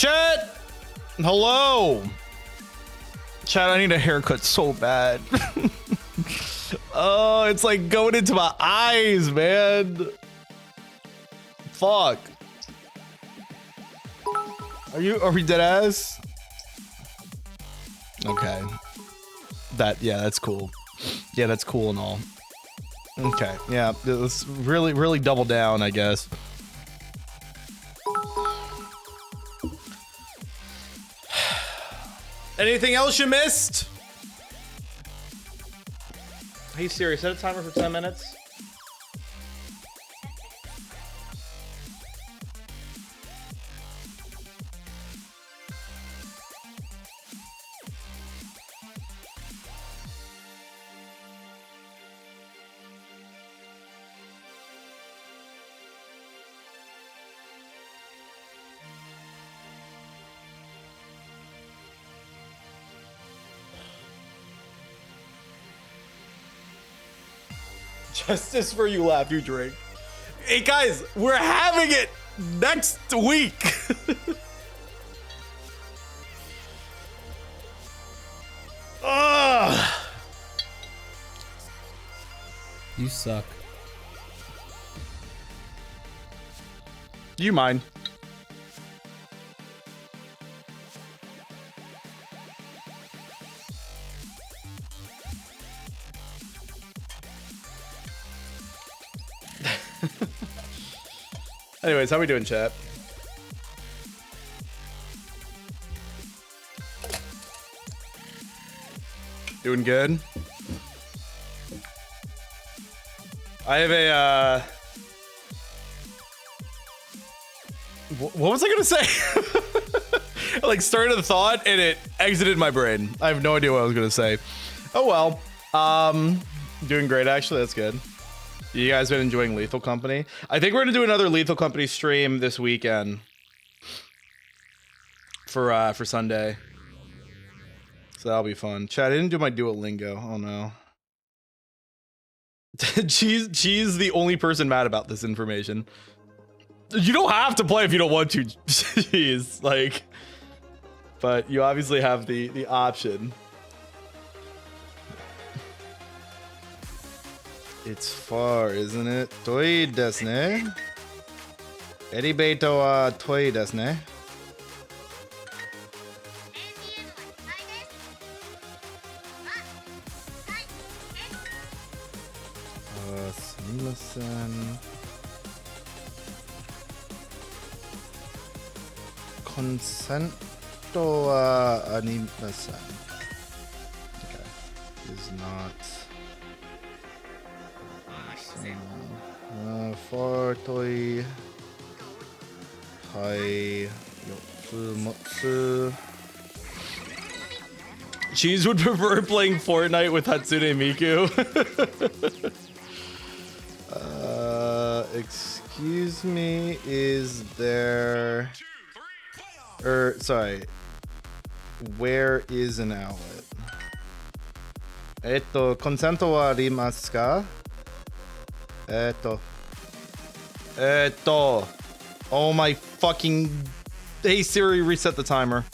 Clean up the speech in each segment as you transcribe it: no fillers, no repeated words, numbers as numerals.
Chat! Hello! Chat, I need a haircut so bad. Oh, it's like going into my eyes, man. Fuck. Are we dead ass? Okay. Yeah, that's cool. Yeah, that's cool and all. Okay, yeah, let's really double down, I guess. Anything else you missed? Hey Siri, set a timer for 10 minutes. Justice for you laugh, you drink. Hey guys, we're having it next week. You suck. Do you mind? Anyways, how we doing, chat? Doing good. I have a what was I gonna say? I like started a thought and it exited my brain. I have no idea what I was gonna say. Oh well. Doing great actually, that's good. You guys been enjoying Lethal Company? I think we're gonna do another Lethal Company stream this weekend for Sunday. So that'll be fun. Chat, I didn't do my Duolingo. Oh no. She's the only person mad about this information. You don't have to play if you don't want to. Jeez, like, but you obviously have the option. It's far, isn't it? Toi desu ne. Elevator wa toi desu ne. Sumimasen. Consent wa arimasen. Okay. Is not. For toi hai yotsu. Cheese would prefer playing Fortnite with Hatsune Miku. Excuse me, is there sorry, where is an outlet? Consent wa arimasu ka? Oh my fucking... Hey Siri, reset the timer.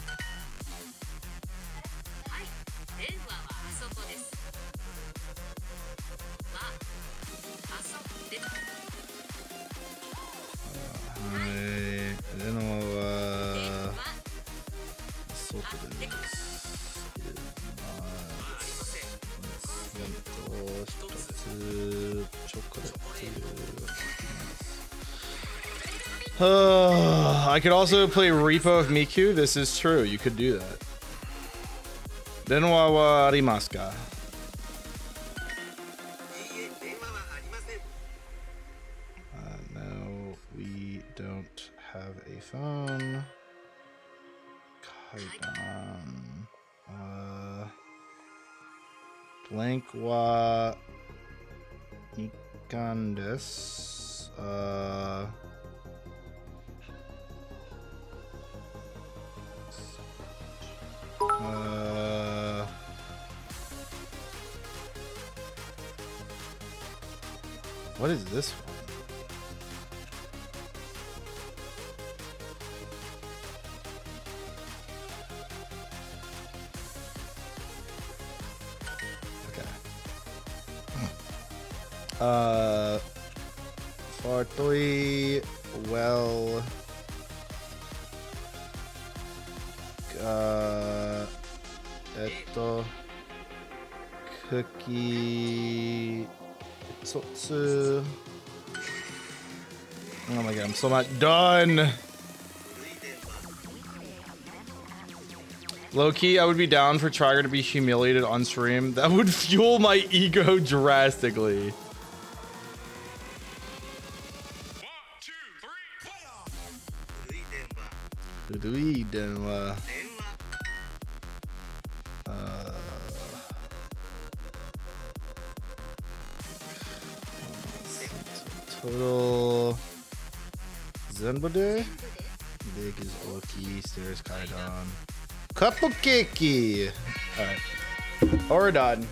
I could also play Repo of Miku. This is true. You could do that. Denwa wa arimasu ka? No, we don't have a phone. Kaidan. Blank wa nikan desu. What is this one? Fartoi, well, cookie, tsotsu. Oh my god, I'm still not done. Low-key, I would be down for Trigger to be humiliated on stream. That would fuel my ego drastically. 1, 2, 3,古い電話。Total 全部で Big is Oki, stairs Kaidon. Cupcake! Alright. We're done.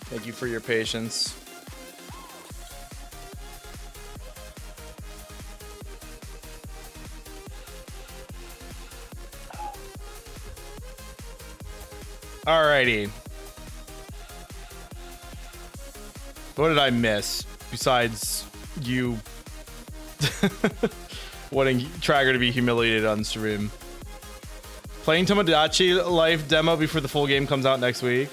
Thank you for your patience. Alrighty. What did I miss? Besides you wanting Trigger to be humiliated on stream. Playing Tomodachi Life demo before the full game comes out next week.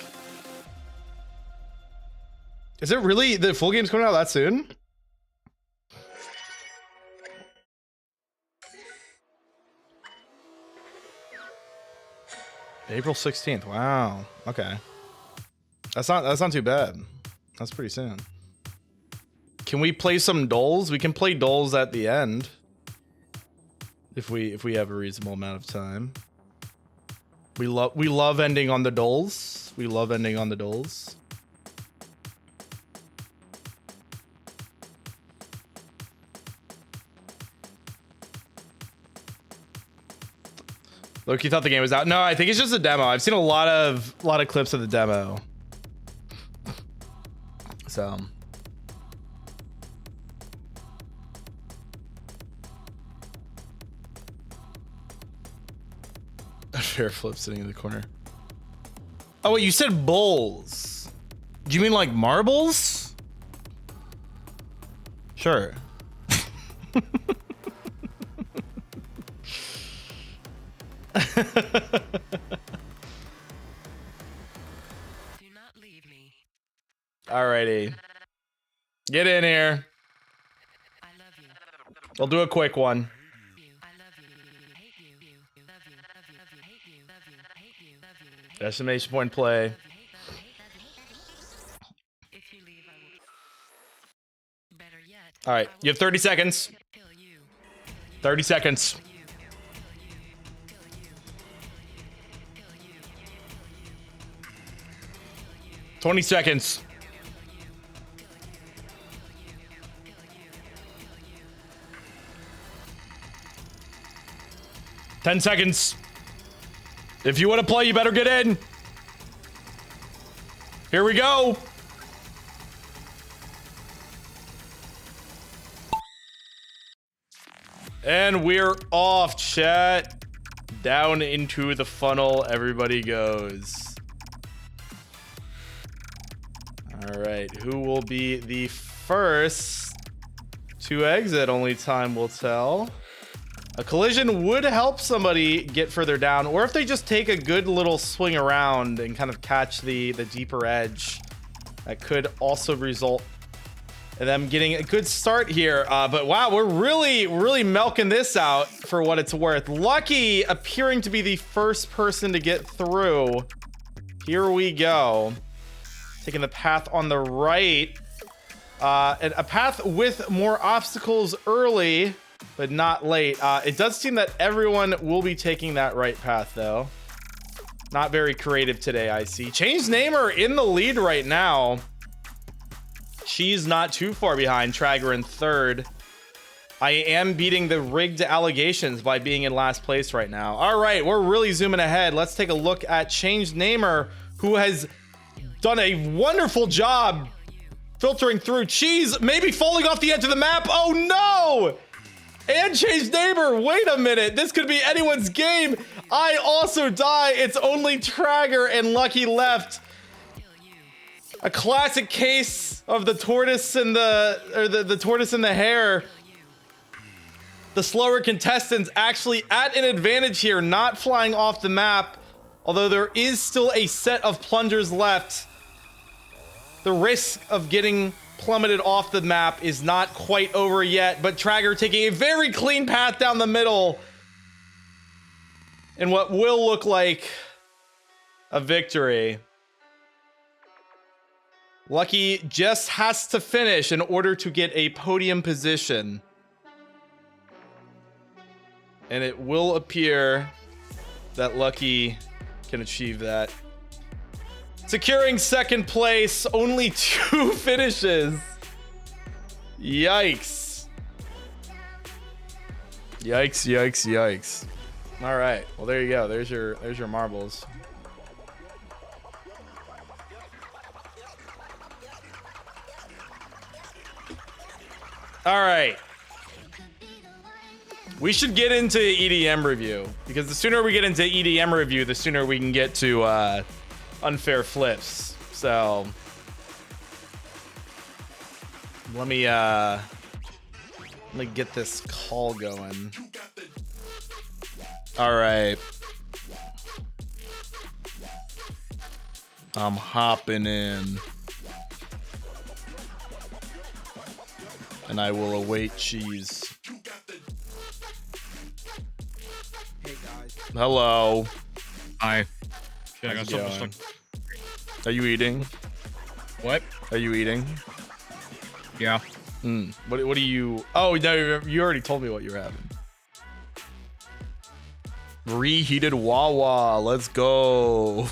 Is it really? The full game's coming out that soon? April 16th. Wow. Okay. That's not too bad. That's pretty soon. Can we play some dolls? We can play dolls at the end. If we have a reasonable amount of time. We love ending on the dolls. We love ending on the dolls. Loki thought the game was out. No, I think it's just a demo. I've seen a lot of clips of the demo. So a fair flip sitting in the corner. Oh wait, you said bowls. Do you mean like marbles? Sure. Do not leave me. Alrighty. Get in here. I love you. We'll do a quick one. I love you. Hate you. Love you. Love you. Hate you. Love you. Hate you. Love you. Destination point play. If you leave, I will. Better yet. Alright, you have 30 seconds. Kill you. 30 seconds. 20 seconds. 10 seconds. If you want to play, you better get in. Here we go. And we're off, chat. Down into the funnel everybody goes. All right, who will be the first to exit? Only time will tell. A collision would help somebody get further down, or if they just take a good little swing around and kind of catch the deeper edge, that could also result in them getting a good start here. But wow, we're really milking this out for what it's worth. Lucky appearing to be the first person to get through. Here we go. Taking the path on the right. And a path with more obstacles early, but not late. It does seem that everyone will be taking that right path, though. Not very creative today, I see. Change Namer in the lead right now. She's not too far behind. Tragger in third. I am beating the rigged allegations by being in last place right now. All right, we're really zooming ahead. Let's take a look at Change Namer, who has done a wonderful job filtering through. Cheese maybe falling off the edge of the map. Oh no! And Change Neighbor, wait a minute. This could be anyone's game. I also die. It's only Tragger and Lucky left. A classic case of the tortoise and the tortoise and the hare. The slower contestants actually at an advantage here, not flying off the map. Although there is still a set of plungers left. The risk of getting plummeted off the map is not quite over yet, but Tracker taking a very clean path down the middle in what will look like a victory. Lucky just has to finish in order to get a podium position. And it will appear that Lucky can achieve that. Securing second place, only 2 finishes. Yikes. Yikes, yikes, yikes. All right, well there you go. There's your marbles. All right. We should get into EDM review, because the sooner we get into EDM review, the sooner we can get to unfair flips. So let me get this call going. All right. I'm hopping in. And I will await cheese. Hey guys. Hello. Hi. Shit, I How's got it something going? stuck. Are you eating? What? Are you eating? Yeah. What are you? Oh no, you already told me what you're having. Reheated Wawa. Let's go.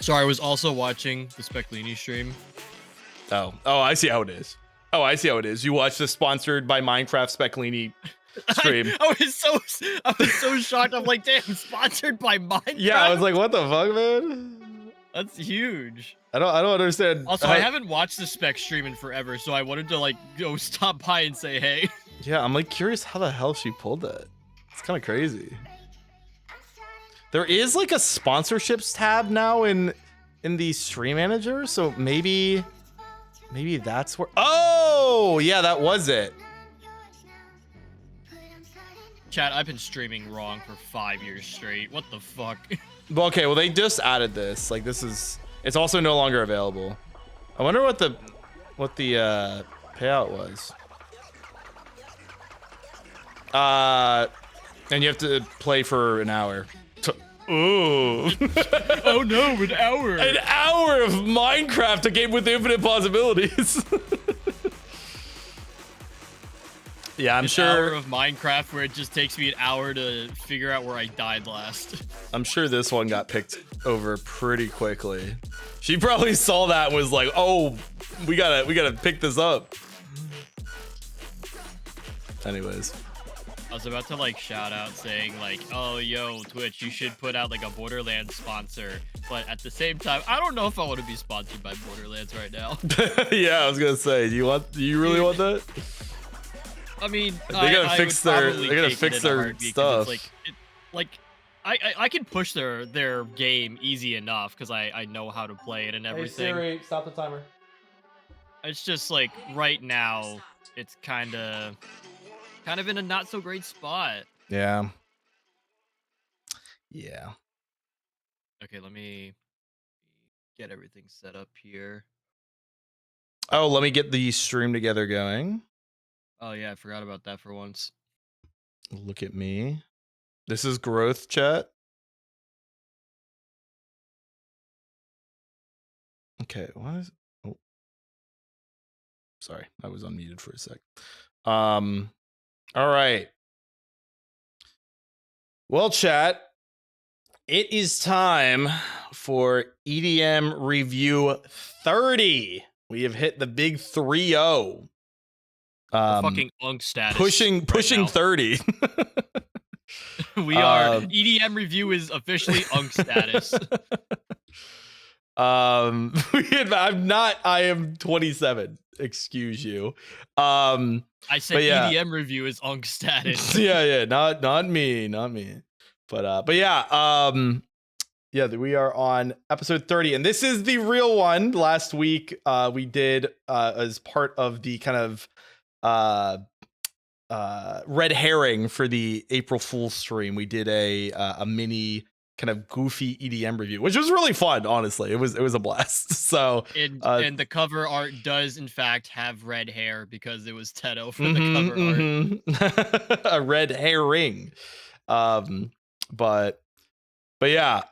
Sorry, I was also watching the Speclini stream. Oh, I see how it is. Oh, I see how it is. You watched the sponsored by Minecraft Speclini stream. I was so shocked. I'm like, damn, sponsored by Minecraft. Yeah, I was like, what the fuck, man? That's huge. I don't understand. Also, I haven't watched the Spec stream in forever, so I wanted to like go stop by and say hey. Yeah, I'm like curious how the hell she pulled that. It's kind of crazy. There is like a sponsorships tab now in the stream manager, so maybe that's where. Oh, yeah, that was it. Chat, I've been streaming wrong for 5 years straight. What the fuck? Okay, well they just added this. Like it's also no longer available. I wonder what the payout was. And you have to play for an hour. Ooh. Oh no, an hour. An hour of Minecraft, a game with infinite possibilities. Yeah, I'm sure. An hour of Minecraft where it just takes me an hour to figure out where I died last. I'm sure this one got picked over pretty quickly. She probably saw that and was like, "Oh, we gotta pick this up." Anyways. I was about to like shout out saying like, oh yo, Twitch, you should put out like a Borderlands sponsor. But at the same time, I don't know if I want to be sponsored by Borderlands right now. Yeah, I was gonna say, do you really want that? I mean, they gotta fix their stuff. I can push their game easy enough because I know how to play it and everything. Hey Siri, stop the timer. It's just like right now, it's kind of in a not so great spot. Yeah. Okay, let me get everything set up here. Oh, let me get the stream together going. Oh yeah, I forgot about that for once. Look at me. This is growth chat. Okay, what is? Oh, sorry, I was unmuted for a sec. All right. Well, chat, it is time for EDM review 30. We have hit the big 3-0. Fucking unk status. Pushing 30. We are. EDM review is officially unk status. I am 27. Excuse you. I said yeah. EDM review is unk status. yeah, not me. But yeah, Yeah, we are on episode 30, and this is the real one. Last week, we did as part of the kind of red herring for the April Fool's stream. We did a mini kind of goofy EDM review, which was really fun. Honestly, it was a blast. So And the cover art does in fact have red hair because it was Teto for the cover art. a red herring. But yeah,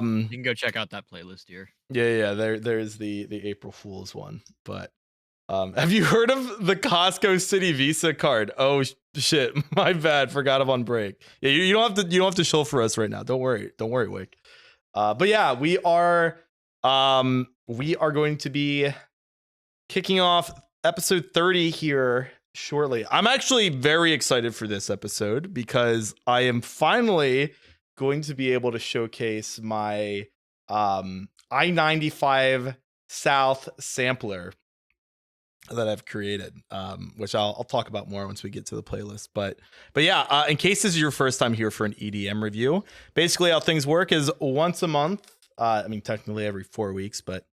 You can go check out that playlist here. yeah. There's the April Fool's one. But have you heard of the Costco City Visa card? Oh shit, my bad. Forgot I'm on break. Yeah, you don't have to show for us right now. Don't worry, Wick. But yeah, we are going to be kicking off episode 30 here shortly. I'm actually very excited for this episode because I am finally going to be able to showcase my I-95 South sampler that I've created, which I'll talk about more once we get to the playlist. But yeah, in case this is your first time here for an EDM review, basically how things work is once a month. I mean, technically every 4 weeks, but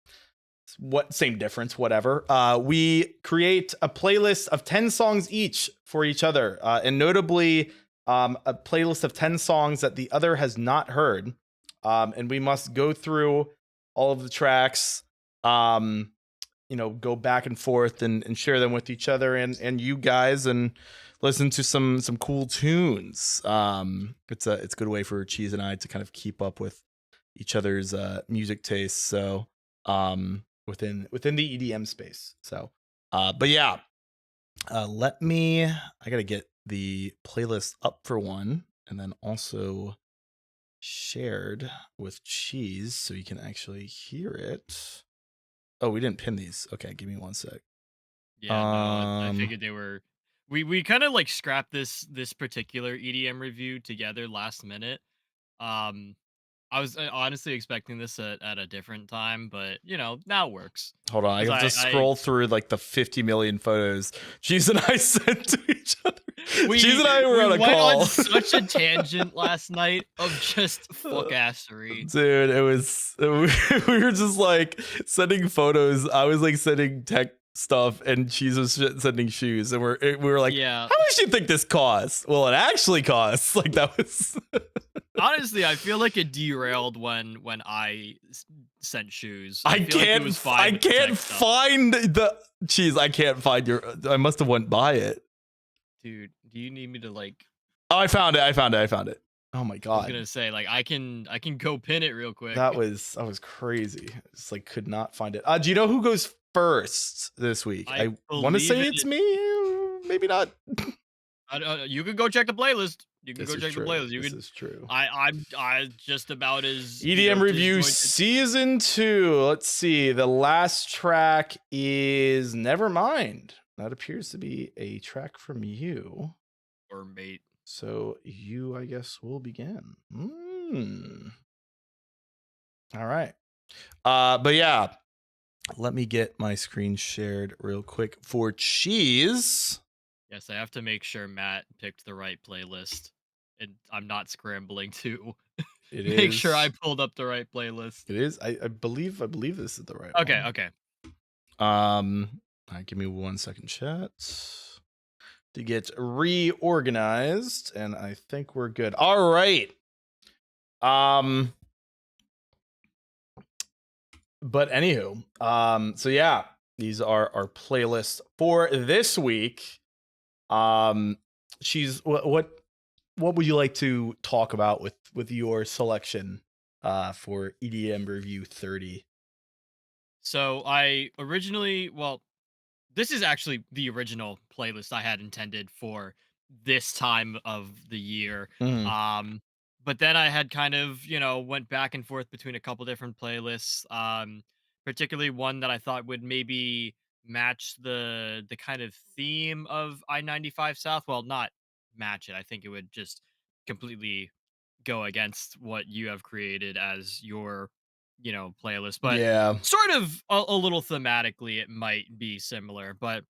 same difference, whatever. We create a playlist of 10 songs each for each other, and notably a playlist of 10 songs that the other has not heard. And we must go through all of the tracks, go back and forth and share them with each other and you guys, and listen to some cool tunes. It's a good way for Cheese and I to kind of keep up with each other's music tastes. So within the EDM space. So but yeah, I gotta get the playlist up for one, and then also shared with Cheese so you can actually hear it. Oh, we didn't pin these. Okay, give me 1 sec. Yeah, no, I figured they were. We kind of like scrapped this particular EDM review together last minute. I was honestly expecting this at a different time, but now it works. Hold on, I 'Cause have to scroll through like the 50 million photos Cheese and I sent to each other. Cheese and I were on a went call. on such a tangent last night of just fuckassery. Dude, we were just like sending photos. I was like sending tech stuff, and Cheese was sending shoes, and we were like, Yeah. how much do you think this costs? Well, it actually costs. Like that was. Honestly, I feel like it derailed when I sent shoes. I feel like it can't. was fine I with the can't tech stuff. find the Cheese. I can't find your. I must have went by it. Dude, do you need me to like? Oh, I found it. Oh my I was god. gonna say like I can go pin it real quick. That was crazy. I just like could not find it. Do you know who goes first this week? I want to believe say it's me. Maybe not. You can go check the playlist. You can This go is check true. the playlist. You This can. is true. I just about as EDM review disjointed- season 2. Let's see. The last track is Nevermind. That appears to be a track from you. or mate. So you, I guess, will begin. All right. But yeah, let me get my screen shared real quick for Cheese. Yes, I have to make sure Matt picked the right playlist, and I'm not scrambling to make sure I pulled up the right playlist. It is. I believe this is the right Okay, one. okay. All right, give me 1 second, chat, to get reorganized, and I think we're good. All right. But anywho, so yeah, these are our playlists for this week. She's what would you like to talk about with your selection for EDM review 30? So I originally, this is actually the original playlist I had intended for this time of the year. But then I had kind of, went back and forth between a couple different playlists. Particularly one that I thought would maybe match the kind of theme of I-95 South. Well, not match it. I think it would just completely go against what you have created as your, playlist. But Yeah. sort of a little thematically, it might be similar. But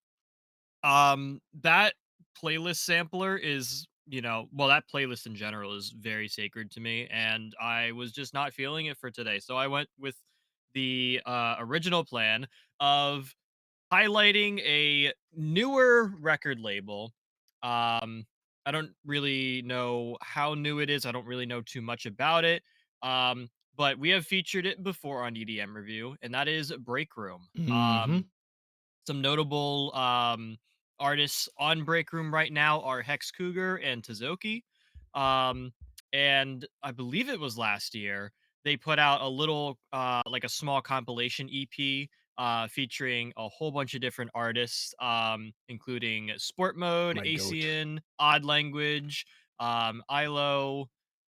that playlist sampler is that playlist in general is very sacred to me, and I was just not feeling it for today. So I went with the original plan of highlighting a newer record label. I don't really know how new it is. I don't really know too much about it. But we have featured it before on EDM Review, and that is Break Room. Mm-hmm. Some notable artists on Break Room right now are Hex Cougar and Tazoki. Um, and I believe it was last year they put out a little like a small compilation EP featuring a whole bunch of different artists, including Sport Mode, My goat. Asian, Odd Language, ILO,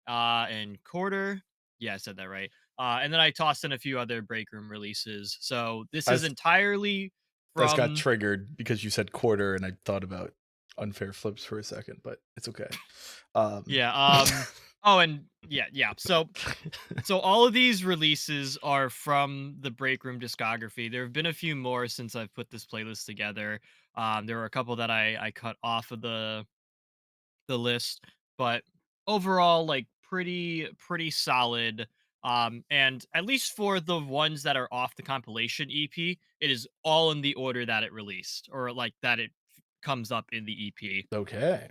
and Quarter. Yeah, I said that right. And then I tossed in a few other break room releases. So this I is was, entirely That's got from triggered because you said quarter, and I thought about unfair flips for a second, but it's okay. yeah. Oh, and yeah. So all of these releases are from the break room discography. There have been a few more since I've put this playlist together. There were a couple that I cut off of the list, but overall, like pretty solid. And at least for the ones that are off the compilation EP, it is all in the order that it released, or like that it comes up in the EP. Okay.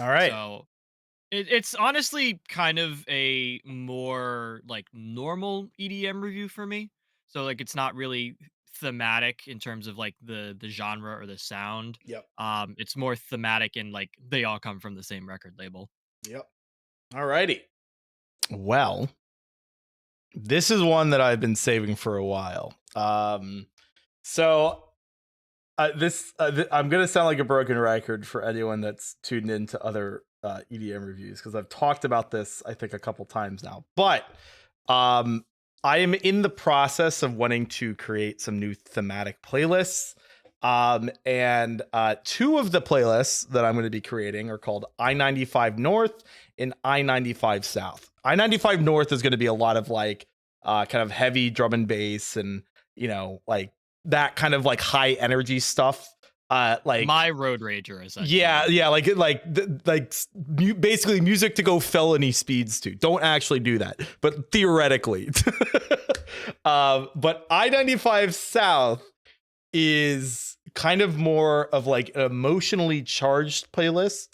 All right. So it's honestly kind of a more like normal EDM review for me. So like it's not really thematic in terms of like the genre or the sound. Yep. It's more thematic and like they all come from the same record label. Yep. All righty. Well, this is one that I've been saving for a while. So I'm gonna sound like a broken record for anyone that's tuned into other EDM reviews because I've talked about this I think a couple times now. But I am in the process of wanting to create some new thematic playlists. And two of the playlists that I'm going to be creating are called I-95 North and I-95 South. I-95 North is going to be a lot of like kind of heavy drum and bass and like that kind of like high energy stuff. Like My Road Rager, essentially. yeah, basically music to go felony speeds to. Don't actually do that, but theoretically. But I-95 South is kind of more of like an emotionally charged playlist.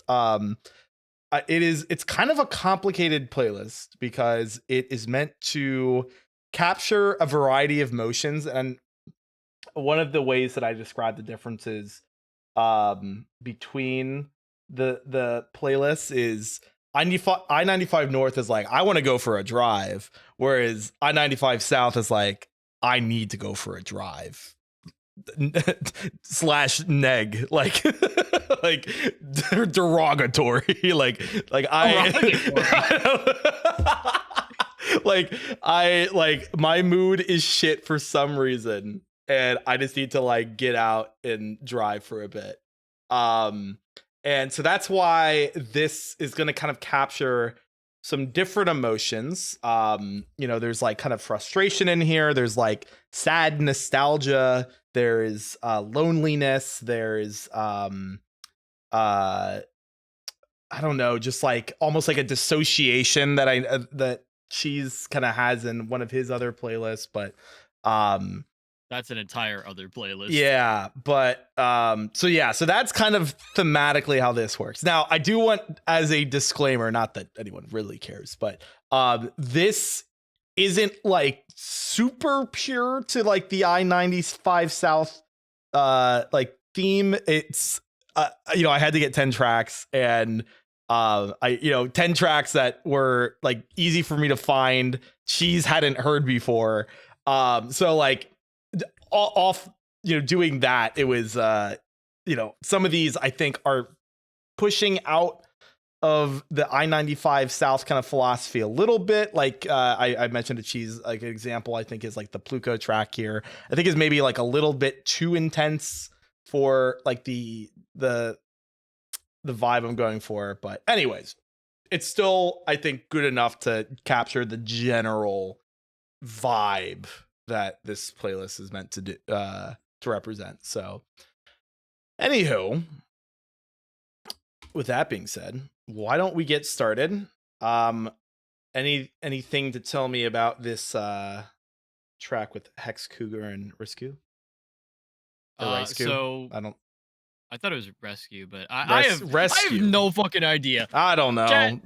It's kind of a complicated playlist because it is meant to capture a variety of emotions, and one of the ways that I describe the differences between the playlists is I-95 North is like I want to go for a drive, whereas I-95 South is like I need to go for a drive. slash neg like like derogatory like I like my mood is shit for some reason and I just need to like get out and drive for a bit. And so that's why this is going to kind of capture some different emotions. There's like kind of frustration in here. There's like sad nostalgia. There is loneliness. There's I don't know, just like almost like a dissociation that Cheese kind of has in one of his other playlists, but That's an entire other playlist. yeah, but so that's kind of thematically how this works. Now, I do want as a disclaimer, not that anyone really cares, but this isn't like super pure to like the I-95 South like theme. It's I had to get 10 tracks and 10 tracks that were like easy for me to find. Cheese hadn't heard before. So like off doing that, it was some of these I think are pushing out of the I-95 South kind of philosophy a little bit. Like I mentioned a Cheese, like an example I think is like the Pluko track here. I think is maybe like a little bit too intense for like the vibe I'm going for. But anyways, it's still I think good enough to capture the general vibe that this playlist is meant to do to represent. So anywho, with that being said, why don't we get started? Anything to tell me about this track with Hex Cougar and Risku? Or Risku? So I don't I thought it was rescue, but I have rescue. no fucking idea. I don't know. Chat,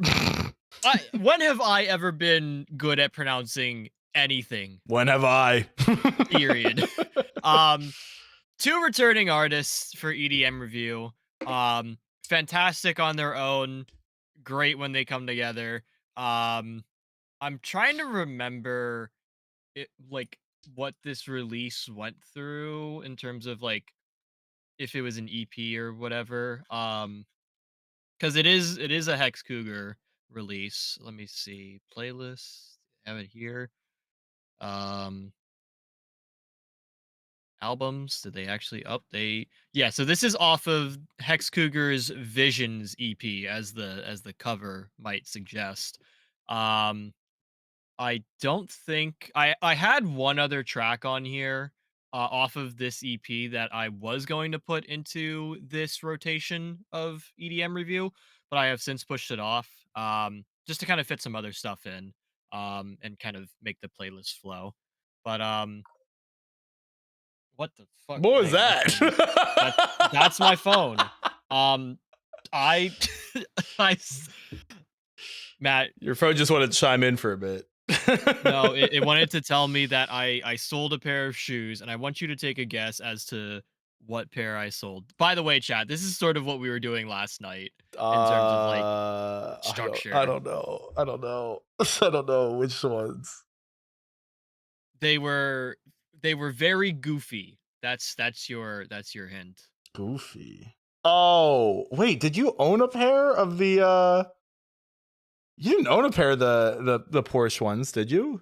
when have I ever been good at pronouncing anything? When have I? Period. Two returning artists for EDM review. Fantastic on their own. Great when they come together. I'm trying to remember it, like what this release went through in terms of like if it was an EP or whatever. Because it is a Hex Cougar release. Let me see playlist. I have it here. Um, albums. Did they actually update? Yeah. So this is off of Hex Cougar's Visions EP, as the cover might suggest. Um, I don't think I had one other track on here off of this EP that I was going to put into this rotation of EDM review, but I have since pushed it off just to kind of fit some other stuff in and kind of make the playlist flow. But what the fuck? What was Hang on, my that? phone just that's my phone. I I s- Matt, Your phone just wanted to chime in for a bit. no, it wanted to tell me that I sold a pair of shoes, and I want you to take a guess as to what pair I sold. By the way, chat, this is sort of what we were doing last night in terms of like structure. I don't know. I don't know. I don't know which ones. They were very goofy. That's your hint. Goofy. Oh, wait, did you own a pair of the you didn't own a pair of the Porsche ones, did you?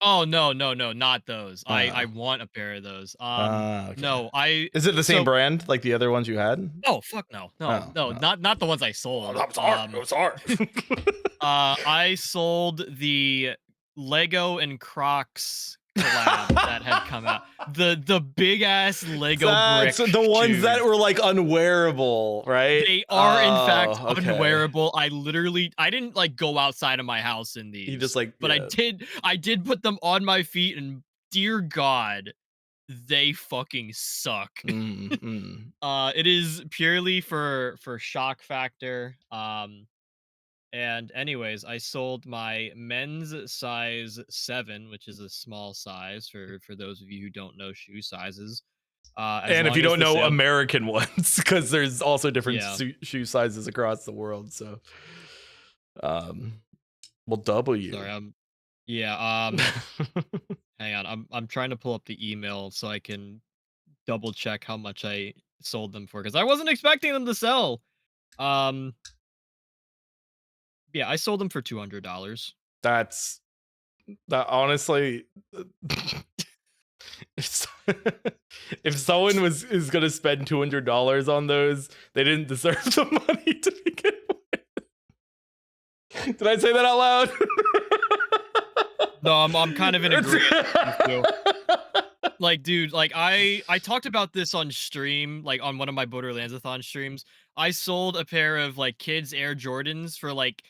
Oh no, not those. I Oh. want a pair of those. Okay. No, I Is it the same so brand like the other ones you had? Oh fuck no. Oh, no. Not the ones I sold. I'm sorry. I'm sorry. I sold the Lego and Crocs collab that had come out. The big ass Lego That's brick the ones shoes. that were like unwearable, right? They are in fact okay. unwearable. I didn't like go outside of my house in these. You just like, but yeah. I did put them on my feet, and dear God, they fucking suck. It is purely for shock factor. And anyways, I sold my men's size 7, which is a small size for those of you who don't know shoe sizes. And if you don't know American ones, because there's also different shoe sizes across the world. So, well, W. Sorry, hang on. I'm trying to pull up the email so I can double check how much I sold them for, because I wasn't expecting them to sell. Yeah, I sold them for $200. That honestly, if someone is gonna spend $200 on those, they didn't deserve the money to begin with. Did I say that out loud? No, I'm kind of in agreement with you. Like, dude, like I talked about this on stream, like on one of my Borderlandsathon streams. I sold a pair of like kids Air Jordans for like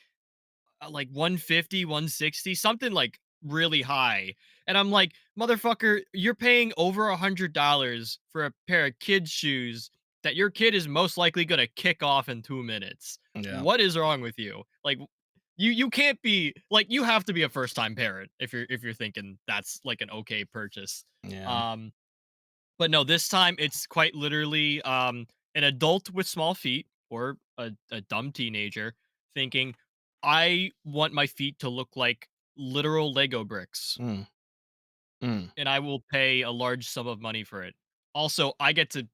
150, 160, something like really high. And I'm like, motherfucker, you're paying over $100 for a pair of kids shoes that your kid is most likely gonna kick off in 2 minutes. Yeah. What is wrong with you? Like, you can't be like, you have to be a first time parent if you're thinking that's like an okay purchase. Yeah. But no, this time it's quite literally an adult with small feet, or a dumb teenager thinking, I want my feet to look like literal Lego bricks, and I will pay a large sum of money for it. Also, I get to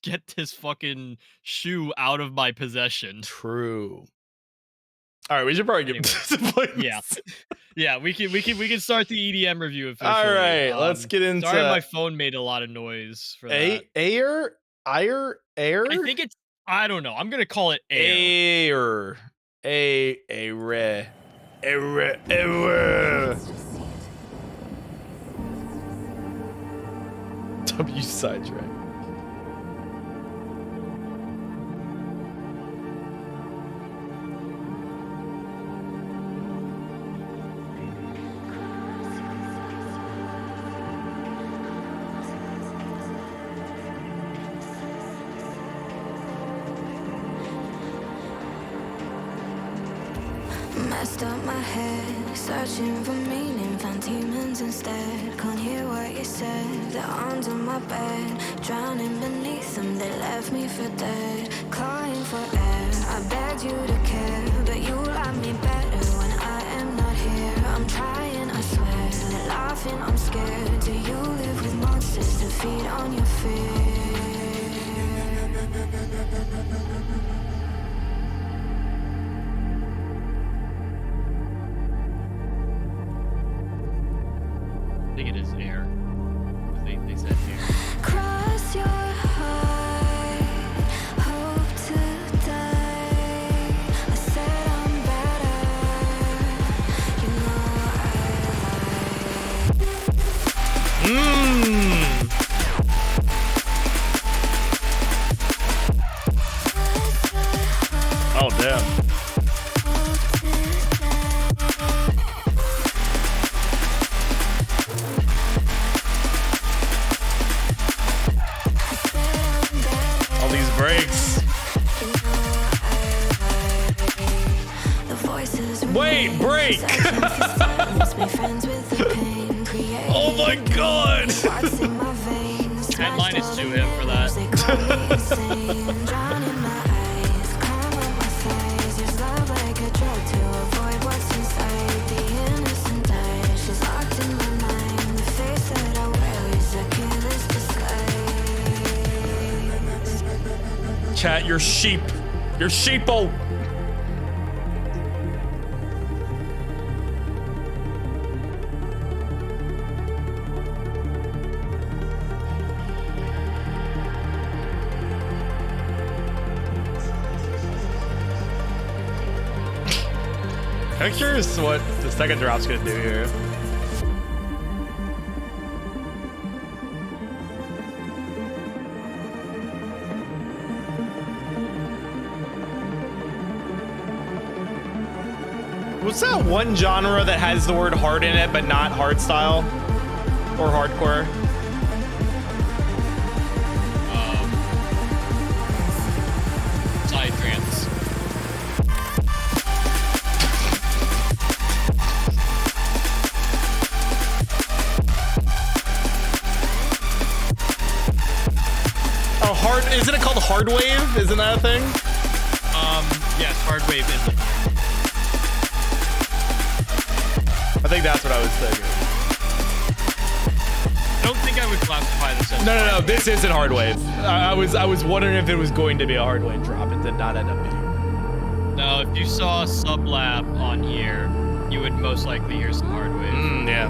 get this fucking shoe out of my possession. True. All right, we should probably get to the place. Yeah, we can start the EDM review officially. All right, let's get into. Sorry, my phone made a lot of noise for that. Air. I think it's. I don't know. I'm gonna call it air. W sidetrack. my head, searching for meaning, found demons instead. Can't hear what you said. They're under my bed, drowning beneath them. They left me for dead, clawing for air. I begged you to care, but you love me better when I am not here. I'm trying, I swear. They're laughing, I'm scared. Do you live with monsters to feed on your fear? I think it is air. They said air. Cross your heart, hope to die. I said I'm better, you know Oh damn. All these breaks. Wait, break! Oh my god! 10 minus to him for that. Chat, you're sheep. You're sheeple. I'm curious what the second drop's gonna do here. What's that one genre that has the word hard in it, but not hardstyle or hardcore? Psytrance. Oh, hard, isn't it called hard wave? Isn't that a thing? Yes, hard wave is a I think that's what I was thinking. I don't think I would classify this as No. This isn't hard wave. I was wondering if it was going to be a hard wave drop. It did not end up being. No, if you saw Sublab on here, you would most likely hear some hard wave. Yeah.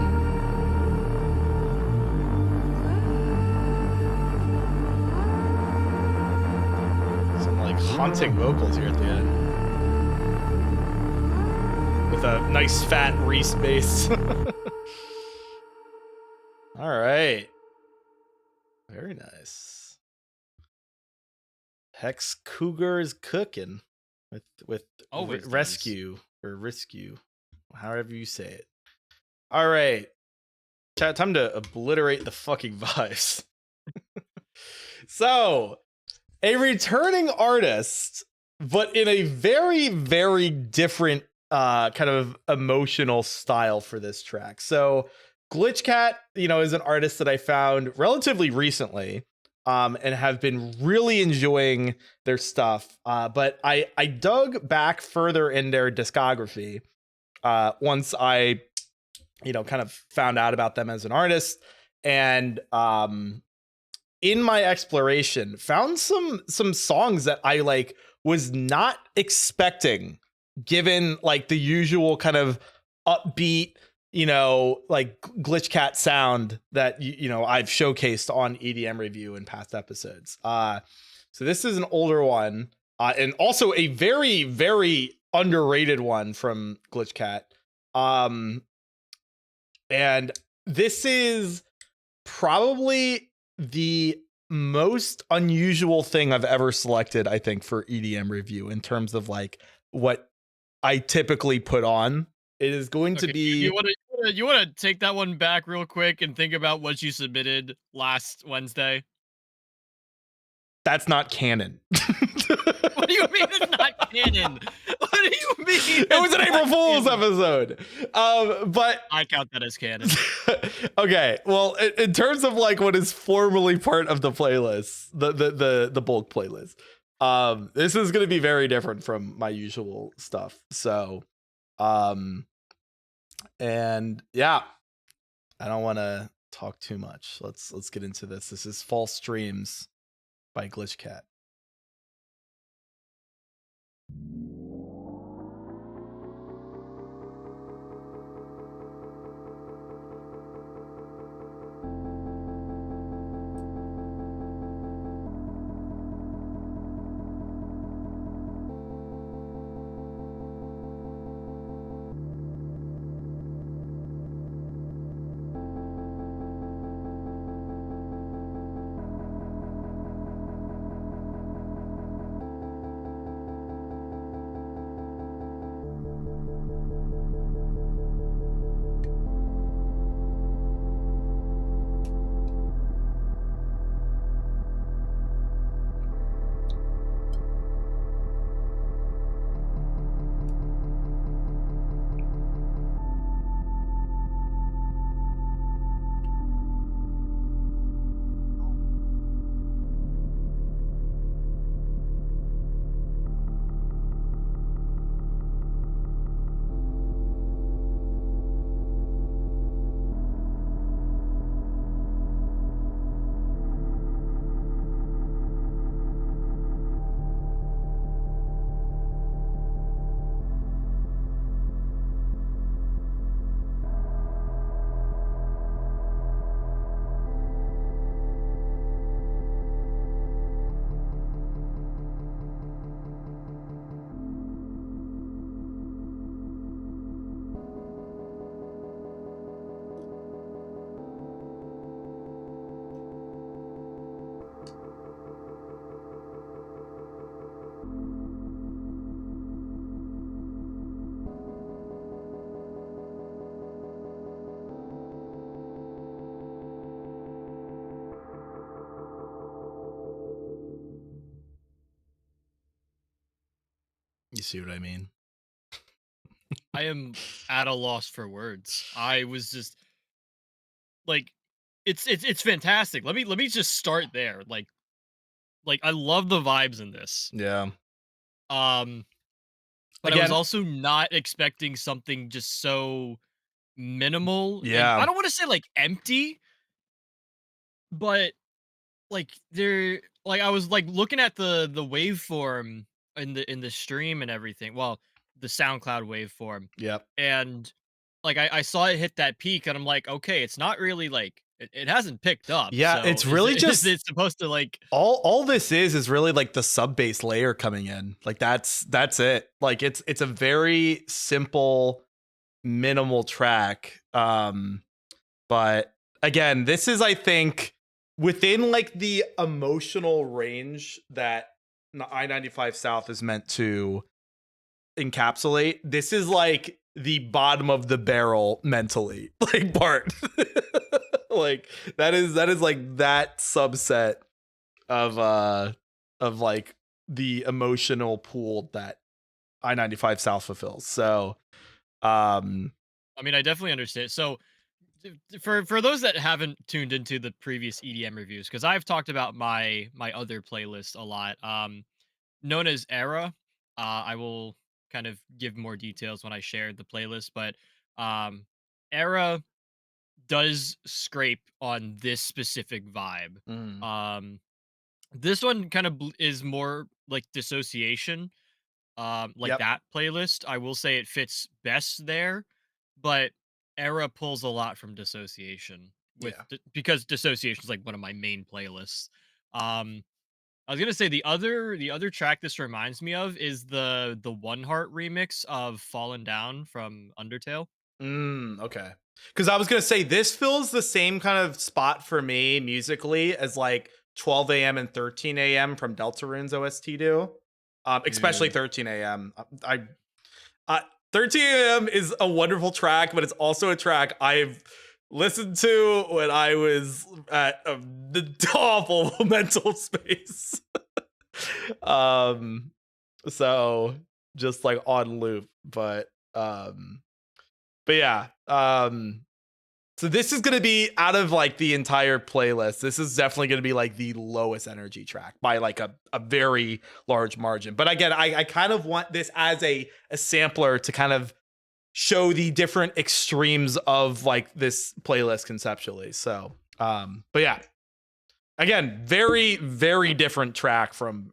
Some like haunting vocals here at the end. With a nice fat Reese bass. All right. Very nice. Hex Cougar's cooking with Always does. rescue or rescue, however you say it. All right. Chat, time to obliterate the fucking vibes. So, a returning artist, but in a very, very different kind of emotional style for this track. So Glitchcat, is an artist that I found relatively recently, and have been really enjoying their stuff. But I dug back further in their discography once I, kind of found out about them as an artist, and in my exploration, found some songs that I was not expecting, given the usual kind of upbeat, Glitchcat sound that I've showcased on EDM review in past episodes. So this is an older one, and also a very, very underrated one from Glitchcat. And this is probably the most unusual thing I've ever selected, I think, for EDM review in terms of what I typically put on. It is going to be. You want to take that one back real quick and think about what you submitted last Wednesday? That's not canon. What do you mean it's not canon? What do you mean? It was an April Fool's episode. But I count that as canon. okay, well, in terms of like what is formally part of the playlist, the bulk playlist, this is going to be very different from my usual stuff. So, and yeah, I don't want to talk too much. Let's get into this. This is False Dreams by Glitchcat. You see what I mean? I am at a loss for words. I was just like, it's fantastic. Let me just start there. Like I love the vibes in this. Yeah. Um, but I was Again, also not expecting something just so minimal and I yeah. don't want to say like empty, but like there like I was like looking at the waveform in the stream and everything. Well, the SoundCloud waveform. Yep. And like I saw it hit that peak and I'm like, okay, it's not really like it hasn't picked up. Yeah, So it's really is just it supposed to like all this is really like the sub bass layer coming in. Like that's it. Like it's a very simple minimal track. But again, this is I think within like the emotional range that I-95 South is meant to encapsulate. This is like the bottom of the barrel mentally, like part. Like that is like that subset of like the emotional pool that I-95 South fulfills. So I mean, I definitely understand. So for those that haven't tuned into the previous EDM reviews, because I've talked about my other playlist a lot, known as Era. I will kind of give more details when I share the playlist, but um, Era does scrape on this specific vibe. mm, Um, this one kind of is more like Dissociation, like yep. that playlist. I will say it fits best there, but Era pulls a lot from Dissociation Yeah. because Dissociation is like one of my main playlists. Um, I was gonna say the other track this reminds me of is the One Heart remix of Fallen Down from Undertale. Okay. Because I was gonna say this fills the same kind of spot for me musically as like 12 a.m. and 13 a.m. from Deltarune's OST do. Especially 13 a.m. I 13 a.m. is a wonderful track, but it's also a track I've listened to when I was at the awful mental space. So just like on loop, but yeah. So this is gonna be out of like the entire playlist. This is definitely gonna be like the lowest energy track by like a very large margin. But again, I kind of want this as a sampler to kind of show the different extremes of like this playlist conceptually. So but yeah. Again, very, very different track from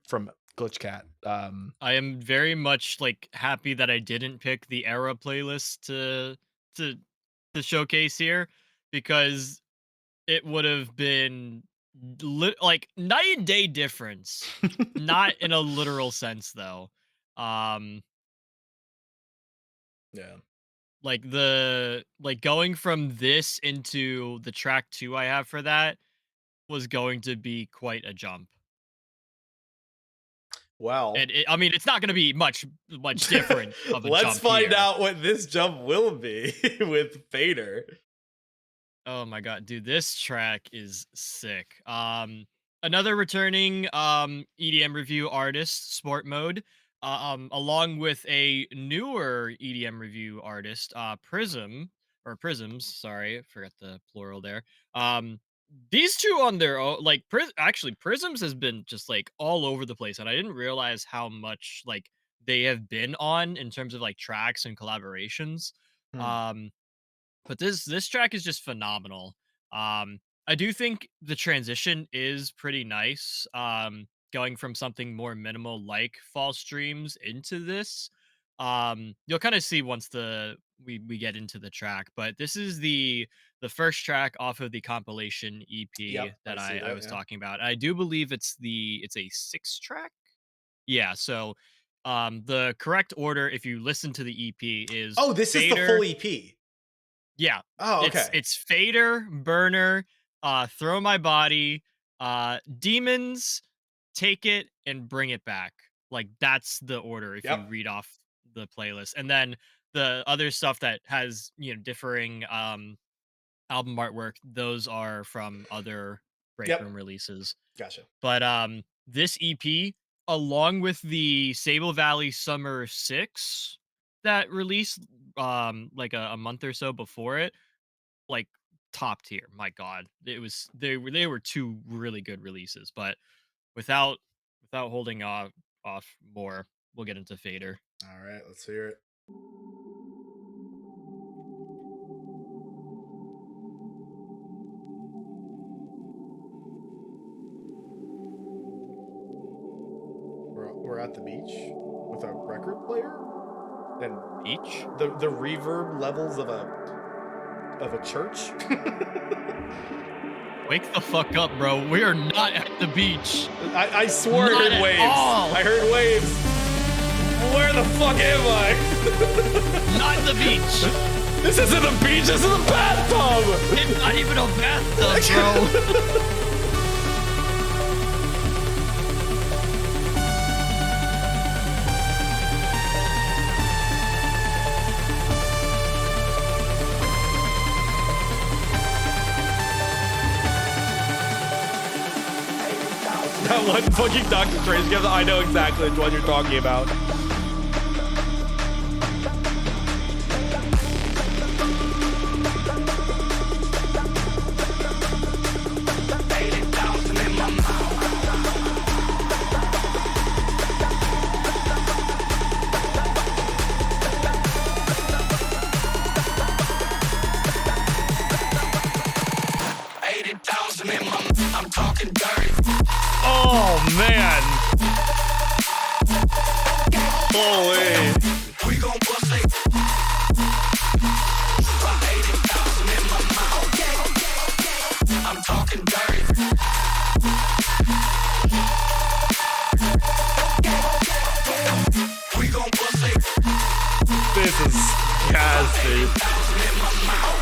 Glitch Cat. I am very much like happy that I didn't pick the era playlist to to showcase here, because it would have been like night and day difference. Not in a literal sense though. Um Yeah. like going from this into the track 2 I have for that was going to be quite a jump. Well, And I mean, it's not going to be much different of a let's jump find here. out what this jump will be with Fader. Oh my god, dude, this track is sick. Another returning EDM review artist, Sport Mode, along with a newer EDM review artist, Prisms, sorry, I forgot the plural there. These two on their own, like actually Prisms has been just like all over the place, and I didn't realize how much like they have been on in terms of like tracks and collaborations. Hmm. But this track is just phenomenal. I do think the transition is pretty nice. Going from something more minimal like false dreams into this. You'll kind of see once we get into the track, but this is the first track off of the compilation EP Yep, I that see I that. was Yeah. talking about. I do believe it's a 6 track. Yeah, so the correct order if you listen to the EP is Oh, this is the Fader. full EP. Yeah. Oh, It's okay. it's Fader, Burner, Throw My Body, Demons, Take It, and Bring It Back. Like that's the order if you Yep. read off the playlist. And then the other stuff that has, differing album artwork, those are from other break Yep. room releases. Gotcha. But this EP, along with the Sable Valley Summer 6 that released like a month or so before it, like top tier. My god. They were two really good releases, but without holding off more, we'll get into Fader. All right, let's hear it. We're at the beach with a record player and Beach? the reverb levels of a church. Wake the fuck up, bro. We are not at the beach. I swore Not I heard at waves. all. I heard waves. Where the fuck am I? Not the beach. This isn't a beach. This is a bathtub. It's not even a bathtub, bro. That one fucking Dr. Strange gives. I know exactly what you're talking about. Oh man! Holy! We gon' bust it. I 80,000 in my mouth. I'm talking dirty. We gon' bust it. This is gas, dude. 80,000 in my mouth.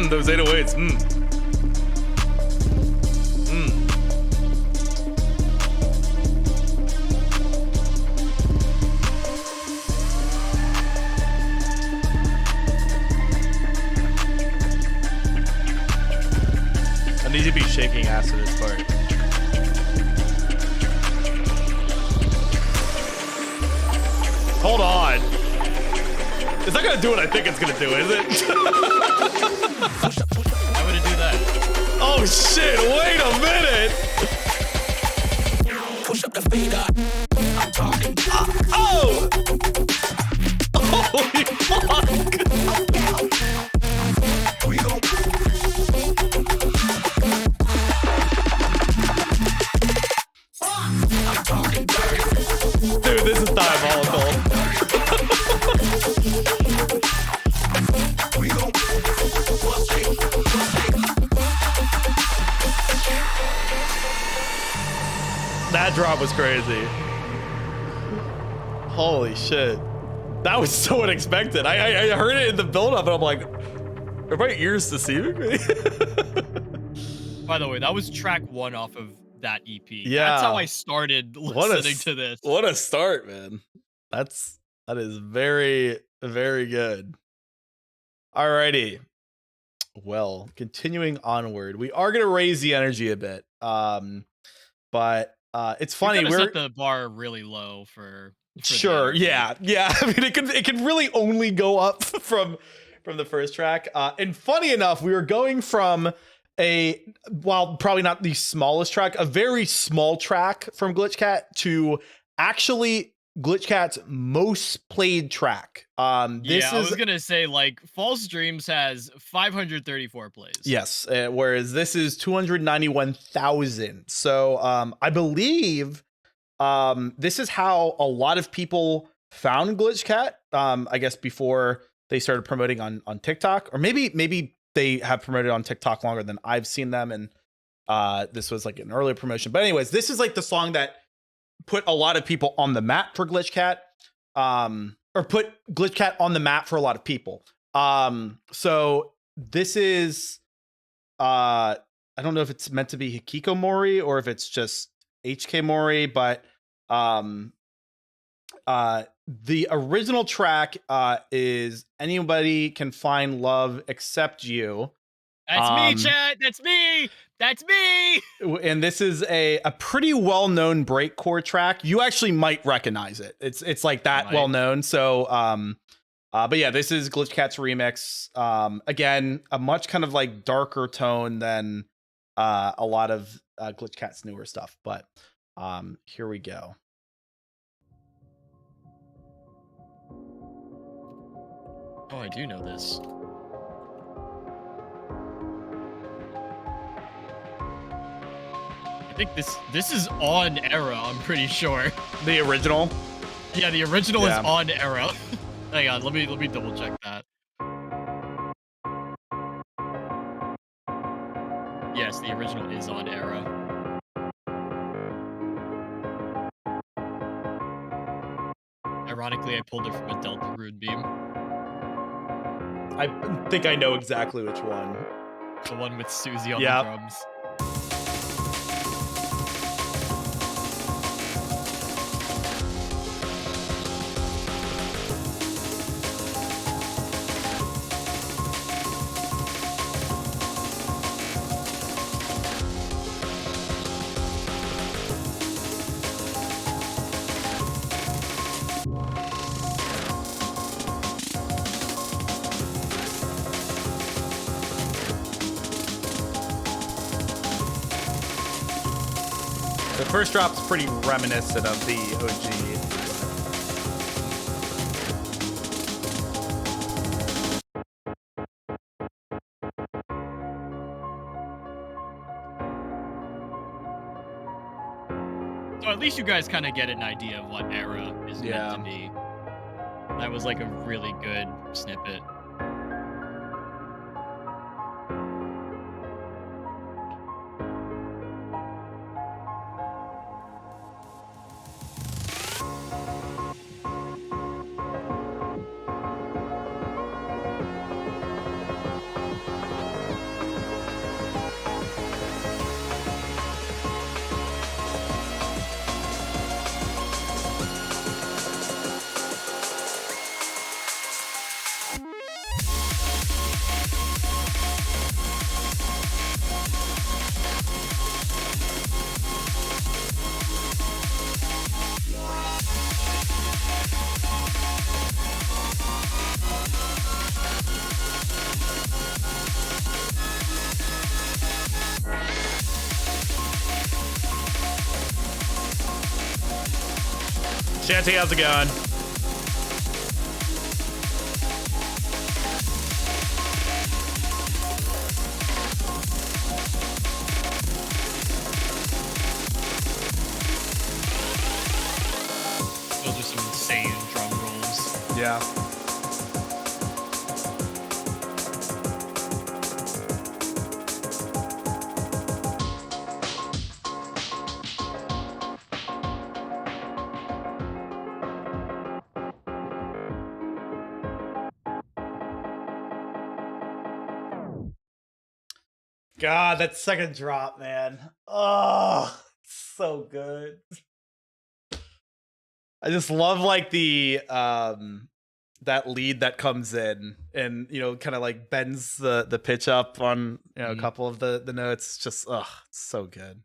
Those 808s. to be shaking ass in this part. Hold on. It's not gonna do what I think it's gonna do, is it? How would it do that? Oh shit, wait a minute! Push up the fader. I'm talking. Oh! Holy fuck! We gon' I'm talking dirty. Dude, this is diabolical. We gon' bust it. That drop was crazy. Holy shit. That was so unexpected. I heard it in the build-up and I'm like, are my ears deceiving me? By the way, that was track 1 off of that EP. Yeah. That's how I started listening to this. What a start, man. That is very, very good. Alrighty. Well, continuing onward, we are gonna raise the energy a bit. But it's funny. We're We're set the bar really low for sure. Yeah. I mean, it can really only go up from the first track. And funny enough, we were going from while probably not the smallest track, a very small track from Glitchcat to actually Glitchcat's most played track. I was gonna say, like, False Dreams has 534 plays. Yes, whereas this is 291,000. So I believe this is how a lot of people found Glitchcat. I guess before they started promoting on TikTok, or maybe they have promoted on TikTok longer than I've seen them, and this was like an earlier promotion. But anyways, this is like the song that put a lot of people on the map for Glitchcat, or put Glitchcat on the map for a lot of people. So this is, I don't know if it's meant to be Hikikomori or if it's just HK Mori, but the original track is Anybody Can Find Love Except You. That's me, chat. That's me. That's me. And this is a pretty well-known breakcore track. You actually might recognize it. It's like that well-known. So but yeah, this is Glitchcat's remix. Again, a much kind of like darker tone than a lot of Glitchcat's newer stuff. But here we go. Oh, I do know this. I think this is on Era, I'm pretty sure. The original? Yeah, the original is on Era. Hang on, let me double check that. Yes, the original is on Era. Ironically, I pulled it from a Delta Rune beam. I think I know exactly which one. The one with Susie on the drums. The first drop's pretty reminiscent of the OG. So at least you guys kind of get an idea of what Era is meant to be. That was like a really good snippet. Shanty, how's it going? Those are some insane drum rolls. Yeah. God, that second drop, man. Oh, so good. I just love like the that lead that comes in and kind of like bends the pitch up on a couple of the notes. Just it's so good.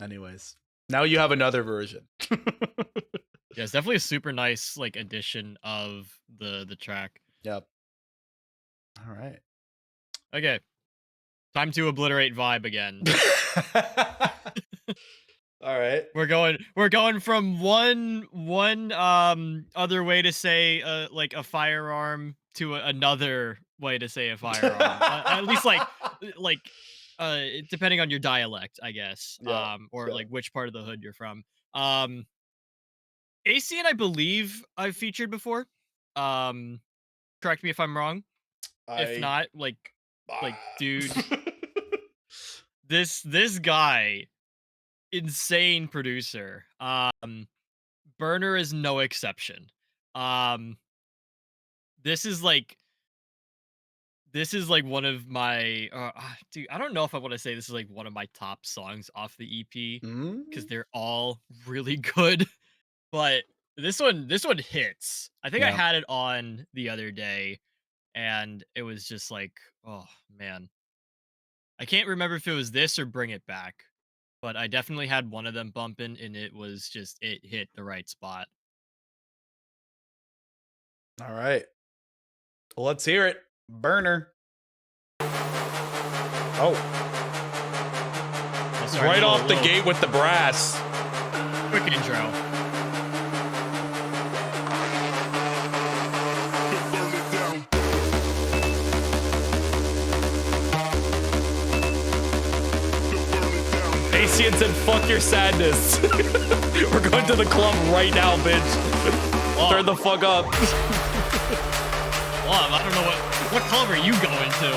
Anyways, now you have another version. Yeah, it's definitely a super nice like addition of the track. Yep. All right. Okay. Time to obliterate vibe again. All right. We're going from one other way to say like a firearm to another way to say a firearm. At least like depending on your dialect, I guess. Yeah, Or yeah. like which part of the hood you're from. AC and I believe I've featured before. Correct me if I'm wrong. If not, like dude, this guy, insane producer. Burner is no exception. This is like one of my dude, I don't know if I want to say this is like one of my top songs off the EP because they're all really good, but this one hits. I think I Yeah. had it on the other day and it was just like, oh man. I can't remember if it was this or Bring It Back, but I definitely had one of them bumping and it was just, it hit the right spot. All right. Well, let's hear it. Burner. Oh, Oh, sorry, right off the little gate with the brass. quick intro. Asian said, fuck your sadness. We're going to the club right now, bitch. Turn the fuck up. Well, I don't know what club are you going to?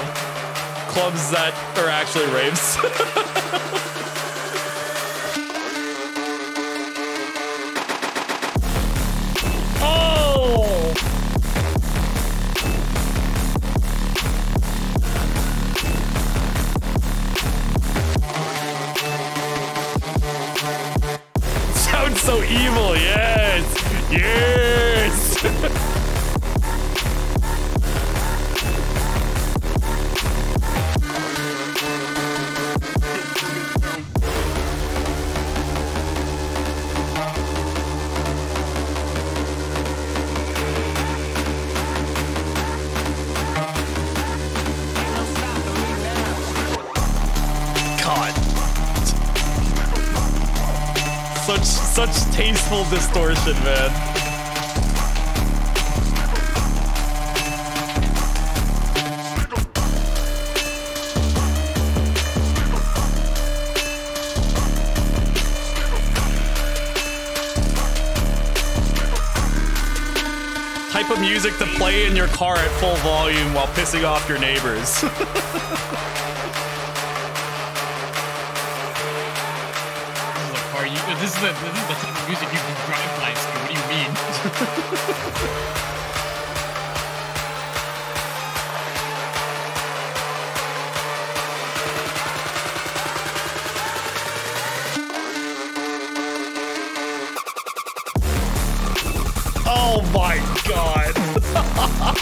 Clubs that are actually raves. Oh! Sounds so evil, yes! Yes! God. Such tasteful distortion, man. Type of music to play in your car at full volume while pissing off your neighbors. This is the type of music you can drive by. What do you mean? Oh my god.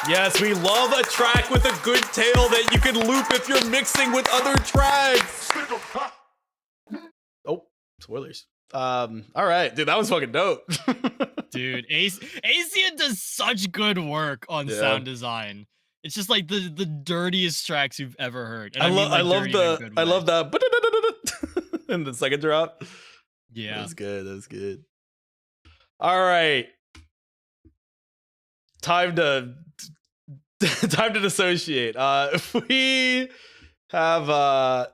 Yes, we love a track with a good tail that you can loop if you're mixing with other tracks. Oh, spoilers. All right, dude, that was fucking dope. Dude, Asian does such good work on Yeah. sound design. It's just like the dirtiest tracks you've ever heard. And I mean, like, love dirty in a good way. love the in the second drop. Yeah. That's good. That's good. All right. Time to dissociate. We have a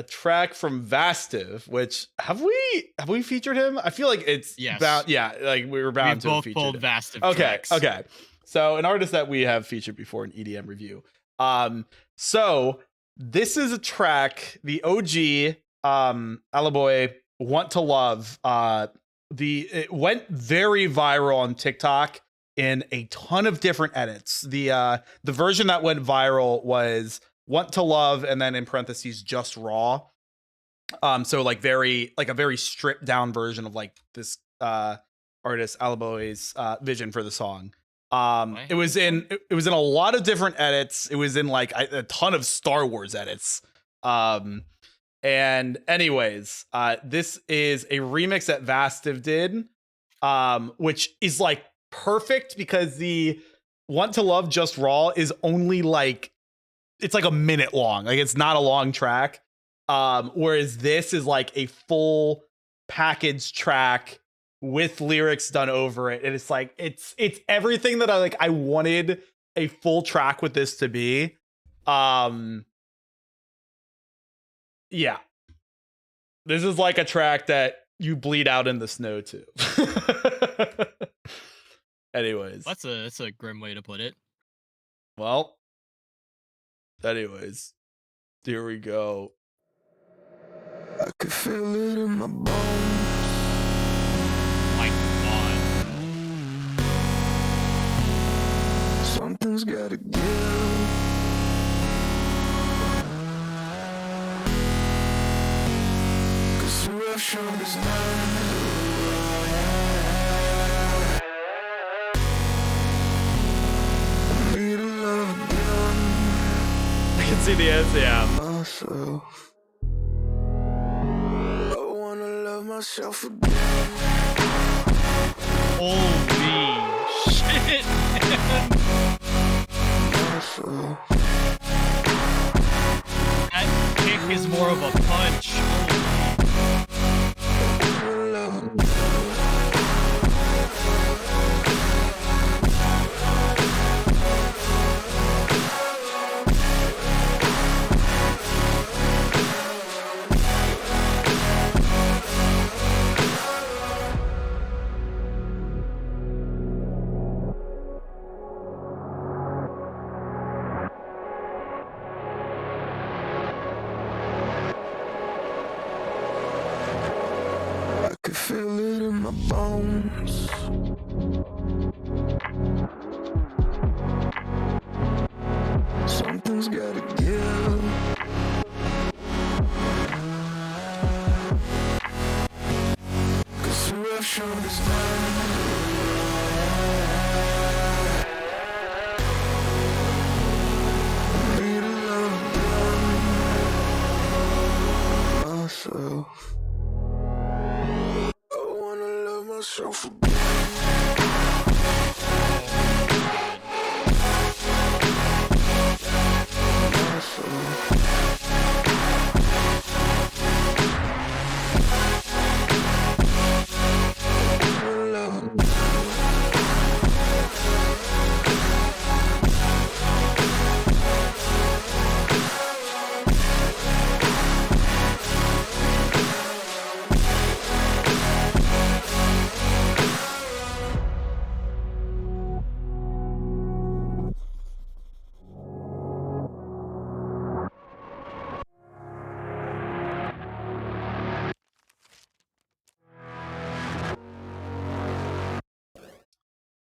track from Vastiv, which have we featured him? I feel like it's Yes. bound. Yeah, like we were bound We've to have both featured pulled him. Vastiv Okay, tracks. okay. So an artist that we have featured before in EDM review. So this is a track, the OG Alaboy Want to Love. It went very viral on TikTok in a ton of different edits. The version that went viral was Want to Love and then in parentheses just raw. So like a very stripped down version of like this artist Alaboy's vision for the song. It was in a lot of different edits. It was in like a ton of Star Wars edits. And anyways, this is a remix that Vastiv did, which is like perfect because the Want to Love Just Raw is only like, it's like a minute long. Like it's not a long track. Whereas this is like a full package track with lyrics done over it. And it's like, it's everything that I wanted a full track with this to be. Yeah. This is like a track that you bleed out in the snow to. Anyways. That's a grim way to put it. Well. Anyways. Here we go. I could feel it in my bones. My God. Something's gotta give. Cause the rough shown is none. I need a love again. I can see the answer, yeah. Myself. I wanna love myself again. Holy shit, man. Myself. That kick is more of a punch. I could feel it in my bones. Something's gotta give. Cause the rough shown is I need a love again. Myself. I wanna love myself again.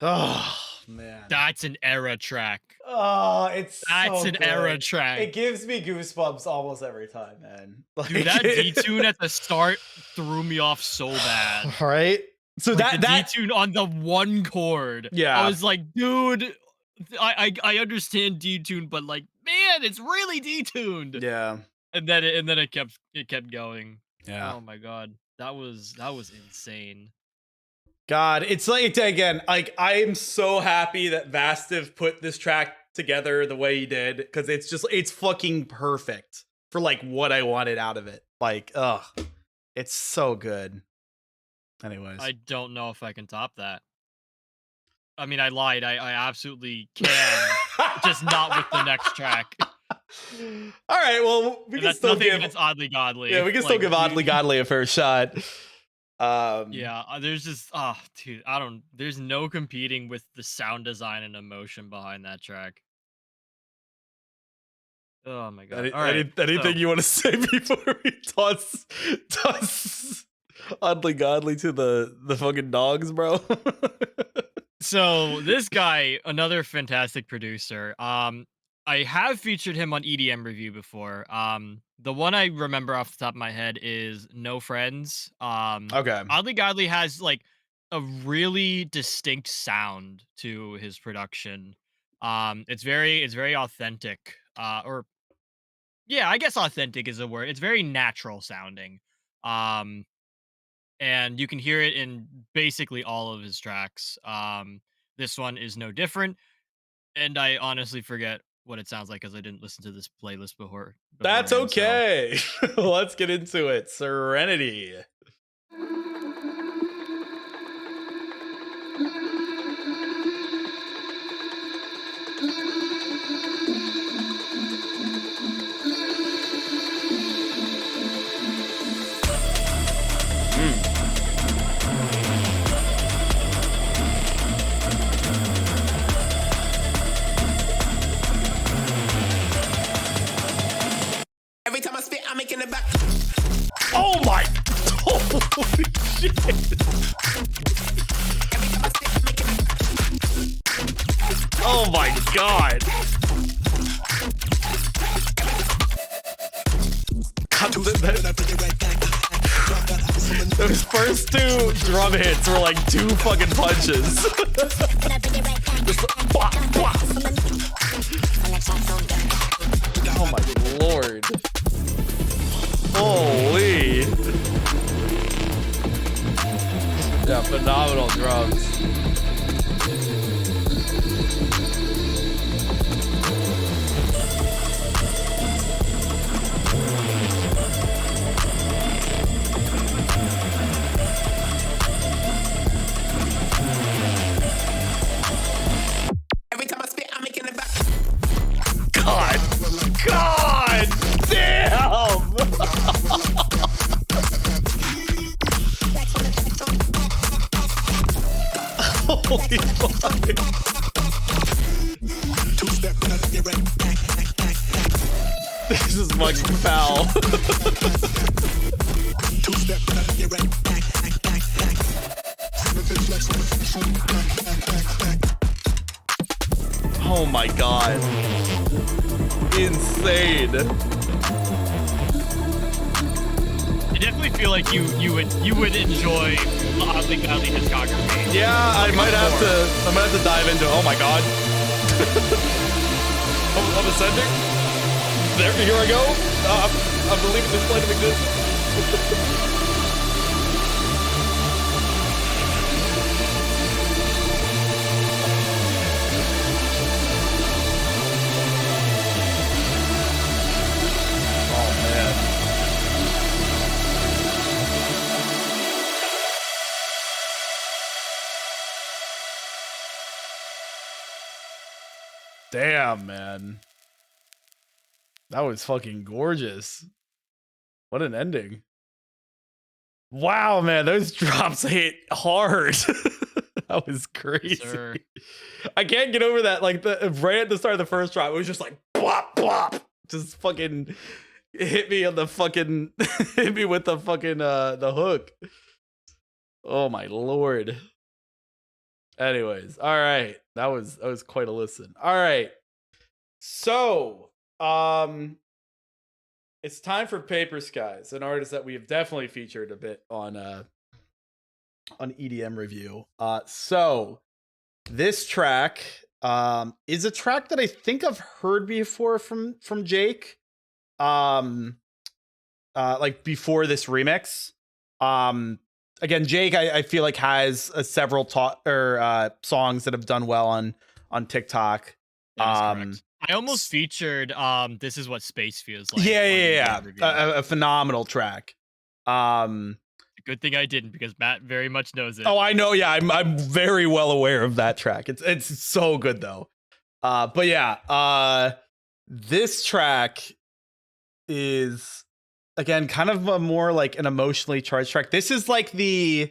Oh man. That's an era track. Oh, it's That's so an good. era track. It gives me goosebumps almost every time, man. Like, Dude, that D-tune at the start threw me off so bad. right? So Like, the that D-tune on the one chord. Yeah. I was like, dude, I understand detuned, but like, man, it's really detuned. Yeah. And then it kept going. Yeah. Oh my god, that was insane. God, it's like, again, like, I am so happy that Vastiv put this track together the way he did, because it's fucking perfect for like what I wanted out of it. Like, ugh, it's so good. Anyways, I don't know if I can top that. I mean, I lied. I absolutely can, just not with the next track. All right, well, we And can that's still nothing give against Oddly Godly. yeah, we can still give Oddly Godly a fair shot. Yeah, there's just dude, I don't. There's no competing with the sound design and emotion behind that track. Oh my god! All right, Anything so- you want to say before we toss Oddly Godly to the fucking dogs, bro? So this guy, another fantastic producer. I have featured him on EDM review before. The one I remember off the top of my head is No Friends. Okay. Oddly Godly has like a really distinct sound to his production. It's very authentic. Or yeah, I guess authentic is a word. It's very natural sounding. Um, and you can hear it in basically all of his tracks. This one is no different, and I honestly forget what it sounds like because I didn't listen to this playlist before. That's beforehand, so- okay. Let's get into it. Serenity. Every time I spit, I'm making it back. Oh my! Holy shit! Oh my god! Those first two drum hits were like two fucking punches. Just blah, blah. Oh my lord. Holy. Yeah, phenomenal drums. Every time I spit, I'm making it back. God. God damn. Holy fuck. This is fucking foul. Oh my god. Insane. I definitely feel like you would enjoy Oddly Godly discography. Yeah, I might have to dive into it. Oh my god. I'm ascending. Here I go. I'm believing this plane exists. Oh man. Damn, man. That was fucking gorgeous. What an ending. Wow, man, those drops hit hard. That was crazy. sir. I can't get over that. Like right at the start of the first drop, it was just like plop, plop. Just fucking hit me on the fucking hit me with the fucking the hook. Oh my lord. Anyways, all right. That was quite a listen. All right. So, it's time for Paper Skies, an artist that we have definitely featured a bit on EDM review. So this track is a track that I think I've heard before from Jake. Like before this remix. Um, Again, Jake, I feel like has several songs that have done well on TikTok. That is correct. I almost featured "This Is What Space Feels Like" Yeah, on the yeah, EDM review. yeah. A phenomenal track. Good thing I didn't because Matt very much knows it. Oh, I know. Yeah, I'm very well aware of that track. It's so good though. But yeah, this track is again kind of a more like an emotionally charged track. This is like this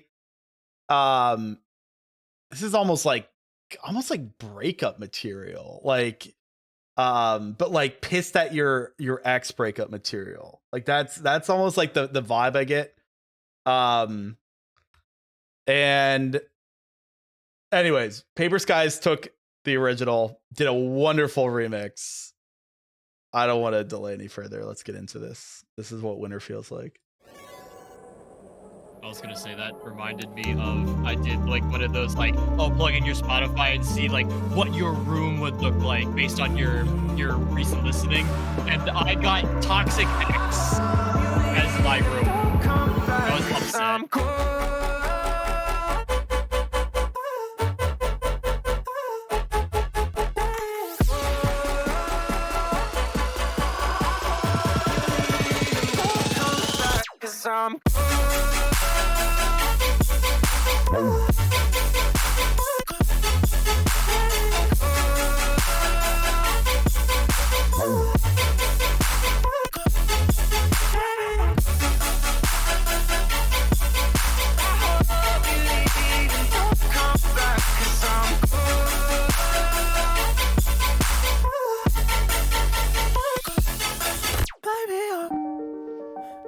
is almost like breakup material. Like but like pissed at your ex breakup material. Like that's almost like the vibe I get. And anyways, Paper Skies took the original, did a wonderful remix. I don't want to delay any further. Let's get into this. This is what winter feels like. I was gonna say that reminded me of I did like one of those like plug in your Spotify and see like what your room would look like based on your recent listening, and I got Toxic X as my room. I was upset.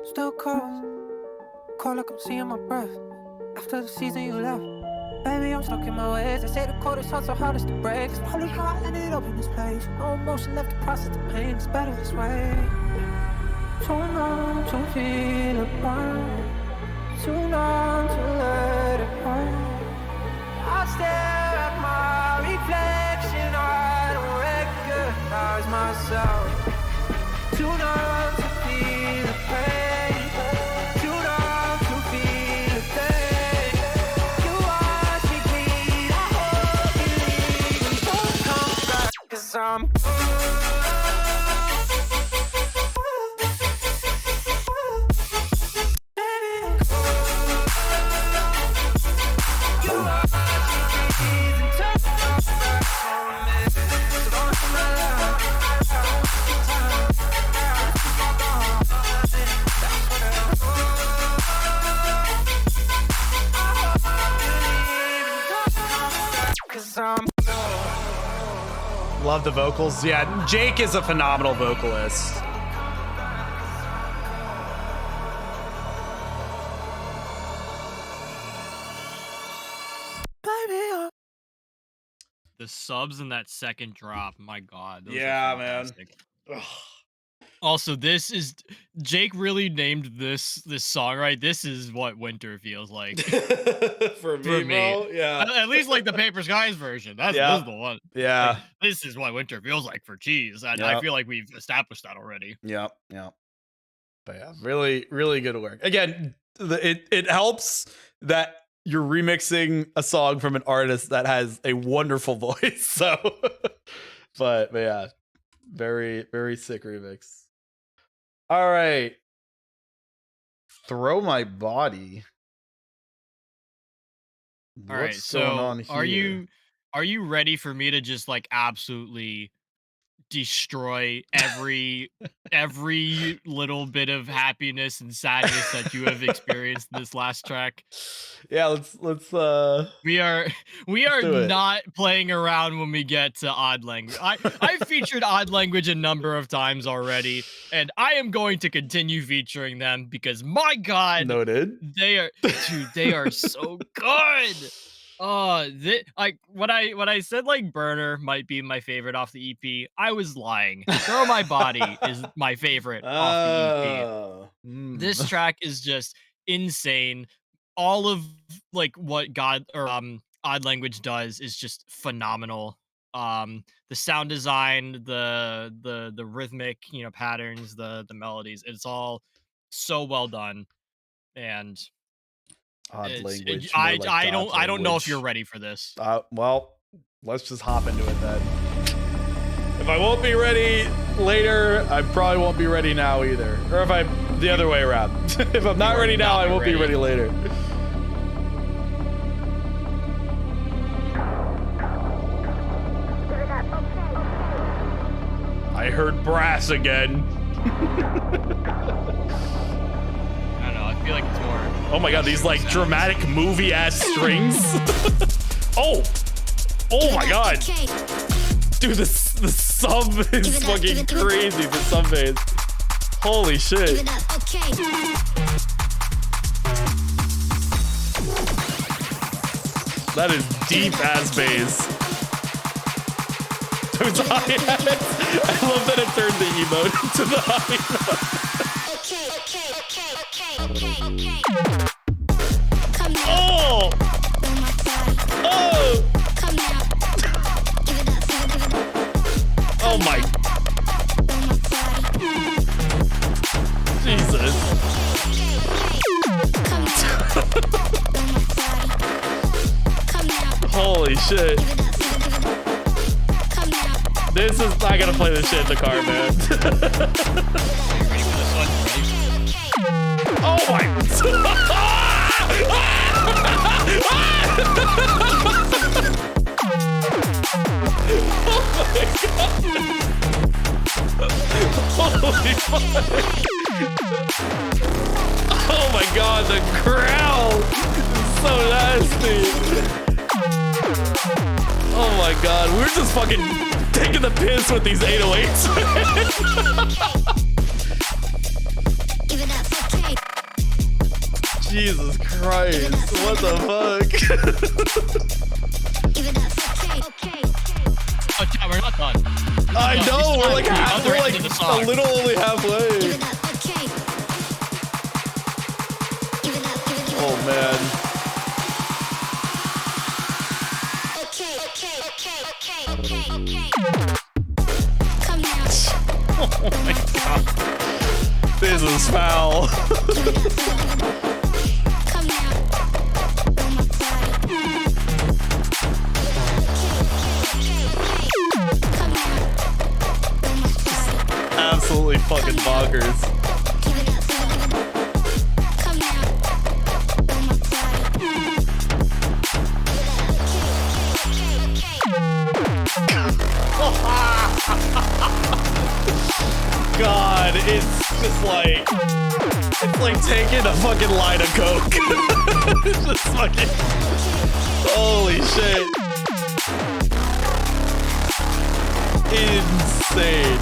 Still cold, cold like I'm seeing my breath. After the season you left, baby, I'm stuck in my ways. They say the coldest heart's the hardest to break. It's probably how I ended up in this place. No emotion left to process the pain. It's better this way. Too numb to feel it burn. Too numb to let it hurt. I stare at my reflection. I don't recognize myself. Too numb to feel the pain. I'm Love the vocals. Yeah, Jake is a phenomenal vocalist. The subs in that second drop, my god. Those are Yeah, man. fantastic. Also, this is Jake really named this song right. This is what winter feels like For me, bro. Yeah. At least like the Paper Skies version. This is the one. Yeah. Like, this is what winter feels like for cheese. And I feel like we've established that already. Yep. But yeah, really, really good work. Again, it helps that you're remixing a song from an artist that has a wonderful voice. So, but yeah, very, very sick remix. All right. Throw My Body. All right, What's going on here? are you ready for me to just like absolutely destroy every little bit of happiness and sadness that you have experienced in this last track? Yeah, let's We are do it. not playing around when we get to odd language. I've featured odd language a number of times already, and I am going to continue featuring them because my god, Noted. they are so good. Like when I said like Burner might be my favorite off the EP, I was lying. Throw My Body is my favorite off the EP. This track is just insane. All of like what God or odd language does is just phenomenal. the sound design, the rhythmic, patterns, the melodies. It's all so well done, and Odd it's language, more like God I don't know if you're language. ready for this. Well, let's just hop into it then. If I won't be ready later, I probably won't be ready now either. Or if I'm the other way around. If I'm not ready now, I won't be ready later. I heard brass again. I don't know. I feel like it's more. Oh my god, these like dramatic movie ass strings. Oh my god. Dude, the sub is fucking crazy for some bass. Holy shit. That is deep ass bass. Dude, I love that it turned the emote into the high note. Oh! Oh! Oh my. Jesus. Holy shit. This is not gonna play this shit in the car, man. Oh my. Holy fuck. Oh my god, the growl is so nasty. Oh my god, we're just fucking taking the piss with these 808s. Jesus Christ, what the fuck? Oh, chat, we're not done. I know, we're like a little only halfway. Oh man. Oh my god. This is foul. Absolutely fucking bonkers. God, it's just like, it's like taking a fucking line of coke. It's just fucking, holy shit. Insane.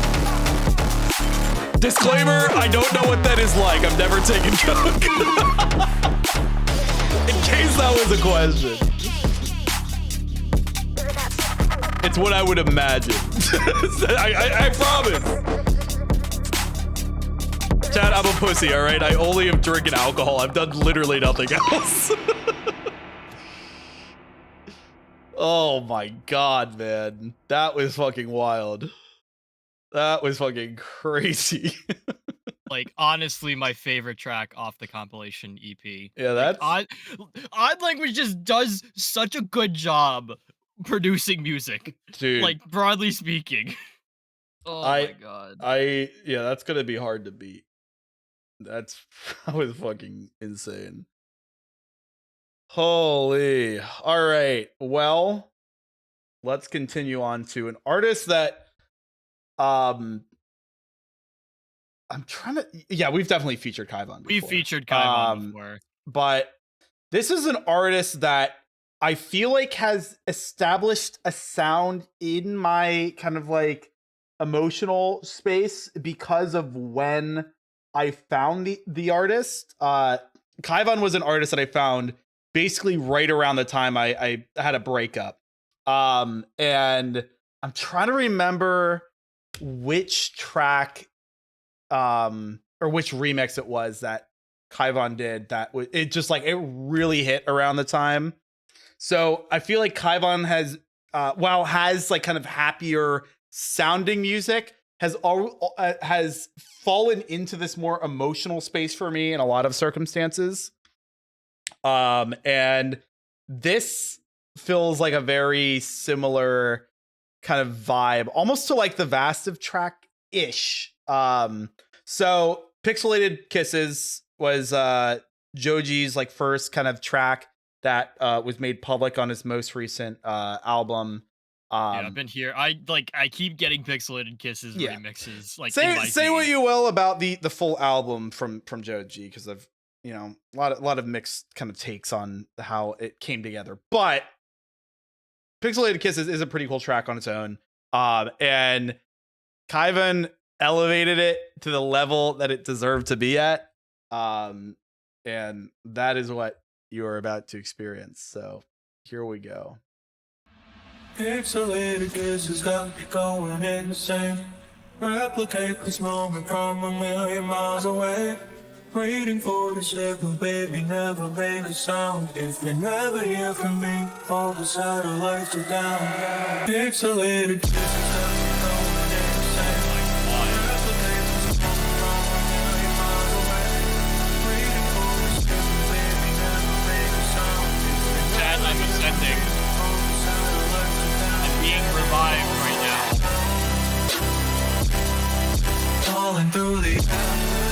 Disclaimer, I don't know what that is like. I've never taken coke. In case that was a question. It's what I would imagine. I promise. Chad, I'm a pussy, all right? I only am drinking alcohol. I've done literally nothing else. Oh my god, man. That was fucking wild. That was fucking crazy. Like, honestly, my favorite track off the compilation EP. Yeah, that's... Odd Language just does such a good job producing music. Dude. Like, broadly speaking. Oh my god. Yeah, that's gonna be hard to beat. That was fucking insane. Holy. All right. Well, let's continue on to an artist that I'm trying to, yeah, we've definitely featured Kaivon before. We've featured Kaivon before. But this is an artist that I feel like has established a sound in my kind of like emotional space because of when I found the artist. Kaivon was an artist that I found basically right around the time I had a breakup. And I'm trying to remember which track or which remix it was that Kaivon did that it just like it really hit around the time. So I feel like Kaivon has while has like kind of happier sounding music, has fallen into this more emotional space for me in a lot of circumstances. And this feels like a very similar kind of vibe, almost to like the Vastive track ish. So Pixelated Kisses was Joji's like first kind of track that was made public on his most recent album. Yeah, I've been here. I keep getting Pixelated Kisses remixes. Like, in my say what feed. you will about the full album from Joji, because I've a lot of mixed kind of takes on how it came together. But Pixelated Kisses is a pretty cool track on its own. And Kaivan elevated it to the level that it deserved to be at. And that is what you are about to experience. So here we go. Pixelated kisses got me going insane. Replicate this moment from a million miles away. Waiting for the signal, baby, never make a sound. If you never hear from me, all the satellites are down. Pixelated kisses got me going insane. Replicate this moment from a million miles away. Waiting for the signal, baby, never make a sound. Chat, I'm ascending. I'm being revived right now. Falling through the atmosphere.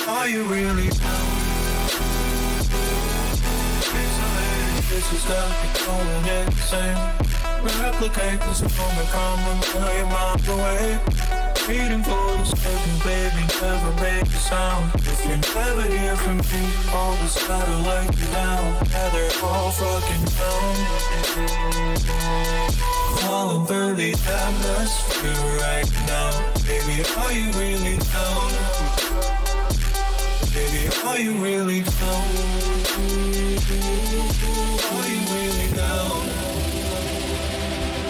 Are you really This is got me going insane. Replicate this moment from a million miles away. Waiting for the second, baby, never make a sound. If you never hear from me, all the satellites are down. Yeah, they're all fucking down. Falling through the atmosphere right now. Baby, are you really down? Baby, are you really down? Are you really down?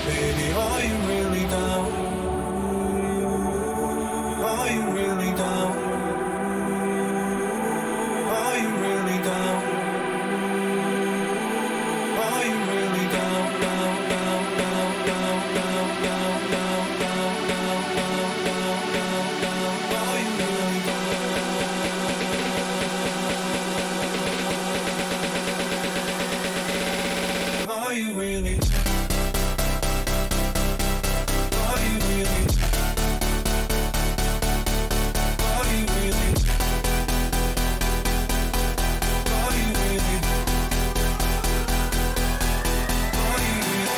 Baby, are you really down? Are you really down? Are you really down? Are you really down? Down, down, down, down, down, down, down, down, down, down, down, down, down. Are you really down? Are you really? Are you really? Are you really? Are you really? Are you really?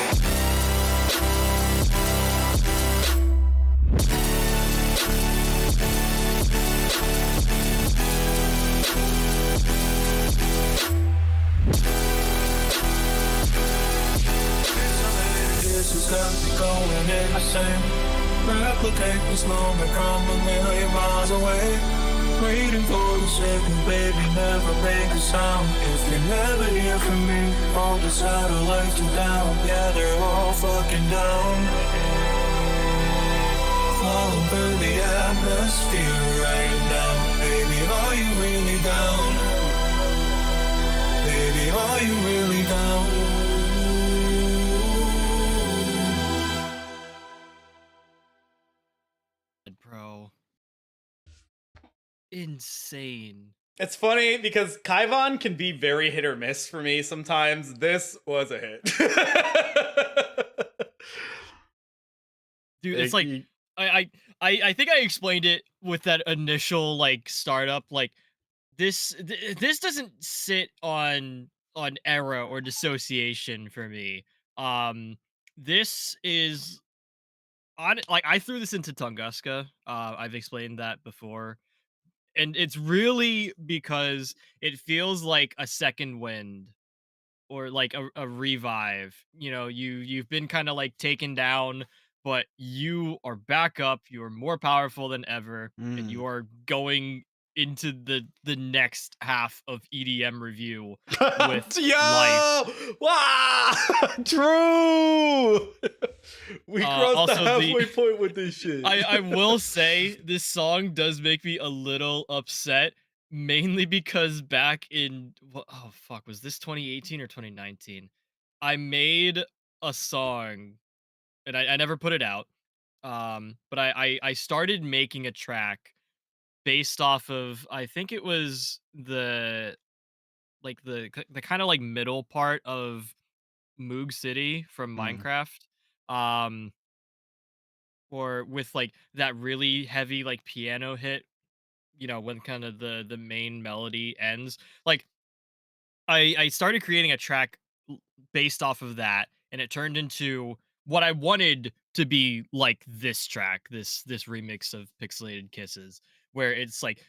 This has got me going insane. Replicate this moment from a million miles away. Waiting for the second, baby, never make a sound. If you never hear from me, all the satellites are down. Yeah, they're all fucking down. Falling through the atmosphere right now. Baby, are you really down? Baby, are you really down? Bro. Insane. It's funny because Kaivan can be very hit or miss for me sometimes. This was a hit. Dude, it's like I think I explained it with that initial like startup. Like this doesn't sit on error or dissociation for me. This is on like I threw this into Tunguska. I've explained that before. And it's really because it feels like a second wind or like a revive. You know, you've been kind of like taken down, but you are back up. You are more powerful than ever, and you are going into the next half of EDM review with life. Wow! True. We crossed the also halfway point with this shit. I will say this song does make me a little upset mainly because back in oh fuck, was this 2018 or 2019? I made a song and I never put it out. But I started making a track based off of I think it was the kind of like middle part of Moog City from Mm. Minecraft. Um or with like that really heavy like piano hit, when kind of the main melody ends. Like I started creating a track based off of that, and it turned into what I wanted to be like this track, this remix of Pixelated Kisses, where it's like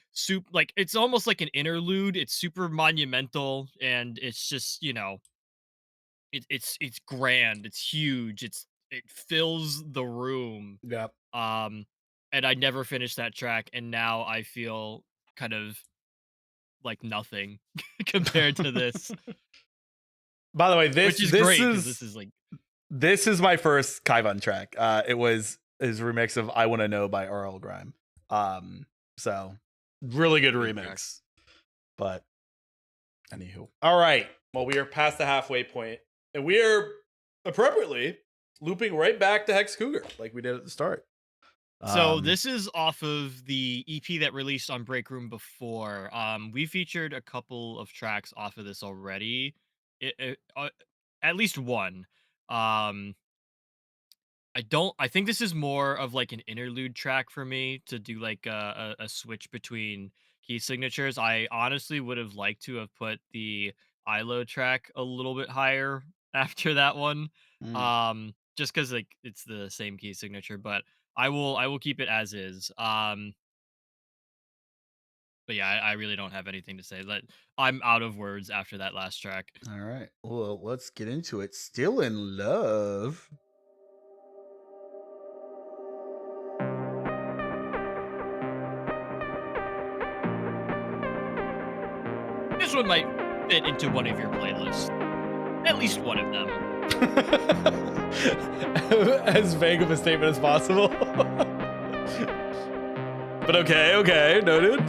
like it's almost like an interlude. It's super monumental, and it's just it's grand, it's huge, it fills the room. Yep. Um, and I never finished that track, and now I feel kind of like nothing compared to this, By the way, which is great because this is like this is my first Kaivan track. It was his remix of "I Want to Know" by R.L. Grime. So really good Good remix. track. But anywho, all right. Well, we are past the halfway point, and we are appropriately looping right back to Hex Cougar like we did at the start. So this is off of the EP that released on Break Room before. We featured a couple of tracks off of this already. At least one. Um, I think this is more of like an interlude track for me to do like a switch between key signatures. I honestly would have liked to have put the ILO track a little bit higher after that one. Just because like it's the same key signature, but I will keep it as is. But yeah, I really don't have anything to say. I'm out of words after that last track. All right. Well, let's get into it. Still in Love. This one might fit into one of your playlists. At least one of them. As vague of a statement as possible. But okay, noted.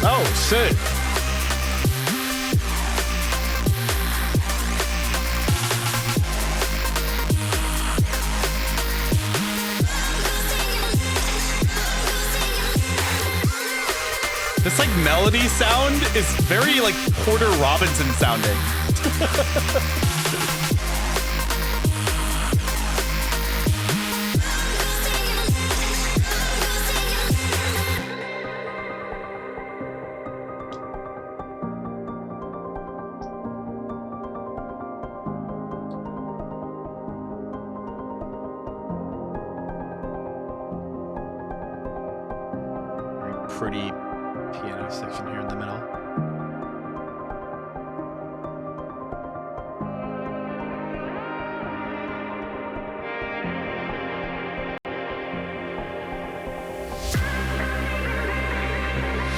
Oh, shit. This like melody sound is very like Porter Robinson sounding. Pretty piano section here in the middle.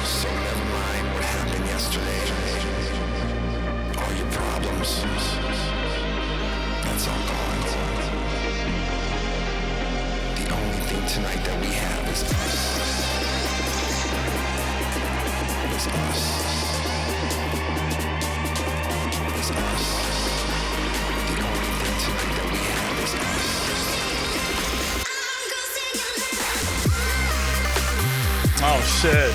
So never mind what happened yesterday. All your problems, that's all gone. The only thing tonight that we have is us. It's us. It's us. The only thing tonight that we have is us. Oh shit.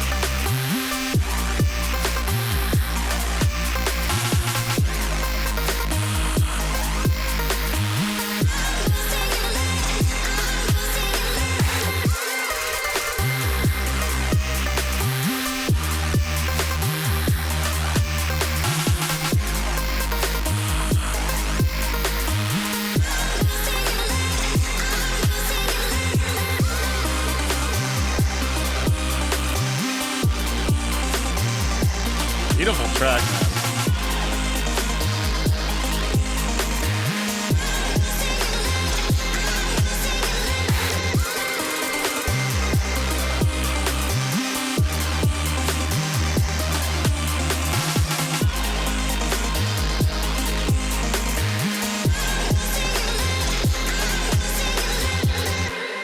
track, man.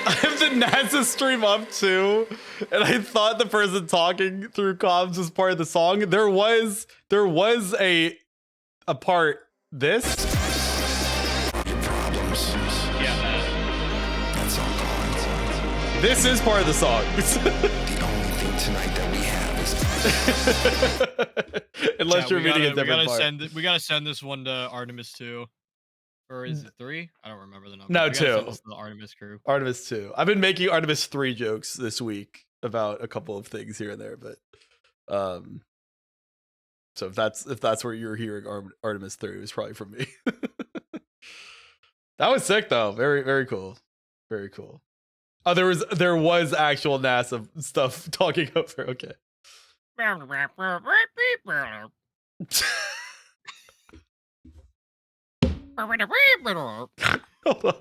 I have the NASA stream up too, and I thought the person talking through comms was part of the song. There was a part this. Your problems. Yeah. That's all gone. This is part of the song. The only thing tonight that we have is Unless you're reading a different part. We gotta send this one to Artemis 2. Or is it 3? I don't remember the number. No, We gotta send 2. this to the Artemis crew. Artemis 2. I've been making Artemis 3 jokes this week about a couple of things here and there, but so if that's where you're hearing Artemis 3, it was probably from me. That was sick though. Very, very cool. Very cool. Oh, there was actual NASA stuff talking over. Okay. Hold on,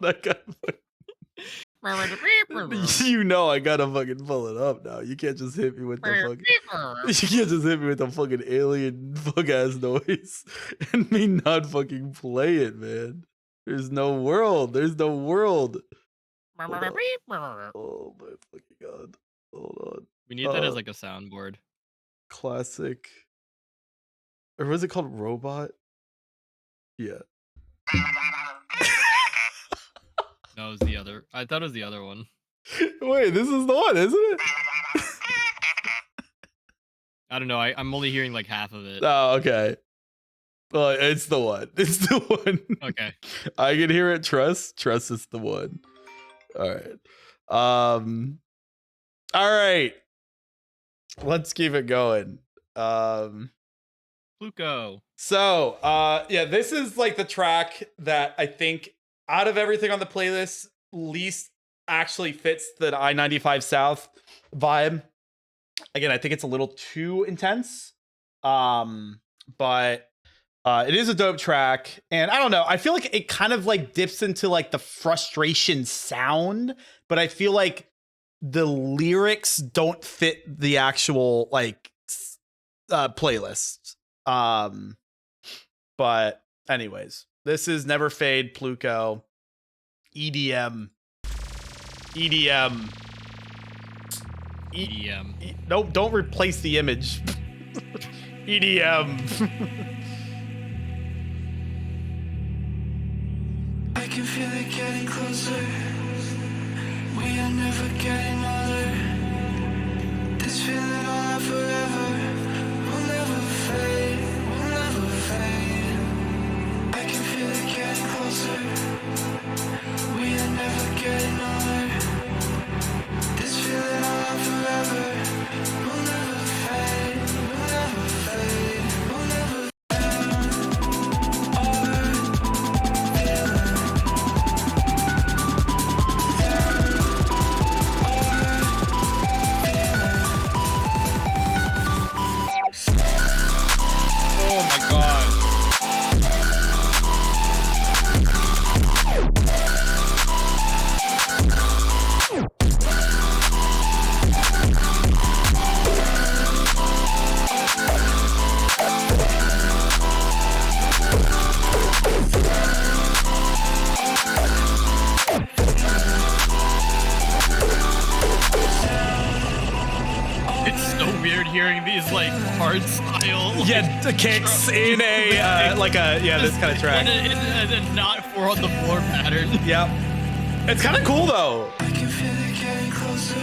I gotta you know I gotta fucking pull it up now. You can't just hit me with the fucking you can't just hit me with the fucking alien fuck ass noise and me not fucking play it, man. There's no world. There's no world. Oh my fucking god. Hold on. We need that as like a soundboard. Classic. Or was it called Robot? Yeah. No, it was the other. I thought it was the other one. Wait, this is the one, isn't it? I don't know. I'm only hearing like half of it. Oh, okay. Well, it's the one. It's the one. Okay. I can hear it. Trust is the one. All right. All right. Let's keep it going. Fluco. So, yeah, this is like the track that I think out of everything on the playlist least actually fits the I-95 South vibe. Again, I think it's a little too intense. But it is a dope track. And I don't know, I feel like it kind of like dips into like the frustration sound, but I feel like the lyrics don't fit the actual like playlist. But anyways, this is Never Fade, Pluko, EDM. Nope, don't replace the image. EDM. I can feel it getting closer. We are never getting older. This feeling will last forever. We'll never fade. We'll never fade. I can feel it getting closer. We are never getting older. This feeling will last forever. We'll never fade. We'll never fade. We'll never Oh my god. It's so weird hearing these like hard style. Yeah, the kicks in a like a this kind of track. And not 4 on the floor pattern. Yep. It's kind of cool though. I can feel it getting closer.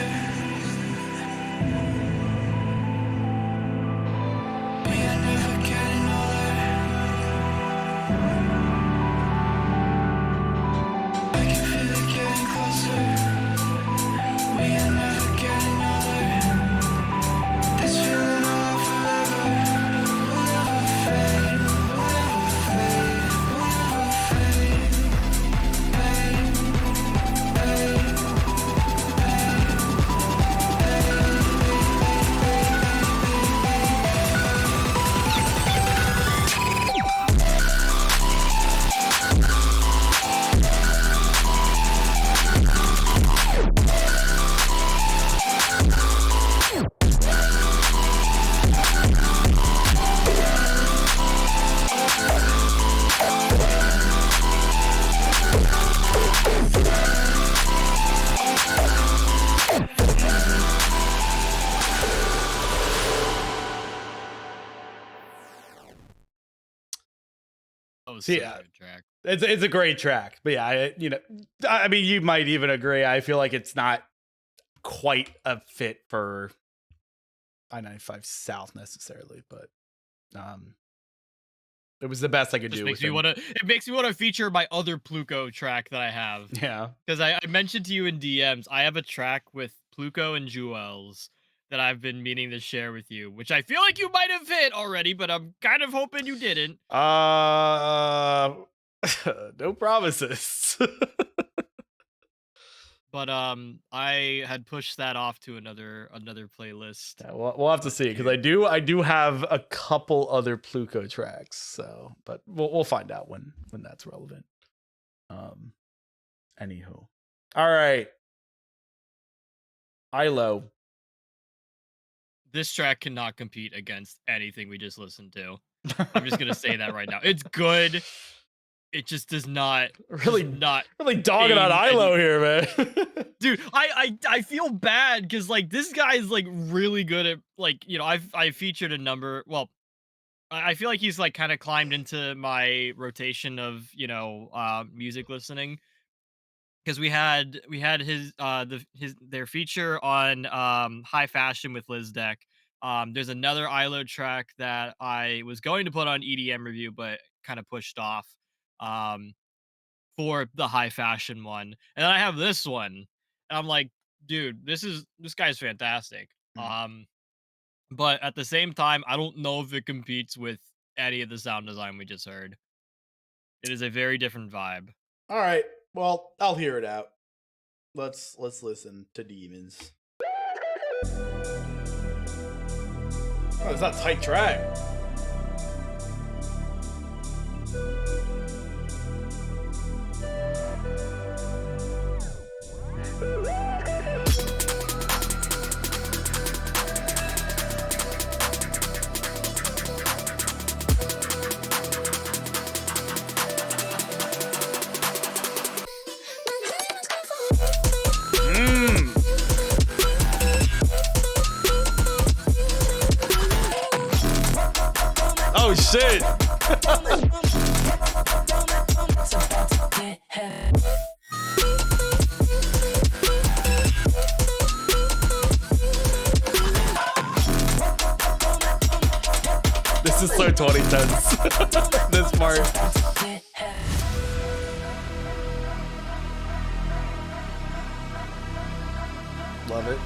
We are never getting older. I can feel it getting closer. We are never getting older. This feeling will last forever. We'll never fade. We'll never fade. We'll never fade. Fade. Fade. was such Yeah. a good track. It's a great track, but yeah, I mean, you might even agree. I feel like it's not quite a fit for I-95 South necessarily, but it was the best I could do. It makes me want to feature my other Pluko track that I have. Yeah, because I mentioned to you in DMs, I have a track with Pluko and Jewels that I've been meaning to share with you, which I feel like you might have hit already, but I'm kind of hoping you didn't. no promises. But I had pushed that off to another playlist. Yeah, we'll have to see, because I do have a couple other Pluko tracks. So, but we'll find out when that's relevant. Anywho, all right, ILO. This track cannot compete against anything we just listened to. I'm just gonna say that right now. It's good. It just does not really dogging on aim ILO here, man. Dude, I feel bad because like this guy is like really good at like, you know, I featured a number. Well, I feel like he's like kind of climbed into my rotation of, you know, music listening, because we had his their feature on High Fashion with Liz Deck. There's another ILO track that I was going to put on EDM review but kind of pushed off for the High Fashion one. And then I have this one. And I'm like, dude, this guy's fantastic. But at the same time, I don't know if it competes with any of the sound design we just heard. It is a very different vibe. All right, well, I'll hear it out. Let's listen to Demons. Oh, it's not a tight track. Oh shit. This is so 2010s. This part. Love it.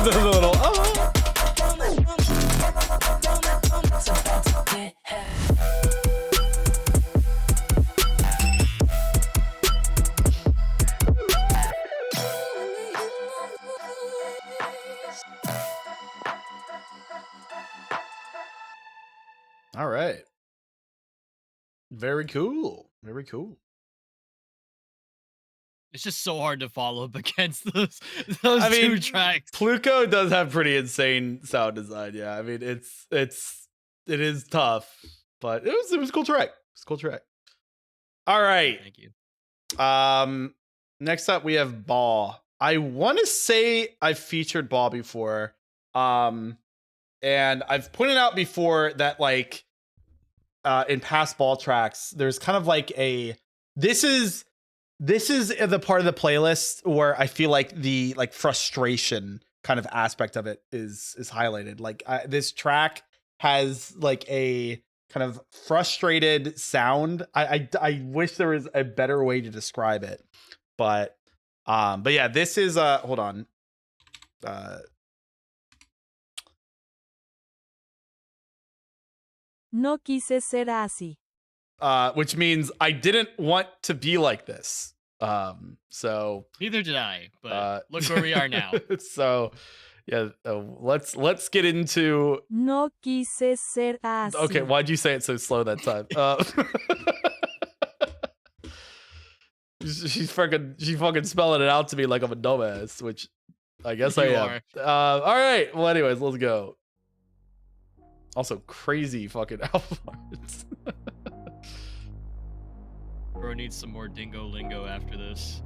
There's a little All right. Very cool. Very cool. It's just so hard to follow up against those two tracks. Pluko does have pretty insane sound design. Yeah, I mean it is tough, but it was a cool track. It's a cool track. All right. Thank you. Next up we have Ball. I want to say I've featured Ball before. And I've pointed out before that like in past Ball tracks, there's kind of like this is the part of the playlist where I feel like the like frustration kind of aspect of it is highlighted. Like this track has like a kind of frustrated sound. I wish there was a better way to describe it, but But yeah, this is hold on. No quise ser así. Which means I didn't want to be like this. So Neither did I, but look where we are now. So yeah, let's get into. No quise ser así. Okay, why'd you say it so slow that time? She's fucking spelling it out to me like I'm a dumbass, which I guess I am. All right. Well, anyways, let's go. Also, crazy fucking album arts. Bro needs some more dingo lingo after this.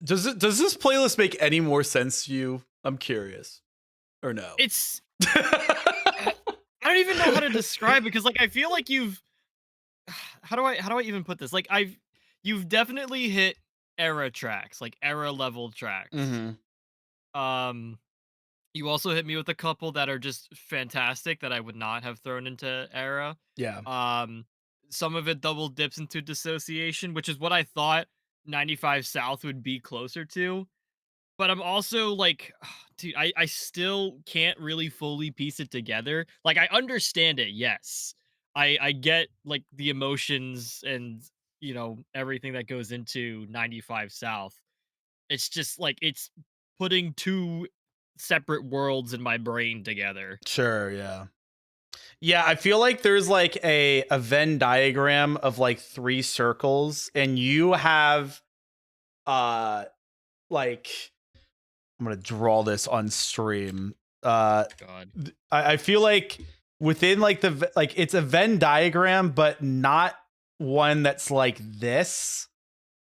Does this playlist make any more sense to you? I'm curious. Or no? It's I don't even know how to describe it because like I feel like you've how do I even put this? Like you've definitely hit era tracks, like era level tracks. You also hit me with a couple that are just fantastic that I would not have thrown into era. Yeah. Some of it double dips into dissociation, which is what I thought 95 South would be closer to. But I'm also like, dude, I still can't really fully piece it together. Like, I understand it, yes. I get like the emotions and everything that goes into 95 South. It's just like it's putting two separate worlds in my brain together. Sure, yeah. Yeah, I feel like there's like a Venn diagram of like 3 circles, and you have like I'm gonna draw this on stream. God. I feel like within like it's a Venn diagram, but not one that's like this.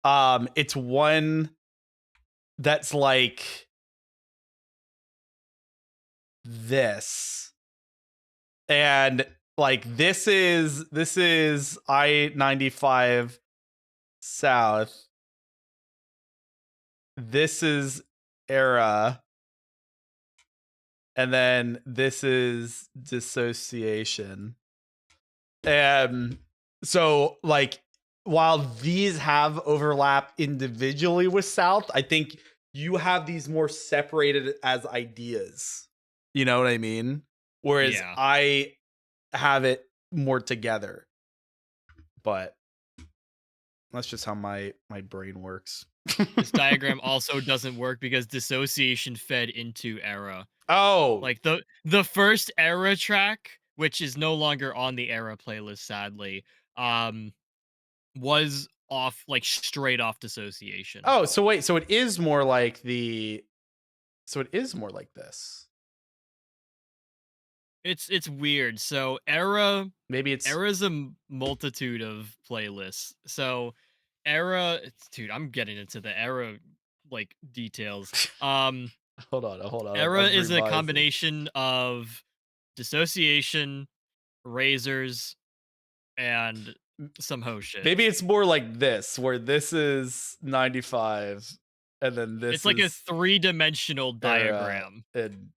It's one that's like this. And like this is I-95 South. This is Era. And then this is Dissociation. And so like while these have overlap individually with South, I think you have these more separated as ideas. You know what I mean? Whereas Yeah. I have it more together. But that's just how my brain works. This diagram also doesn't work because Dissociation fed into Era. Oh, Like the first Era track, which is no longer on the Era playlist, sadly, was off like straight off Dissociation. Oh, so wait, so it is more like this. It's weird. So Era, Maybe it's Era's a multitude of playlists. So Era, dude, I'm getting into the Era like details. hold on. Era I'm is a revising. combination of Dissociation, Razors, and some ho shit. Maybe it's more like this, where this is 95, and then this It's like a is 3-dimensional diagram. and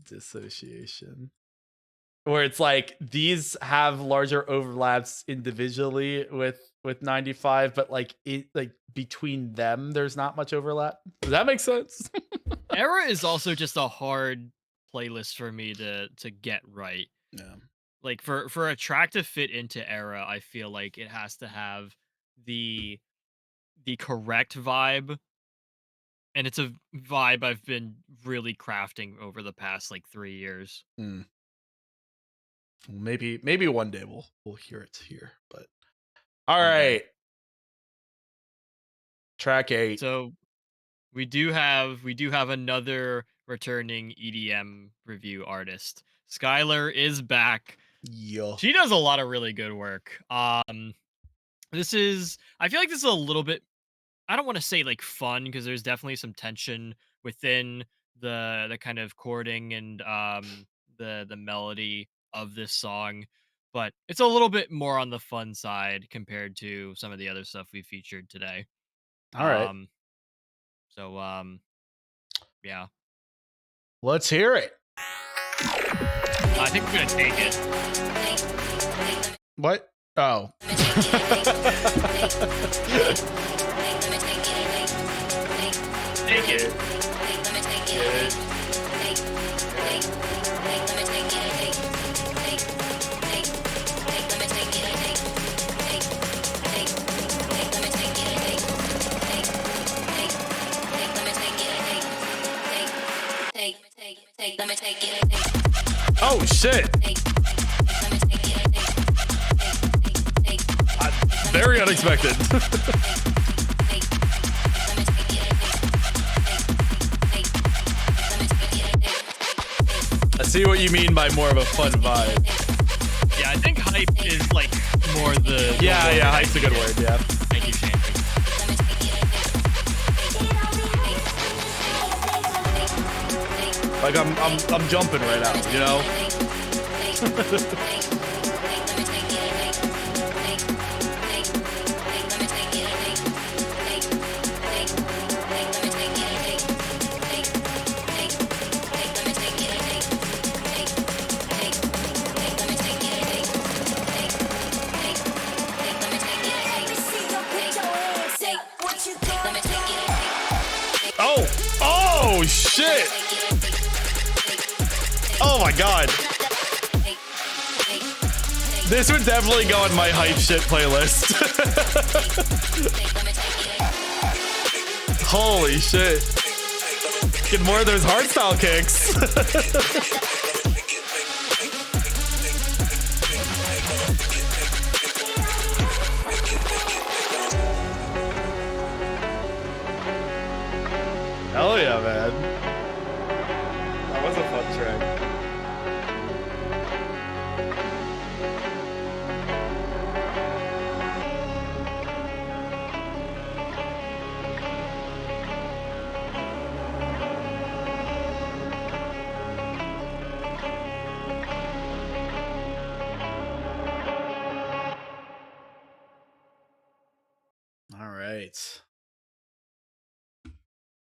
Dissociation. Where it's like these have larger overlaps individually with 95, but like between them there's not much overlap. Does that make sense? Era is also just a hard playlist for me to get right. Yeah. Like for a track to fit into Era, I feel like it has to have the correct vibe. And it's a vibe I've been really crafting over the past like 3 years. Maybe one day we'll hear it here, but all Okay. right. Track 8. So we do have another returning EDM review artist. Skylar is back. Yeah. She does a lot of really good work. I feel like this is a little bit, I don't want to say like fun, because there's definitely some tension within the kind of chording and the melody of this song, but it's a little bit more on the fun side compared to some of the other stuff we featured today. All right. Yeah. Let's hear it. I think we're gonna take it. What? Oh. Take it. Oh shit. Very unexpected. I see what you mean by more of a fun vibe. Yeah, I think hype is like more the Yeah, hype's a good word, yeah. Thank you, Shanty. Like I'm jumping right now, you know? Oh shit! Oh my god. This would definitely go on my hype shit playlist. Holy shit. Get more of those hardstyle kicks. Hell yeah, man. That was a fun track.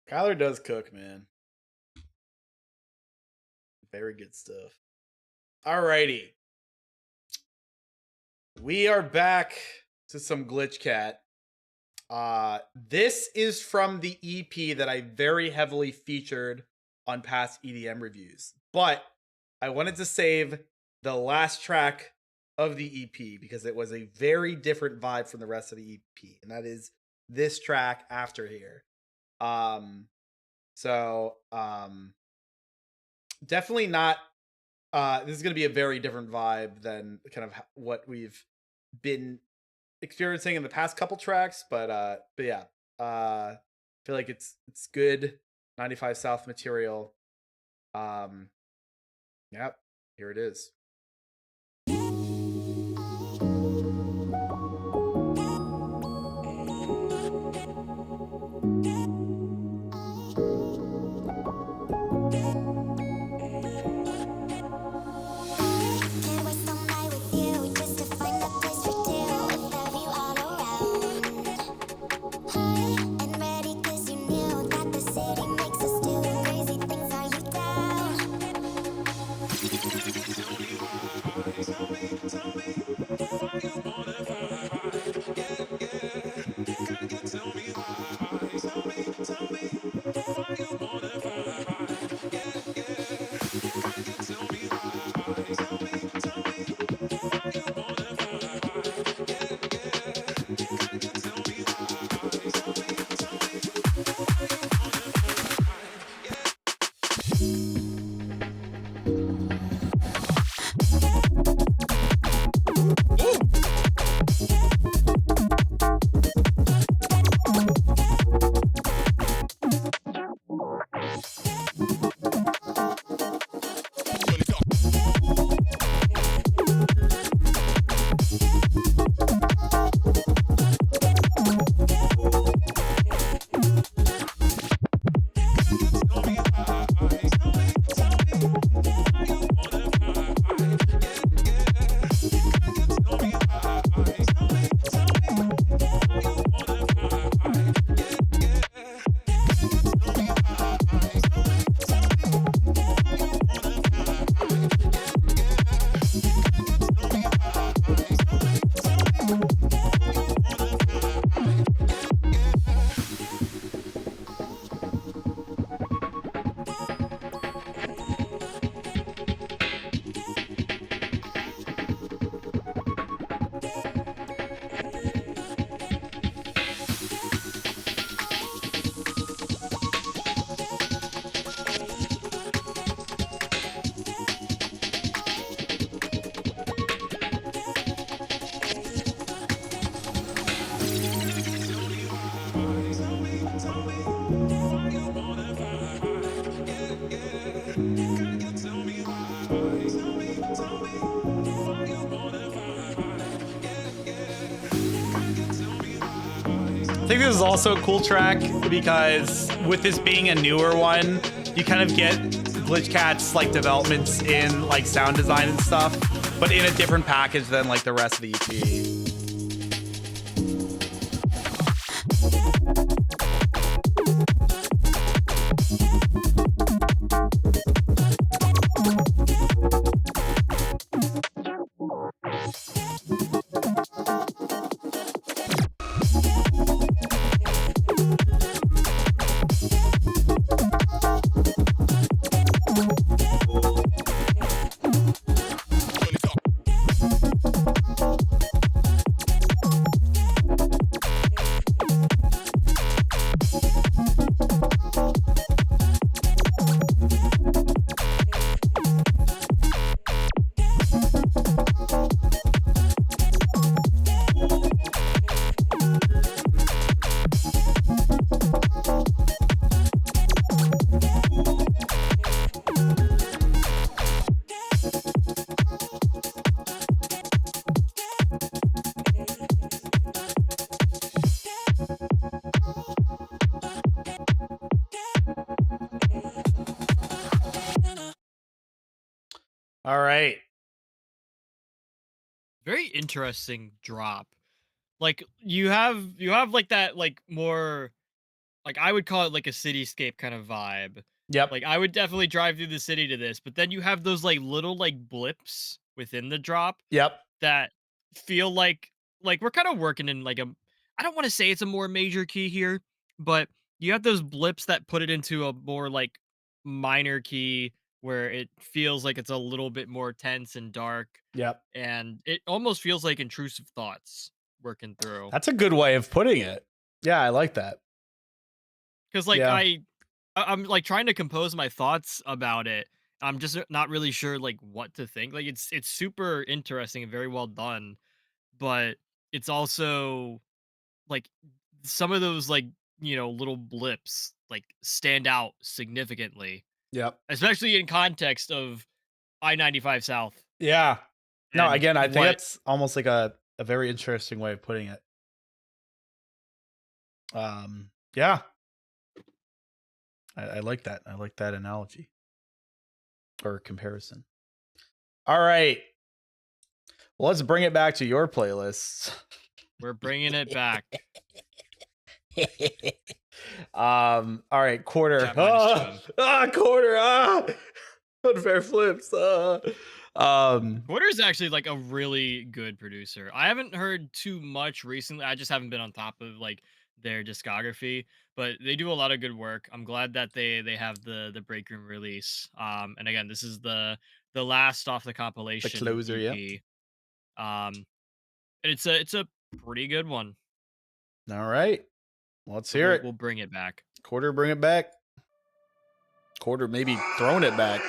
Kyler does cook, man. Very good stuff. Alrighty. We are back to some Glitch Cat. This is from the EP that I very heavily featured on past EDM reviews. But I wanted to save the last track of the EP because it was a very different vibe from the rest of the EP. And that is this track after here. Definitely not this is going to be a very different vibe than kind of what we've been experiencing in the past couple tracks, but yeah, I feel like it's good 95 South material. Yep, here it is. I think this is also a cool track because with this being a newer one, you kind of get Glitch Cat's like developments in like sound design and stuff, but in a different package than like the rest of the EP. All right. Very interesting drop. Like you have like that like more like I would call it like a cityscape kind of vibe. Yep. Like I would definitely drive through the city to this, but then you have those like little like blips within the drop Yep. that feel like we're kind of working in like a I don't want to say it's a more major key here, but you have those blips that put it into a more like minor key where it feels like it's a little bit more tense and dark Yep. and it almost feels like intrusive thoughts working through. That's a good way of putting it. Yeah, I like that. Cuz like Yeah. I'm like trying to compose my thoughts about it. I'm just not really sure like what to think. Like it's super interesting and very well done, but it's also like some of those like, little blips like stand out significantly, Yep. especially in context of I-95 South Yeah. No, and again, I think what that's almost like a very interesting way of putting it. Yeah. I like that. I like that analogy or comparison. All right. Well, let's bring it back to your playlists. we're bringing it back. All right, quarter. Chat minus 2. Quarter. Unfair flips. Quarter's actually like a really good producer. I haven't heard too much recently. I just haven't been on top of like their discography, but they do a lot of good work. I'm glad that they have the break room release. And again, this is the last off the compilation closer, yeah. EP. And it's a pretty good one. All right. Let's hear it. We'll bring it back. Quarter, bring it back. Quarter, maybe throwing it back.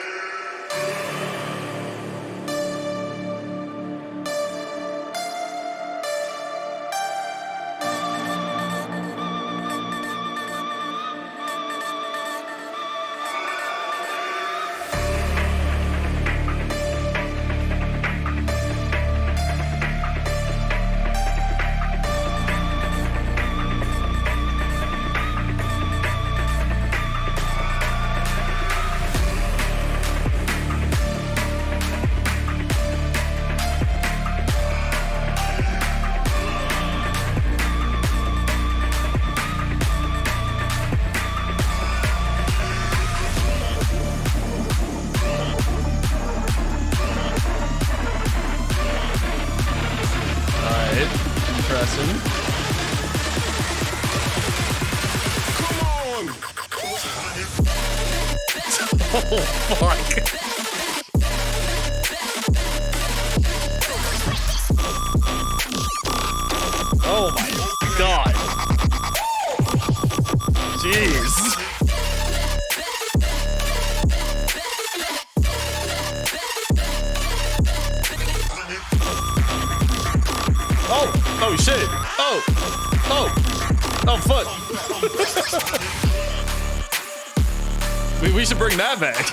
Oh my god. Jeez. Oh shit. Oh fuck. we should bring that back.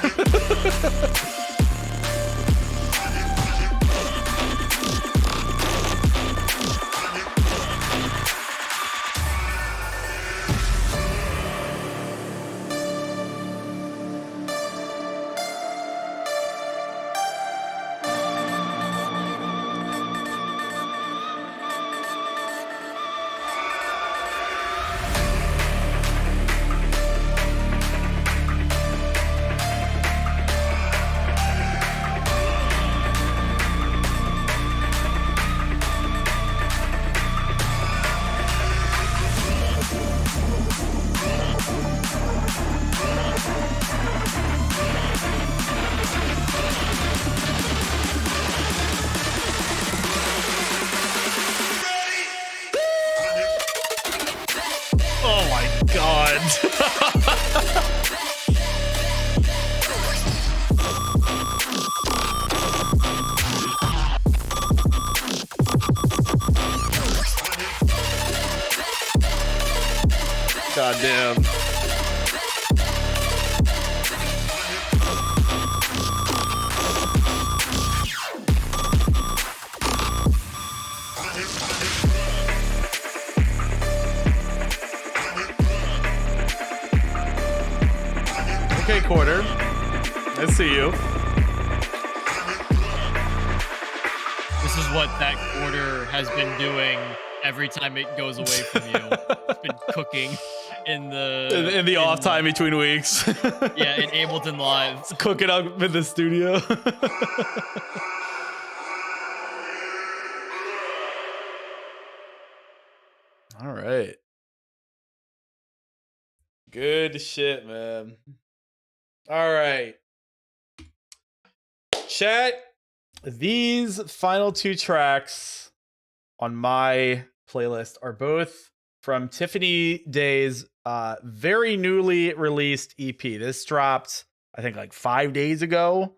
Oh my god. God damn. Okay, Quarter. I see you. This is what that quarter has been doing every time it goes away from you. It's been cooking in the In the off time between weeks. Yeah, in Ableton Live. Cook it up in the studio. All right. Good shit, man. All right. Chat, these final two tracks on my playlist are both from Tiffany Day's very newly released EP. This dropped, I think, like 5 days ago.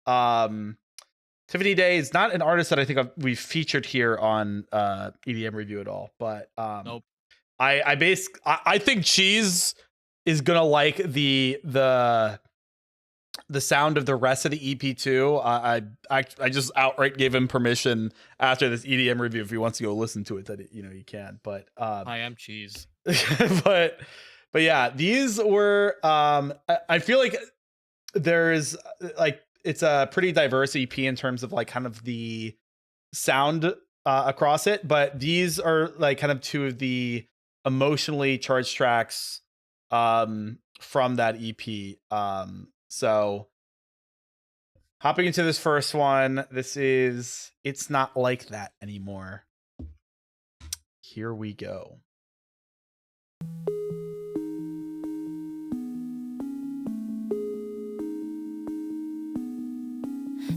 Tiffany Day is not an artist that I think we've featured here on EDM Review at all, but Nope. I think Cheese is gonna like the sound of the rest of the EP too. I just outright gave him permission after this EDM review if he wants to go listen to it that you can. But I am Cheese. but yeah, these were I feel like there's like it's a pretty diverse EP in terms of like kind of the sound across it, but these are like kind of two of the emotionally charged tracks from that EP. So hopping into this first one, this is It's Not Like That Anymore. Here we go.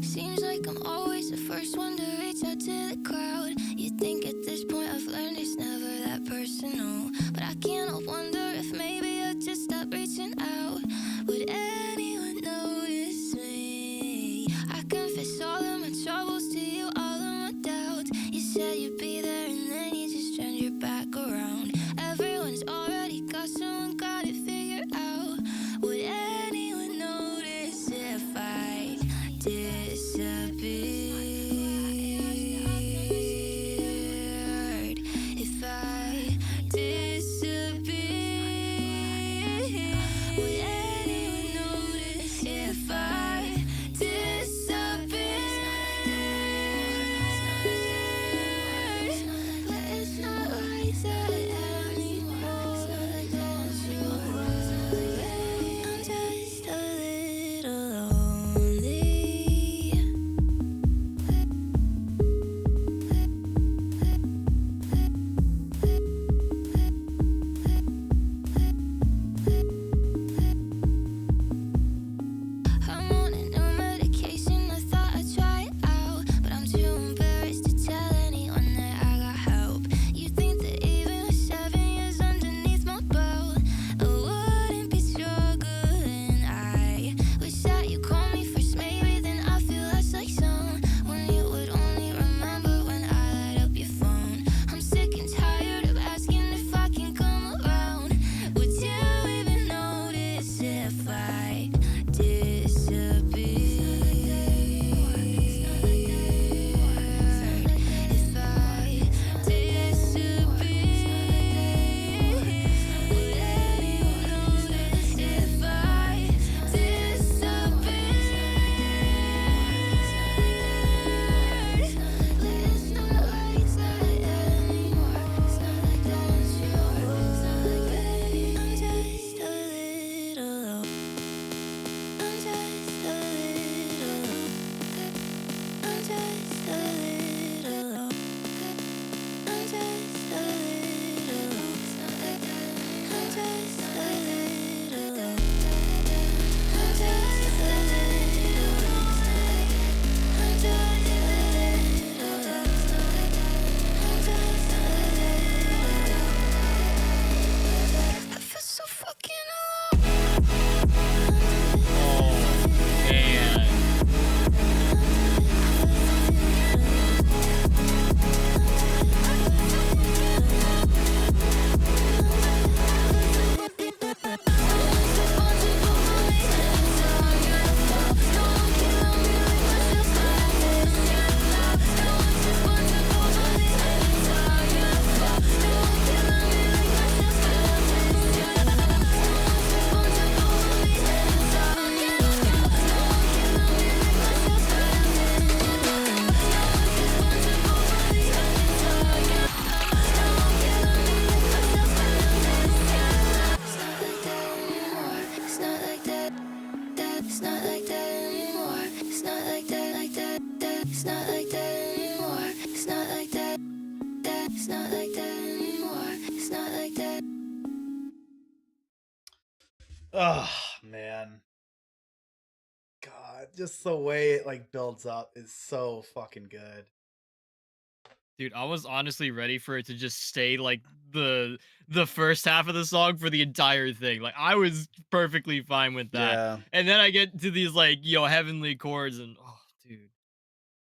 Seems like I'm always the first one to reach out to the crowd. You think at this point I've learned it's never that personal, but I can't help wonder if maybe I just stopped reaching out. Would anyone notice me? I confess all of my troubles to you, all of my doubts. You said you'd be there and then you just turned your back around. Oh man. God, just the way it like builds up is so fucking good. Dude, I was honestly ready for it to just stay like the first half of the song for the entire thing. Like I was perfectly fine with that. Yeah. And then I get to these like, heavenly chords and oh, dude.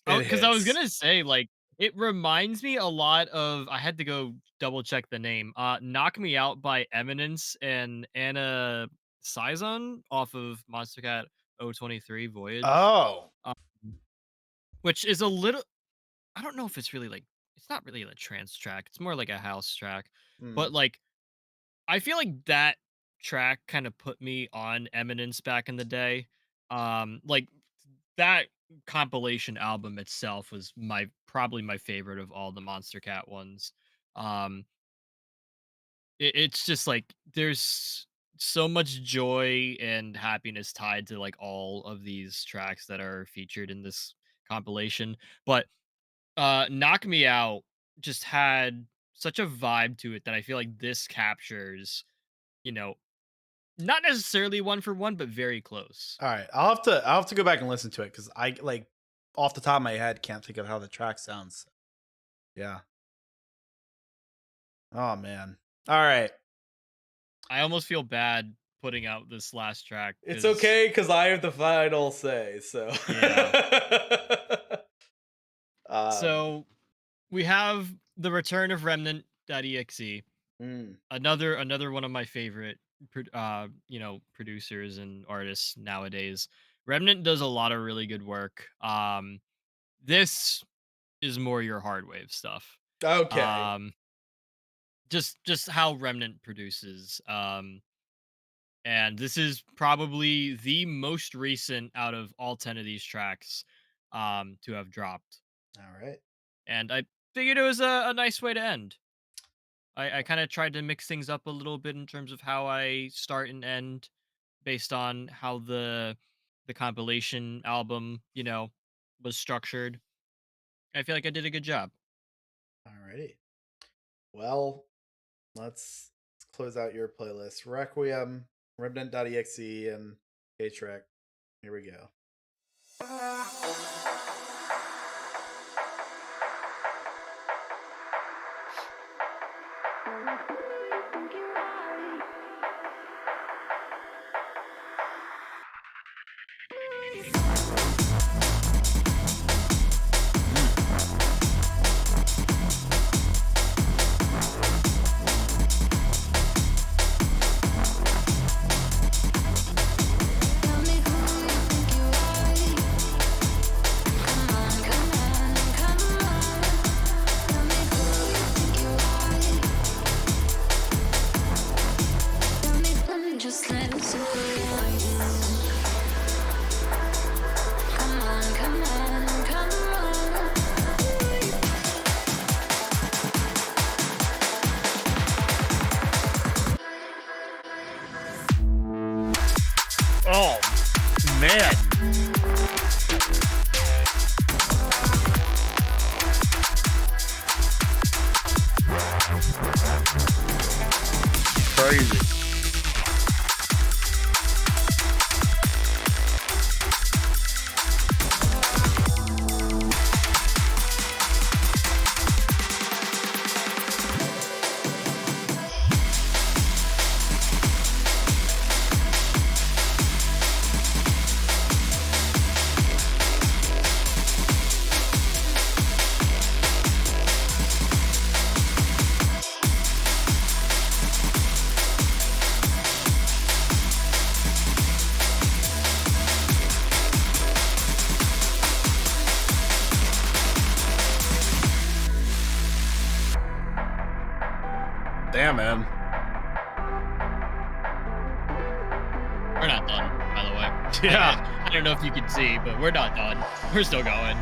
It Because I was hits. gonna say, like, it reminds me a lot of I had to go double check the name. Knock Me Out by Eminence and Anna Saison off of Monster Cat 023 Voyage. Oh. Um, which is a little I don't know if it's really like it's not really a trance track. It's more like a house track. Mm. But like I feel like that track kind of put me on Eminence back in the day. Like that compilation album itself was probably my favorite of all the Monster Cat ones. Um, it's just like there's so much joy and happiness tied to like all of these tracks that are featured in this compilation. But Knock Me Out just had such a vibe to it that I feel like this captures, you know, not necessarily one for one, but very close. All right. I'll have to go back and listen to it because I like off the top of my head can't think of how the track sounds. Yeah. Oh man. All right. I almost feel bad putting out this last track. It's 'cause- okay because I have the final say. So Yeah. Um, So we have the return of Remnant.exe, mm, another one of my favorite producers and artists nowadays. Remnant does a lot of really good work. This is more your hard wave stuff. okay. Just how Remnant produces. And this is probably the most recent out of all 10 of these tracks to have dropped. All right. And I figured it was a nice way to end. I kind of tried to mix things up a little bit in terms of how I start and end based on how the compilation album, was structured. I feel like I did a good job. All righty. Well, let's close out your playlist. Requiem, Remnant.exe, and K-Trek. Here we go. Just let it slip away. Come on, come on, come on. Oh, man. Crazy. Damn, man. We're not done, by the way. Yeah. I don't know if you can see, but we're not done. We're still going.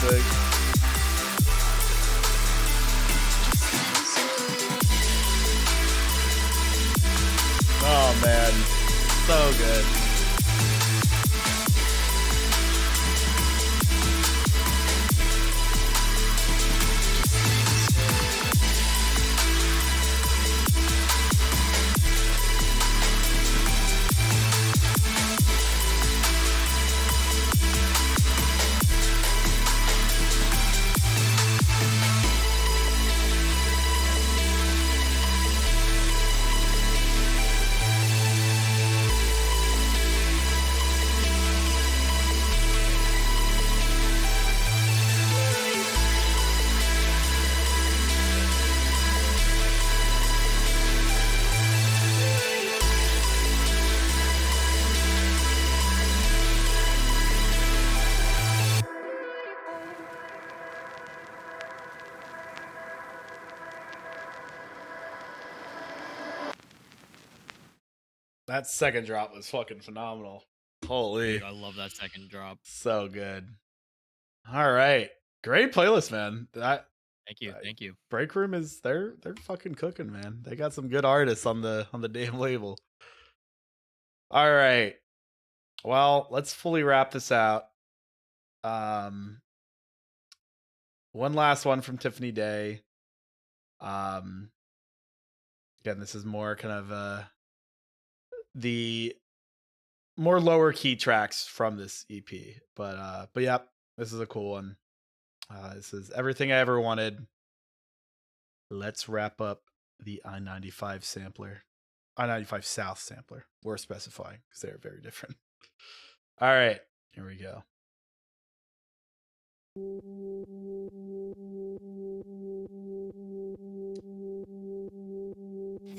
amazing. Oh man, so good. That second drop was fucking phenomenal. Holy. Dude, I love that second drop. So good. All right. Great playlist, man. Thank you. Thank you. Break Room is they're fucking cooking, man. They got some good artists on the damn label. All right. Well, let's fully wrap this out. One last one from Tiffany Day. Again, this is more kind of the more lower key tracks from this EP. But yeah, this is a cool one. This is Everything I Ever Wanted. Let's wrap up the I-95 sampler. I-95 South sampler. We're specifying because they're very different. All right, here we go.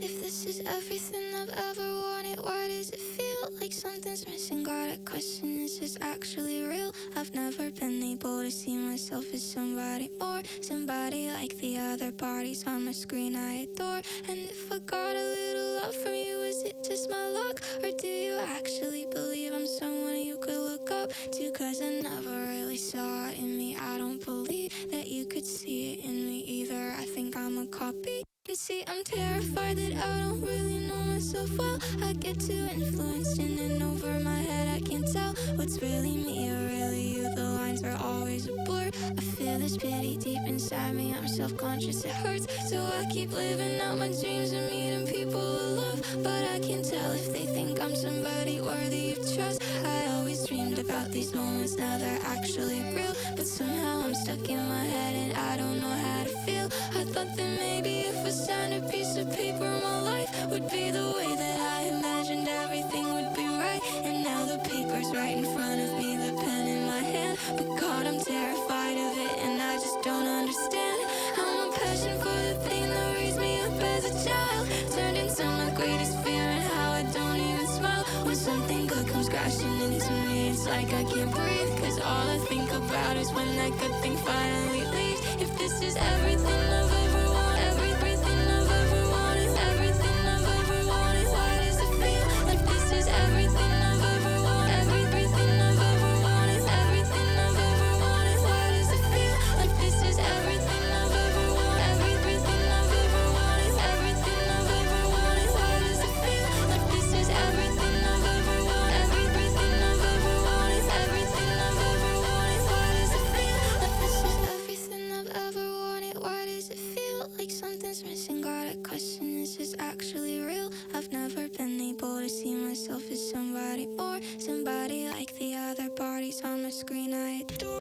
If this is everything I've ever wanted, why does it feel like something's missing? Got a question, is this actually real? I've never been able to see myself as somebody more, somebody like the other bodies on my screen I adore. And if I got a little love from you, is it just my luck? Or do you actually believe I'm someone you could look up to? Cause I never really saw it in me. I don't believe that you could see it in me either. I think I'm a copy. You see, I'm terrified that I don't really know myself well. I get too influenced in and over my head. I can't tell what's really me or really you. The lines are always a blur. I feel this pity deep inside me. I'm self-conscious, it hurts. So I keep living out my dreams and meeting people I love. But I can't tell if they think I'm somebody worthy of trust. I always dreamed about these moments, now they're actually real. But somehow I'm stuck in my head and I don't know how to feel. I thought that maybe if I signed a piece of paper, my life would be the way that I imagined. Everything would be right. And now the paper's right in front of me, the pen in my hand. But God, I'm terrified of it and I just don't understand. How my passion for the thing that raised me up as a child turned into my greatest fear, and how I don't even smile when something good comes crashing into me. It's like I can't breathe, cause all I think about is when that good thing finally leaves. If this is everything I've ever wanted, everything I've ever wanted, everything I've ever wanted, why does it feel like this is everything I've ever wanted, everything I've ever wanted, everything I've ever wanted, why does it feel like this is everything I've ever wanted, everything I've ever wanted, everything I've ever wanted, why does it feel like this is everything I've ever wanted, everything I've ever wanted, everything I've ever wanted, why does it feel like this is everything I've ever wanted, why does it feel like something's missing? Got a question, is this actually real? I've never been able to see myself as somebody more, somebody like the other bodies on my screen I adore.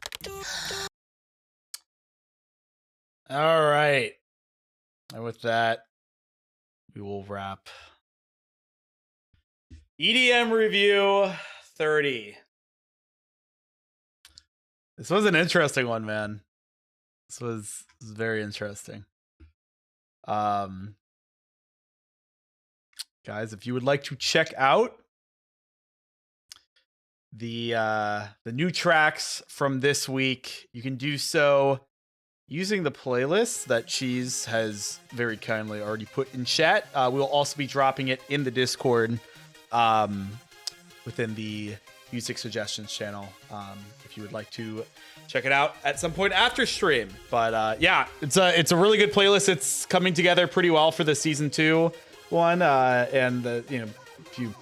All right. And with that, we will wrap EDM review 30. This was an interesting one, man. This was very interesting. Guys, if you would like to check out the new tracks from this week, you can do so using the playlist that Cheese has very kindly already put in chat. We'll also be dropping it in the Discord within the music suggestions channel if you would like to check it out at some point after stream. But yeah, it's a really good playlist. It's coming together pretty well for the season 2 one. And if you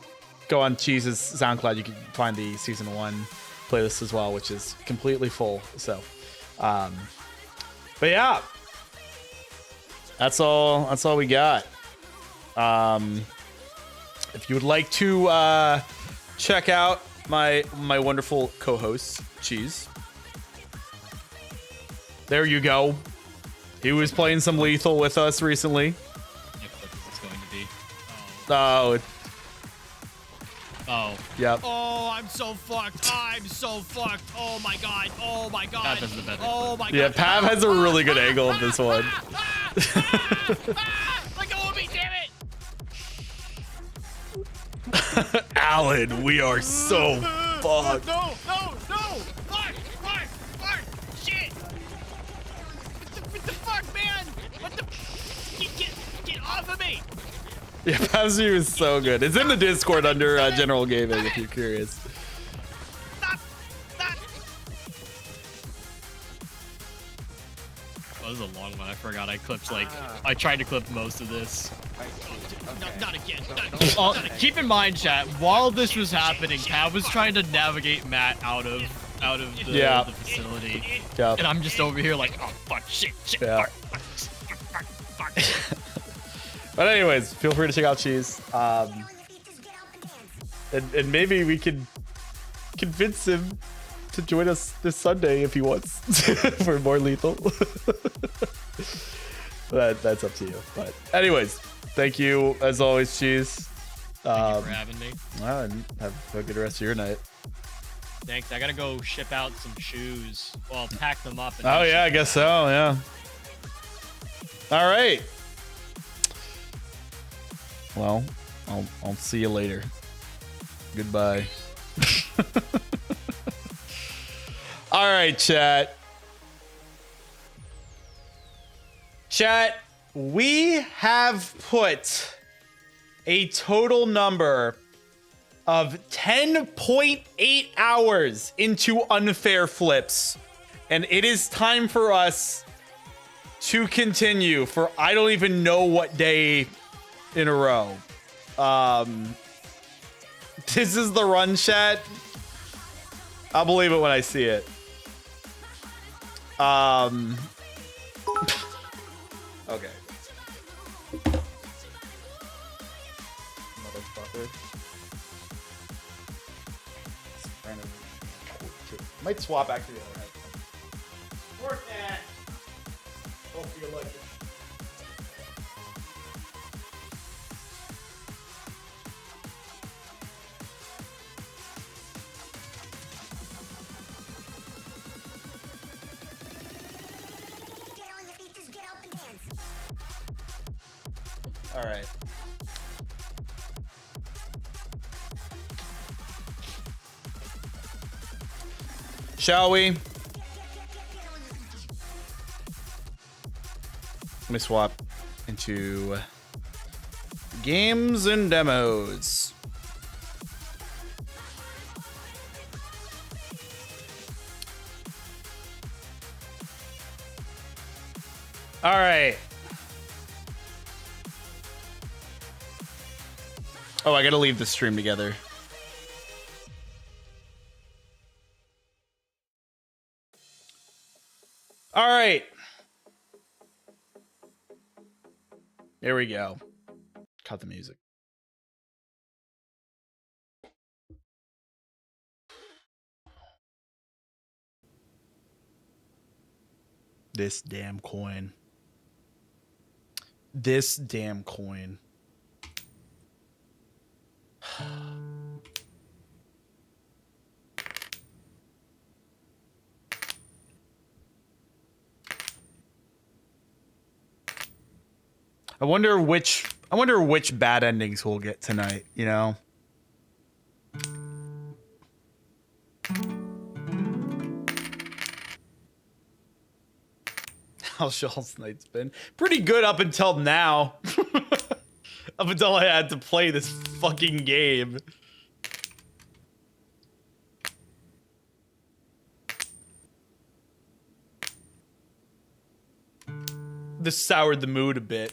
go on Cheese's SoundCloud, you can find the season 1 playlist as well, which is completely full. So, but yeah, that's all we got. If you would like to check out my wonderful co-host Cheese, there you go. He was playing some Lethal with us recently. It's going to be. Oh. Oh. Yep. Oh, I'm so fucked. Oh my god. Oh my god. Pav has the better. Oh my god. Yeah, Pav has a really good angle of this one. Let go of me, damn it. Alan, we are so fucked. No. Fuck. Shit. What the fuck, man? What the? Get off of me. Yeah, Pav's view is so good. It's in the Discord under General Gaming if you're curious. Stop. That was a long one. I forgot I clipped I tried to clip most of this. No, not again. Keep in mind, chat, while this was happening, Pav was trying to navigate Matt out of the facility. Yeah. And I'm just over here like, oh fuck, shit, Yeah. fuck. But anyways, feel free to check out Cheese. And maybe we can convince him to join us this Sunday if he wants for more Lethal. That's up to you. But anyways, thank you as always, Cheese. Thank you for having me. Well, and have a good rest of your night. Thanks. I gotta go ship out some shoes. Well, pack them up. And Oh yeah, I guess so. Yeah. All right. Well, I'll see you later. Goodbye. All right, chat. Chat, we have put a total number of 10.8 hours into Unfair Flips. And it is time for us to continue for I don't even know what day in a row. This is the run, chat. I'll believe it when I see it. Okay. Motherfucker. Might swap back to the other head. Work that. Hope you like it. All right. Shall we? Let me swap into games and demos. All right. Oh, I gotta leave the stream together. All right. Here we go. Cut the music. This damn coin. This damn coin. I wonder which bad endings we'll get tonight, you know? How Shaw's night's been pretty good up until now. Up until I had to play this fucking game. this soured the mood a bit.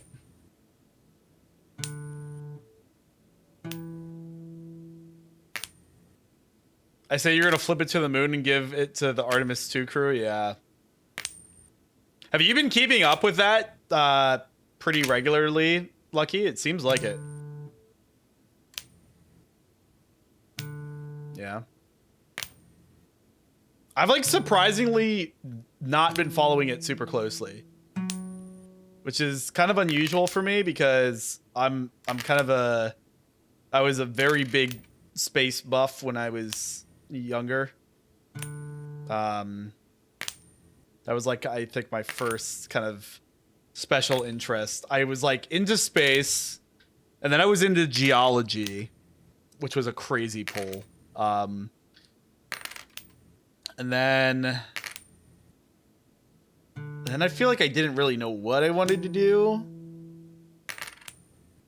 I say you're gonna flip it to the moon and give it to the Artemis 2 crew? Yeah. Have you been keeping up with that pretty regularly, Lucky? It seems like it. Yeah. I've like surprisingly not been following it super closely, which is kind of unusual for me because I'm kind of I was a very big space buff when I was younger. That was like, I think, my first kind of special interest. I was like into space, and then I was into geology, which was a crazy pull. And then I feel like I didn't really know what I wanted to do.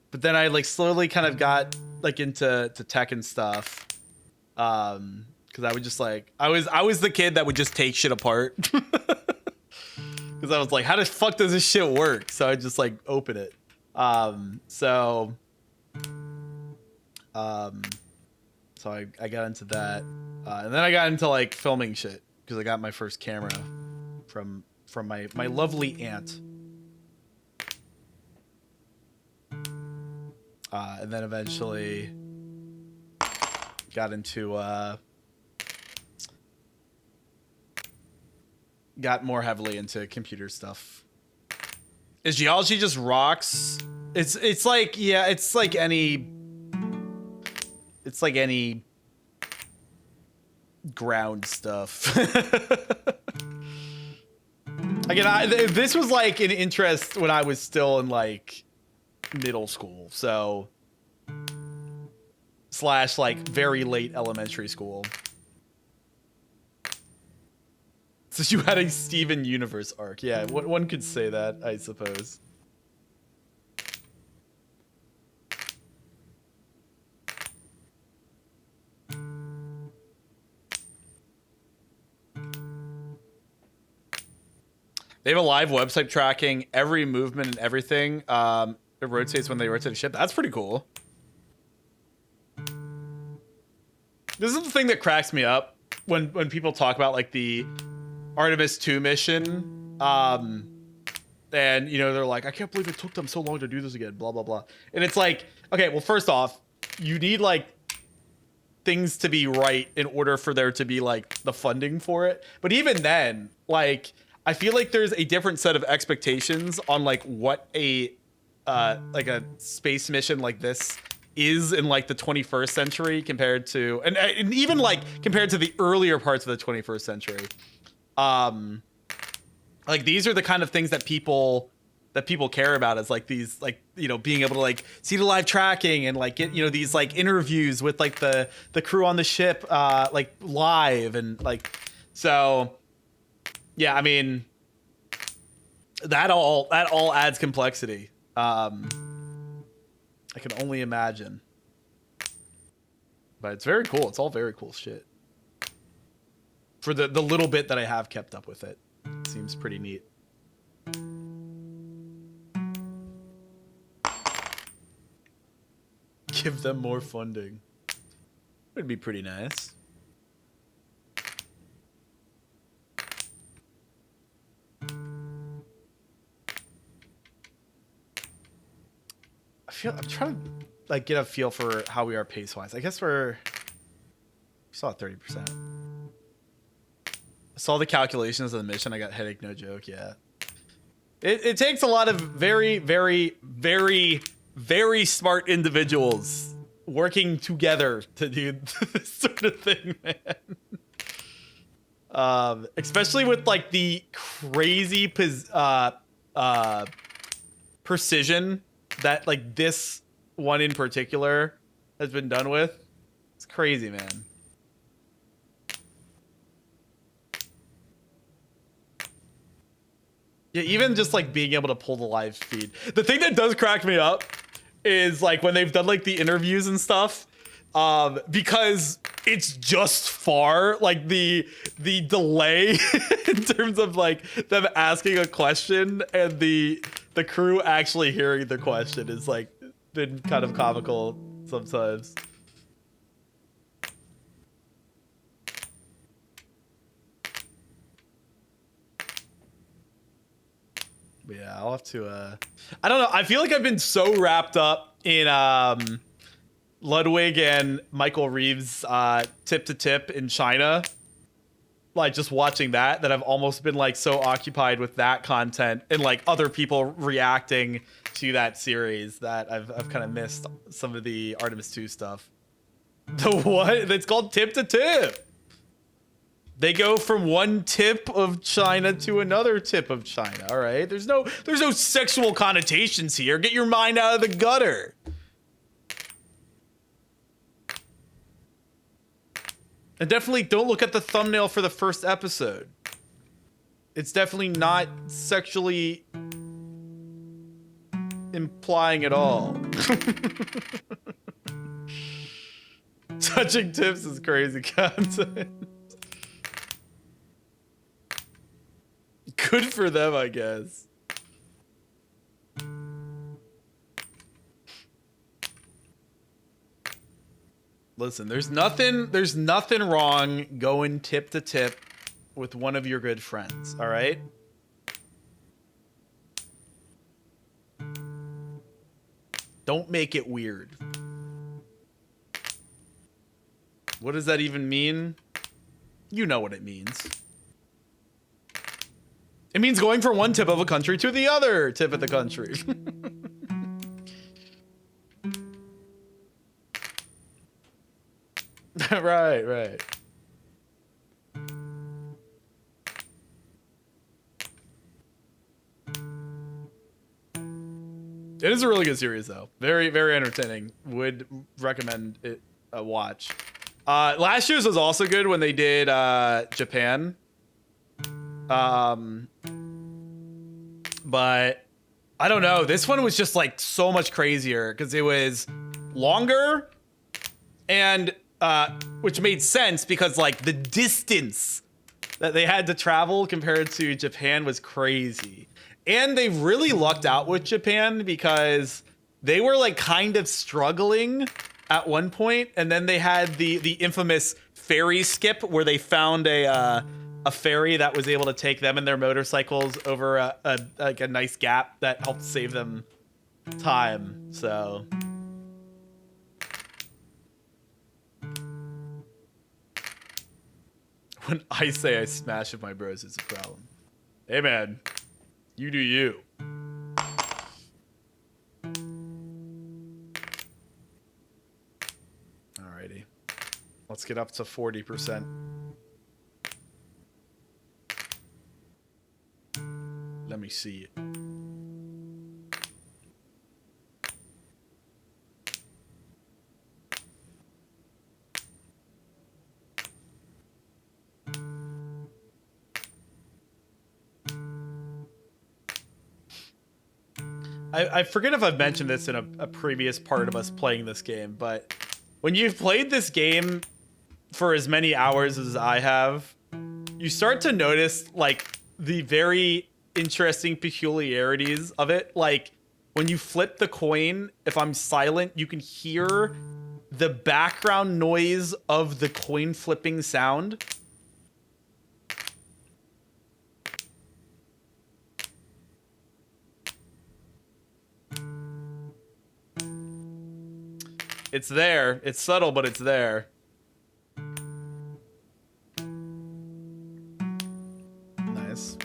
But then I like slowly kind of got like into tech and stuff. Cause I would just like, I was the kid that would just take shit apart. Cause I was like, how the fuck does this shit work? So I just like open it. So I got into that. And then I got into like filming shit because I got my first camera from my lovely aunt. And then eventually got into got more heavily into computer stuff. Is geology just rocks? It's like, yeah, it's like any ground stuff. Again, this was like an interest when I was still in like middle school, so / like very late elementary school. So you had a Steven Universe arc. Yeah, one could say that, I suppose. They have a live website tracking every movement and everything. It rotates when they rotate a ship. That's pretty cool. This is the thing that cracks me up when people talk about like the Artemis 2 mission. And you know, they're like, I can't believe it took them so long to do this again, blah, blah, blah. And it's like, okay, well, first off, you need like things to be right in order for there to be like the funding for it. But even then, like, I feel like there's a different set of expectations on like what a space mission like this is in like the 21st century compared to, and even like compared to the earlier parts of the 21st century. Like these are the kind of things that people care about, as like these, like, you know, being able to like see the live tracking and like get, you know, these like interviews with like the crew on the ship like live, and like, so yeah, I mean, that all adds complexity. I can only imagine. But it's very cool. It's all very cool shit. For the little bit that I have kept up with it. It seems pretty neat. Give them more funding. Would be pretty nice. I'm trying to like get a feel for how we are pace wise. I guess we're still at 30%. I saw the calculations of the mission. I got headache, no joke. Yeah. It takes a lot of very, very, very, very smart individuals working together to do this sort of thing, man. Especially with like the crazy precision that like this one in particular has been done with. It's crazy, man. Yeah, even just like being able to pull the live feed. The thing that does crack me up is like when they've done like the interviews and stuff, because it's just far. Like the delay in terms of like them asking a question and the crew actually hearing the question is like been kind of comical sometimes. But yeah, I'll have to I don't know. I feel like I've been so wrapped up in Ludwig and Michael Reeves tip to tip in China, like just watching that I've almost been like so occupied with that content and like other people reacting to that series that I've kind of missed some of the Artemis 2 stuff. The what? It's called tip to tip. They go from one tip of China to another tip of China. All right. There's no sexual connotations here. Get your mind out of the gutter. And definitely don't look at the thumbnail for the first episode. It's definitely not sexually implying at all. Touching tips is crazy content. Good for them, I guess. Listen, there's nothing wrong going tip to tip with one of your good friends, all right? Don't make it weird. What does that even mean? You know what it means. It means going from one tip of a country to the other tip of the country. Right. It is a really good series, though. Very, very entertaining. Would recommend it a watch. Last year's was also good when they did Japan. But I don't know. This one was just like so much crazier because it was longer and which made sense because like the distance that they had to travel compared to Japan was crazy. And they really lucked out with Japan because they were like kind of struggling at one point, and then they had the infamous ferry skip where they found a ferry that was able to take them and their motorcycles over a nice gap that helped save them time. So when I say I smash with my bros, it's a problem. Hey man, you do you. Alrighty, let's get up to 40%. Let me see it. I forget if I've mentioned this in a previous part of us playing this game, but when you've played this game for as many hours as I have, you start to notice like the very interesting peculiarities of it. Like when you flip the coin, if I'm silent, you can hear the background noise of the coin flipping sound. It's there. It's subtle, but it's there. Nice.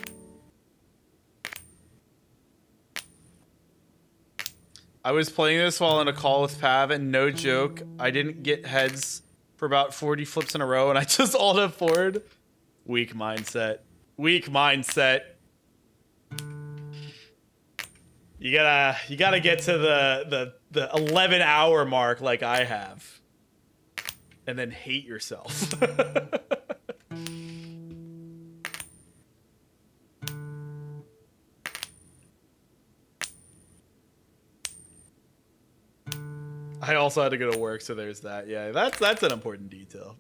I was playing this while on a call with Pav, and no joke, I didn't get heads for about 40 flips in a row, and I just alt F4'd. Weak mindset. Weak mindset. You gotta get to the 11-hour mark like I have, and then hate yourself. I also had to go to work, so there's that. Yeah, that's an important detail.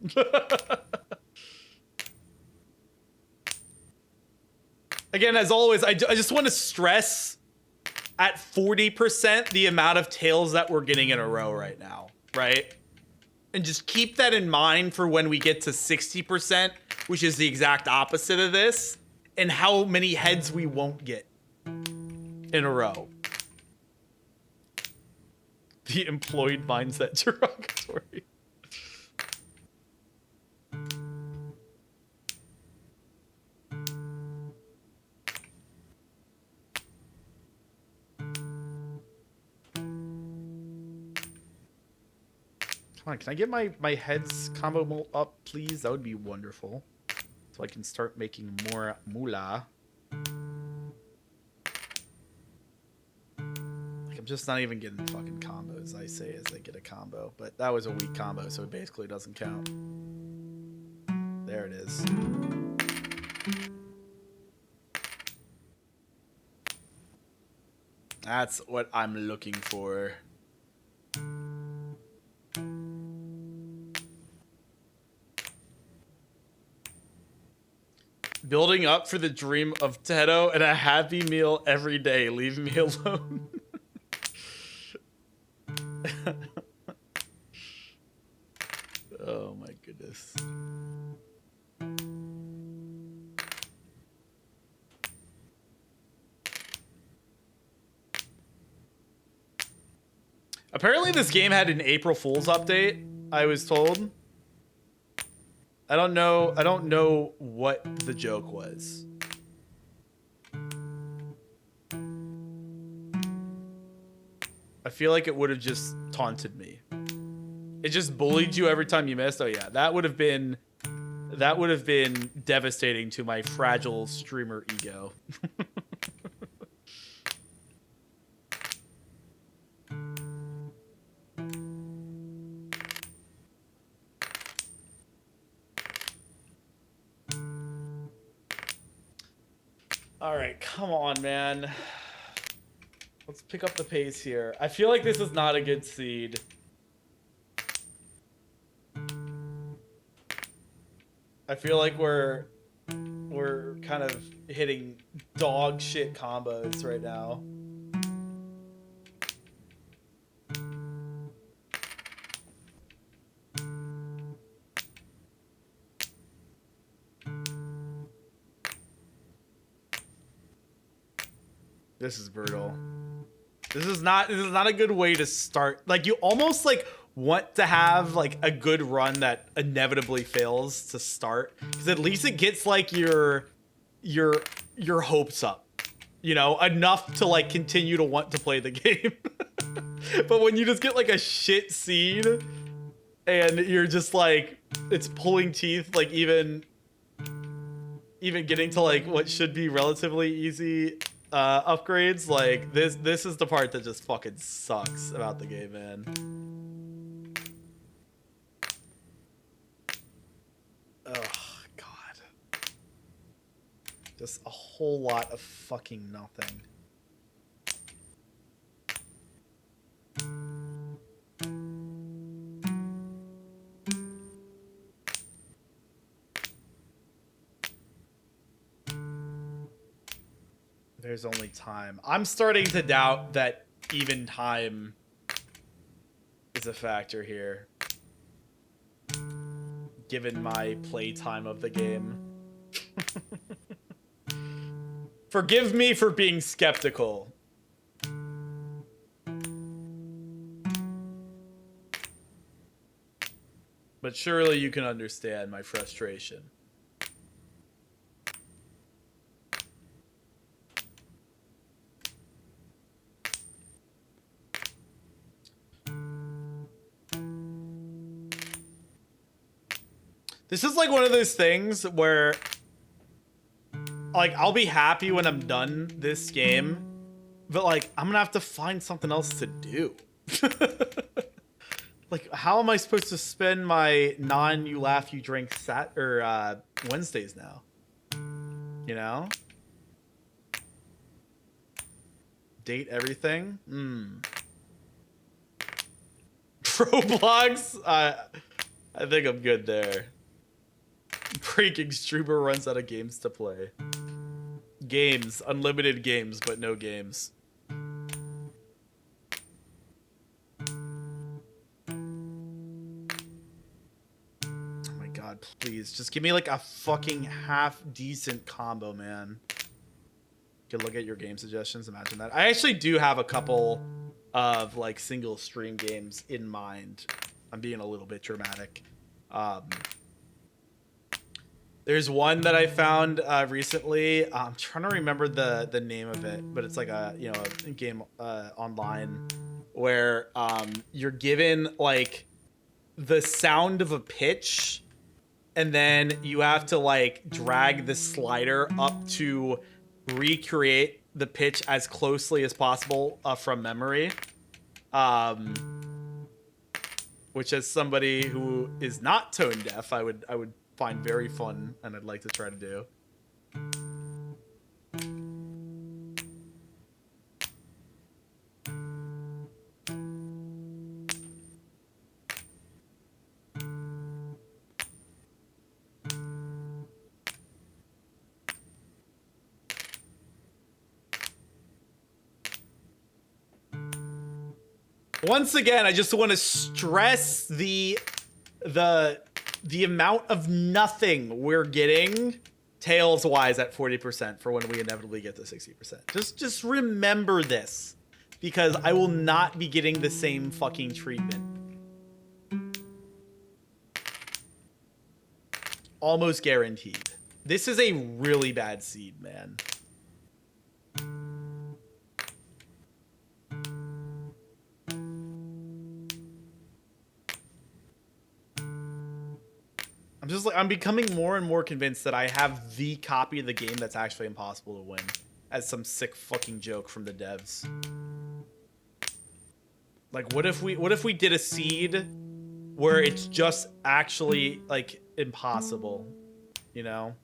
Again, as always, I just want to stress at 40% the amount of tails that we're getting in a row right now, right? And just keep that in mind for when we get to 60%, which is the exact opposite of this, and how many heads we won't get in a row. The employed mindset derogatory. Come on, can I get my heads combo up, please? That would be wonderful. So I can start making more moolah. Like, I'm just not even getting fucking combos, I say, as I get a combo. But that was a weak combo, so it basically doesn't count. There it is. That's what I'm looking for. Building up for the dream of Teto and a happy meal every day. Leave me alone. Oh my goodness. Apparently this game had an April Fool's update, I was told. I don't know what the joke was. I feel like it would have just taunted me. It just bullied you every time you missed. Oh yeah, that would have been devastating to my fragile streamer ego. All right, come on, man. Let's pick up the pace here. I feel like this is not a good seed. I feel like we're kind of hitting dog shit combos right now. This is brutal. This is not a good way to start. Like, you almost like want to have like a good run that inevitably fails to start, because at least it gets like your hopes up, you know, enough to like continue to want to play the game. But when you just get like a shit seed and you're just like, it's pulling teeth, like even getting to like what should be relatively easy upgrades, like this is the part that just fucking sucks about the game, man. Oh god, just a whole lot of fucking nothing. There's only time. I'm starting to doubt that even time is a factor here, given my play time of the game. Forgive me for being skeptical. But surely you can understand my frustration. This is like one of those things where, like, I'll be happy when I'm done this game, but like, I'm gonna have to find something else to do. Like, how am I supposed to spend my you laugh, you drink Wednesdays now? You know? Date everything? Roblox. I think I'm good there. Breaking Struber runs out of games to play. Games, unlimited games, but no games. Oh my god, please. Just give me like a fucking half decent combo, man. You can look at your game suggestions, imagine that. I actually do have a couple of like single stream games in mind. I'm being a little bit dramatic. There's one that I found recently. I'm trying to remember the name of it, but it's like a a game online where you're given like the sound of a pitch, and then you have to like drag the slider up to recreate the pitch as closely as possible from memory. Which, as somebody who is not tone deaf, I would find very fun, and I'd like to try to do. Once again, I just want to stress the amount of nothing we're getting tails wise at 40% for when we inevitably get to 60%. Just remember this, because I will not be getting the same fucking treatment. Almost guaranteed. This is a really bad seed, man. I'm becoming more and more convinced that I have the copy of the game that's actually impossible to win, as some sick fucking joke from the devs. Like, what if we did a seed where it's just actually like impossible, you know?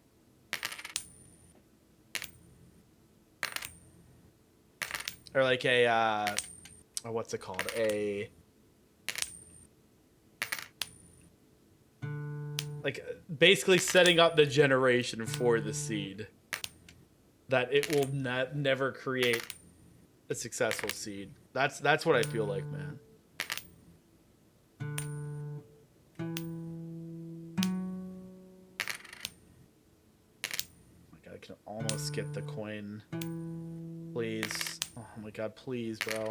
Or like a what's it called? Like basically setting up the generation for the seed, that it will never create a successful seed. That's what I feel like, man. Oh my god, I can almost get the coin. Please. Oh my god, please, bro.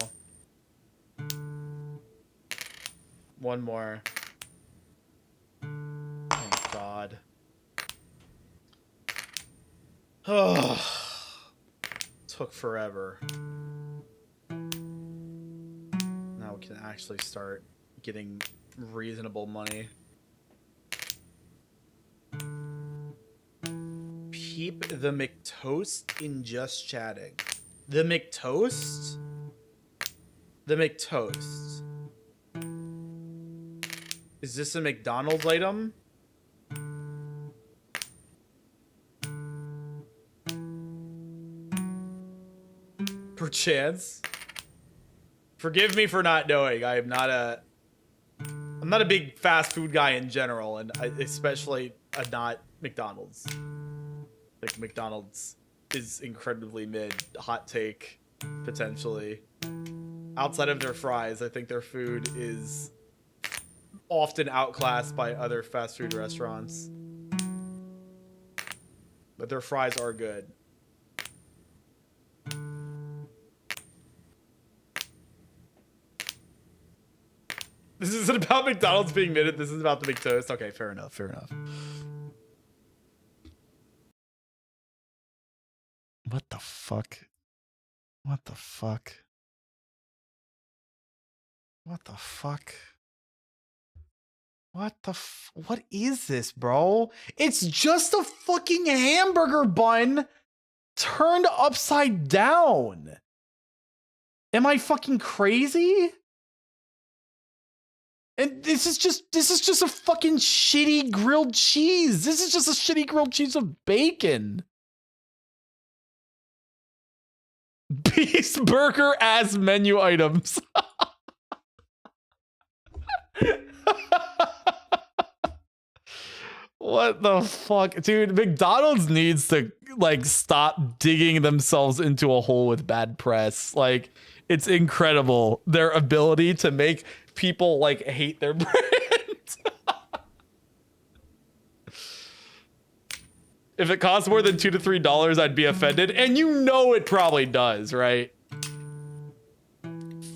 One more. God. Oh, took forever. Now we can actually start getting reasonable money. Peep the McToast in just chatting. The McToast? The McToast. Is this a McDonald's item? Perchance. Forgive me for not knowing. I'm not a big fast food guy in general, and especially not McDonald's. Like, McDonald's is incredibly mid. Hot take, potentially. Outside of their fries, I think their food is often outclassed by other fast food restaurants. But their fries are good. This isn't about McDonald's being mid, this is about the McToast. Okay, fair enough, fair enough. What the fuck? What the fuck? What the fuck? What is this, bro? It's just a fucking hamburger bun turned upside down. Am I fucking crazy? And this is just a fucking shitty grilled cheese. This is just a shitty grilled cheese with bacon. Beast burger as menu items. What the fuck? Dude, McDonald's needs to like stop digging themselves into a hole with bad press. Like, it's incredible their ability to make people like hate their brand. If it costs more than $2 to $3, I'd be offended. And you know it probably does, right?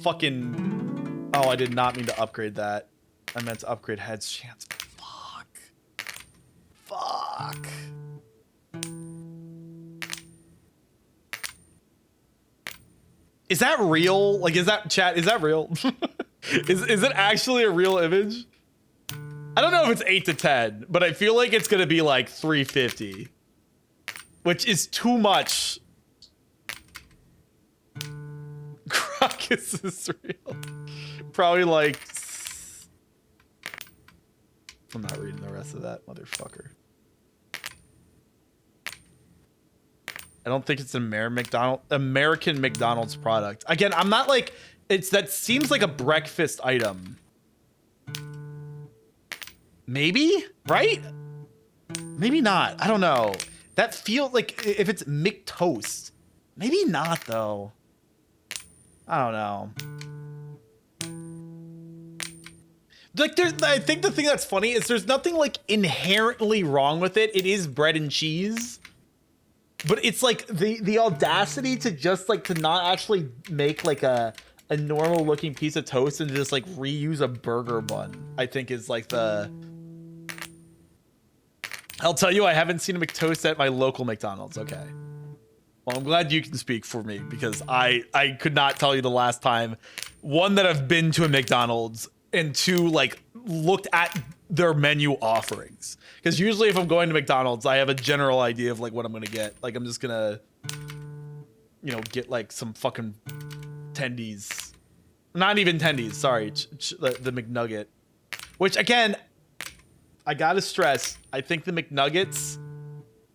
Fucking... Oh, I did not mean to upgrade that. I meant to upgrade heads chance. Fuck. Fuck. Is that real? Like, is that chat? Is that real? is it actually a real image? I don't know if it's 8 to 10, but I feel like it's gonna be like 350, which is too much. Crocus is real. Probably like. I'm not reading the rest of that, motherfucker. I don't think it's an American McDonald's product. Again, I'm not like that seems like a breakfast item. Maybe, right? Maybe not. I don't know. That feels like if it's McToast. Maybe not though. I don't know. Like I think the thing that's funny is there's nothing like inherently wrong with it. It is bread and cheese. But it's like the audacity to just like to not actually make like a normal looking piece of toast and just like reuse a burger bun, I think is like the... I'll tell you, I haven't seen a McToast at my local McDonald's. Okay. Well, I'm glad you can speak for me because I could not tell you the last time, one, that I've been to a McDonald's, and two, like looked at their menu offerings. Because usually if I'm going to McDonald's, I have a general idea of like what I'm gonna get. Like I'm just gonna, you know, get like some fucking tendies. Not even tendies, sorry, the McNugget. Which again, I gotta stress, I think the McNuggets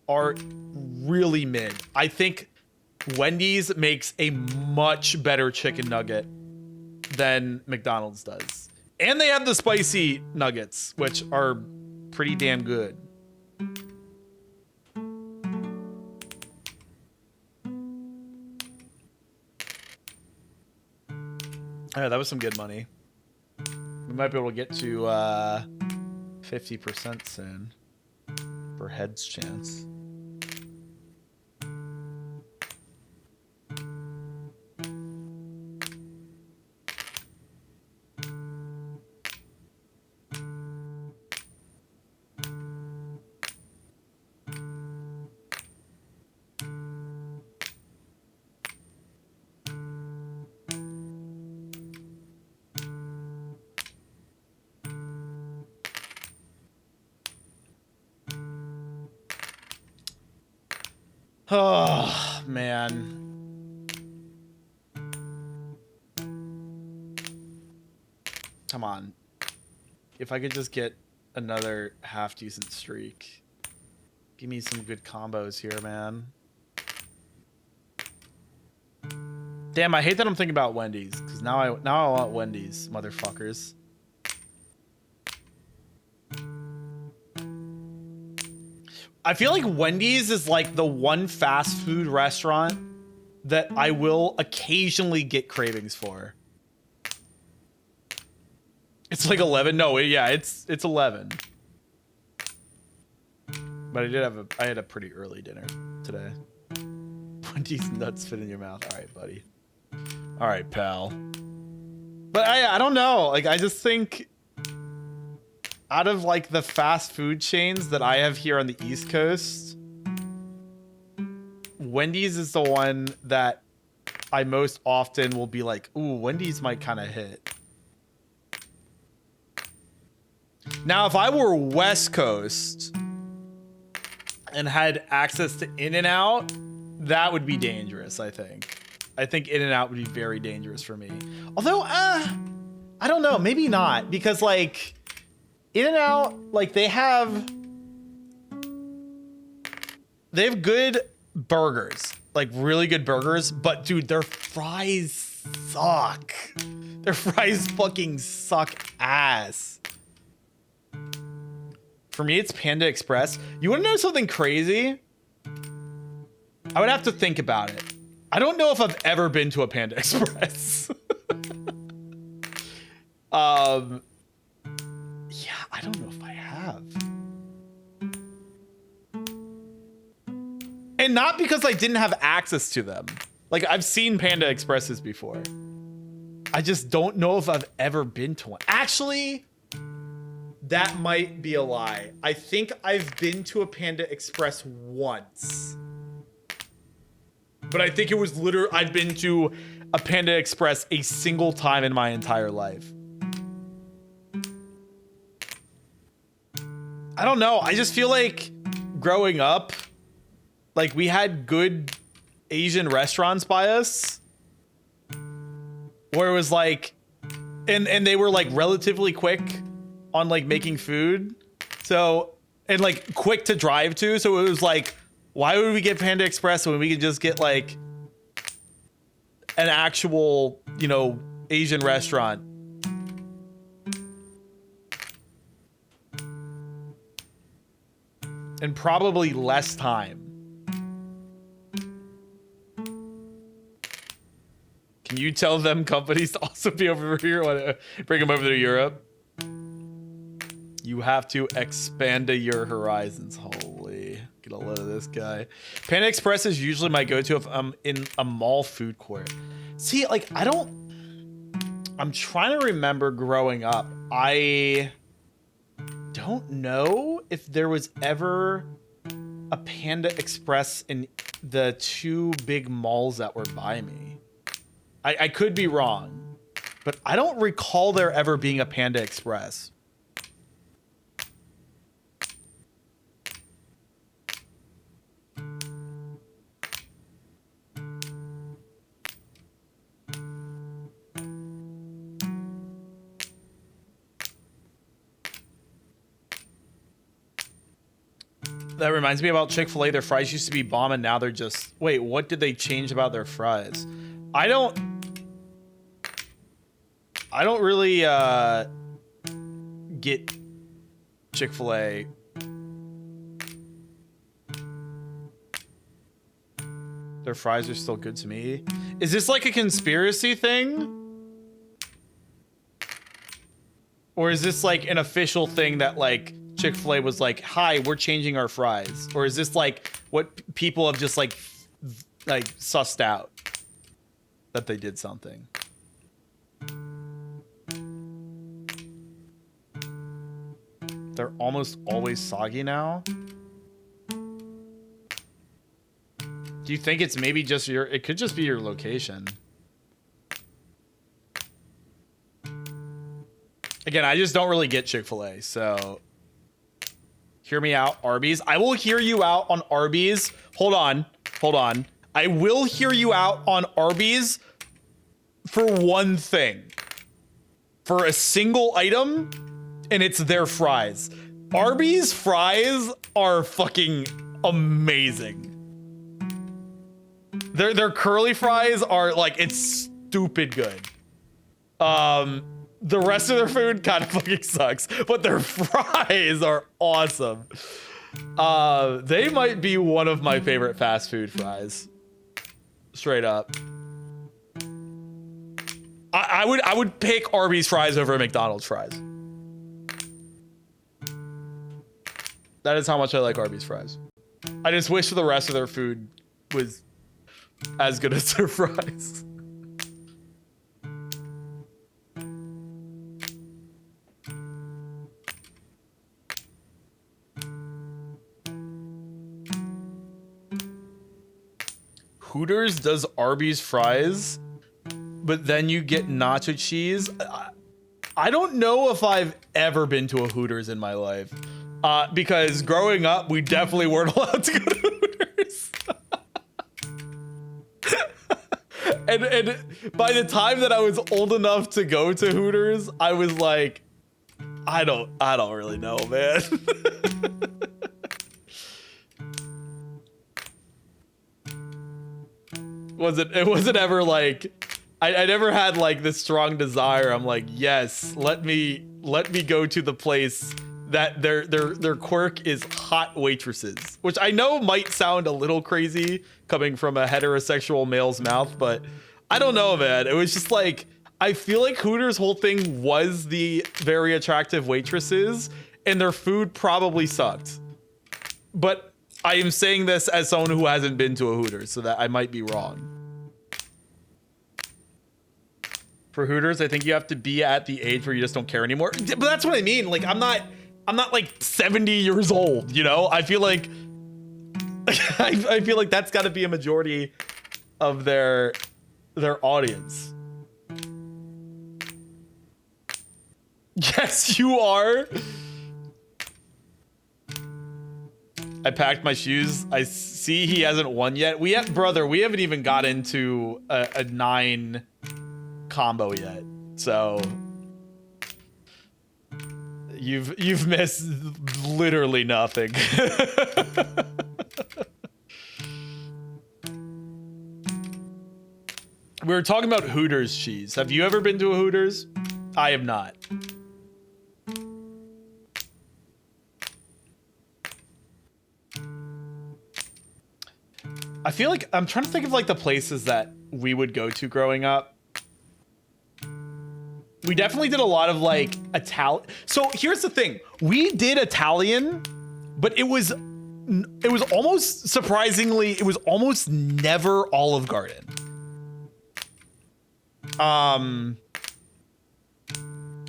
are really mid. I think Wendy's makes a much better chicken nugget than McDonald's does. And they have the spicy nuggets, which are pretty damn good. Yeah, that was some good money. We might be able to get to 50% soon for heads chance. Oh, man. Come on. If I could just get another half decent streak. Give me some good combos here, man. Damn, I hate that I'm thinking about Wendy's, because now I want Wendy's, motherfuckers. I feel like Wendy's is like the one fast food restaurant that I will occasionally get cravings for. It's like 11. No, yeah, it's 11. But I had a pretty early dinner today. Wendy's nuts fit in your mouth. All right, buddy. All right, pal. But I don't know. Like, I just think out of like the fast food chains that I have here on the East Coast, Wendy's is the one that I most often will be like, ooh, Wendy's might kind of hit. Now, if I were West Coast and had access to In-N-Out, that would be dangerous, I think. I think In-N-Out would be very dangerous for me. Although, I don't know, maybe not, because like In-N-Out, like they have good burgers, like really good burgers, but dude, their fries suck. Their fries fucking suck ass. For me, it's Panda Express. You want to know something crazy? I would have to think about it. I don't know if I've ever been to a Panda Express. Yeah, I don't know if I have. And not because I didn't have access to them. Like, I've seen Panda Expresses before. I just don't know if I've ever been to one. Actually, that might be a lie. I think I've been to a Panda Express once. But I think it was literally, I'd been to a Panda Express a single time in my entire life. I don't know. I just feel like growing up, like we had good Asian restaurants by us where it was like, and they were like relatively quick on like making food. So, and like quick to drive to. So it was like, why would we get Panda Express when we could just get like an actual, you know, Asian restaurant? And probably less time. Can you tell them companies to also be over here? Want to bring them over to Europe? You have to expand your horizons. Holy, get a load of this guy. Panda Express is usually my go-to if I'm in a mall food court. See, like I'm trying to remember growing up. I don't know if there was ever a Panda Express in the two big malls that were by me. I could be wrong, but I don't recall there ever being a Panda Express. That reminds me about Chick-fil-A. Their fries used to be bomb and now they're just... Wait, what did they change about their fries? I don't really get Chick-fil-A. Their fries are still good to me. Is this like a conspiracy thing? Or is this like an official thing that like Chick-fil-A was like, hi, we're changing our fries? Or is this like what people have just like sussed out that they did something? They're almost always soggy now. Do you think it's maybe just it could just be your location? Again, I just don't really get Chick-fil-A, so hear me out, Arby's. I will hear you out on Arby's. Hold on. I will hear you out on Arby's for one thing. For a single item, and it's their fries. Arby's fries are fucking amazing. Their curly fries are like, it's stupid good. The rest of their food kind of fucking sucks, but their fries are awesome. They might be one of my favorite fast food fries. Straight up. I would pick Arby's fries over McDonald's fries. That is how much I like Arby's fries. I just wish the rest of their food was as good as their fries. Hooters does Arby's fries, but then you get nacho cheese. I don't know if I've ever been to a Hooters in my life, because growing up, we definitely weren't allowed to go to Hooters. and by the time that I was old enough to go to Hooters, I was like, I don't really know, man. It wasn't ever like I never had like this strong desire. I'm like, yes, let me go to the place that their quirk is hot waitresses, which I know might sound a little crazy coming from a heterosexual male's mouth, but I don't know, man. It was just like, I feel like Hooters' whole thing was the very attractive waitresses, and their food probably sucked. But I am saying this as someone who hasn't been to a Hooters, so that I might be wrong. For Hooters, I think you have to be at the age where you just don't care anymore. But that's what I mean. Like, I'm not like 70 years old, you know? I feel like I feel like that's got to be a majority of their audience. Yes, you are. I packed my shoes. I see he hasn't won yet. We haven't even got into a 9 combo yet. So you've missed literally nothing. We were talking about Hooters cheese. Have you ever been to a Hooters? I have not. I feel like I'm trying to think of like the places that we would go to growing up. We definitely did a lot of like Italian. So here's the thing. We did Italian, but it was almost surprisingly, it was almost never Olive Garden.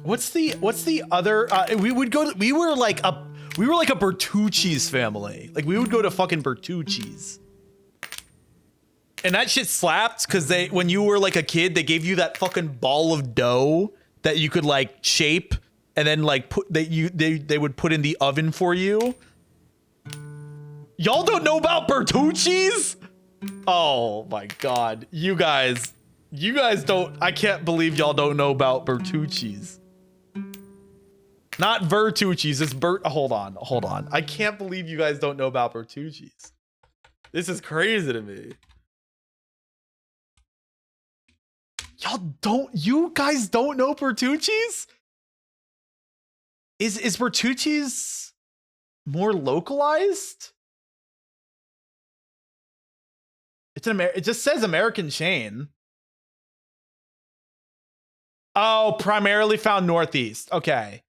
What's the other, we were like a Bertucci's family. Like we would go to fucking Bertucci's. And that shit slapped because when you were like a kid, they gave you that fucking ball of dough that you could like shape and then like they would put in the oven for you. Y'all don't know about Bertucci's? Oh my God. You guys don't, I can't believe y'all don't know about Bertucci's. Not Vertucci's, it's hold on. I can't believe you guys don't know about Bertucci's. This is crazy to me. You guys don't know Bertucci's? Is Bertucci's more localized? It just says American chain. Oh, primarily found Northeast. Okay.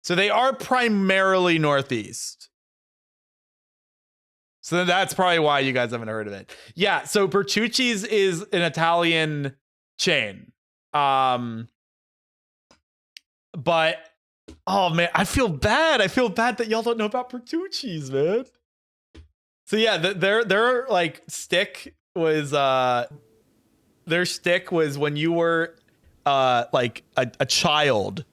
So they are primarily Northeast. So that's probably why you guys haven't heard of it. Yeah, so Bertucci's is an Italian chain. But oh man, I feel bad that y'all don't know about Bertucci's, man. So yeah, their like stick was their stick was when you were like a child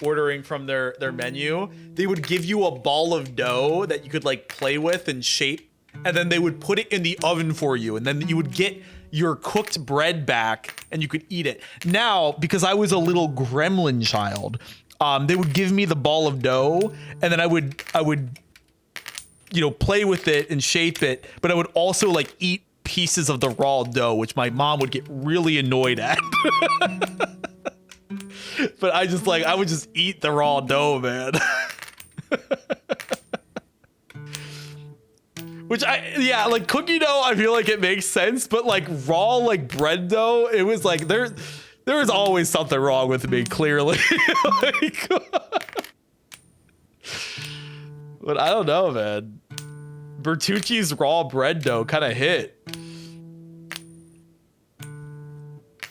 ordering from their menu, they would give you a ball of dough that you could like play with and shape, and then they would put it in the oven for you, and then you would get your cooked bread back and you could eat it. Now, because I was a little gremlin child, they would give me the ball of dough, and then I would you know, play with it and shape it, but I would also like eat pieces of the raw dough, which my mom would get really annoyed at. But I would just eat the raw dough, man. Which like cookie dough, I feel like it makes sense, but like raw, like bread dough, it was like there was always something wrong with me, clearly. Like, but I don't know, man. Bertucci's raw bread dough kind of hit.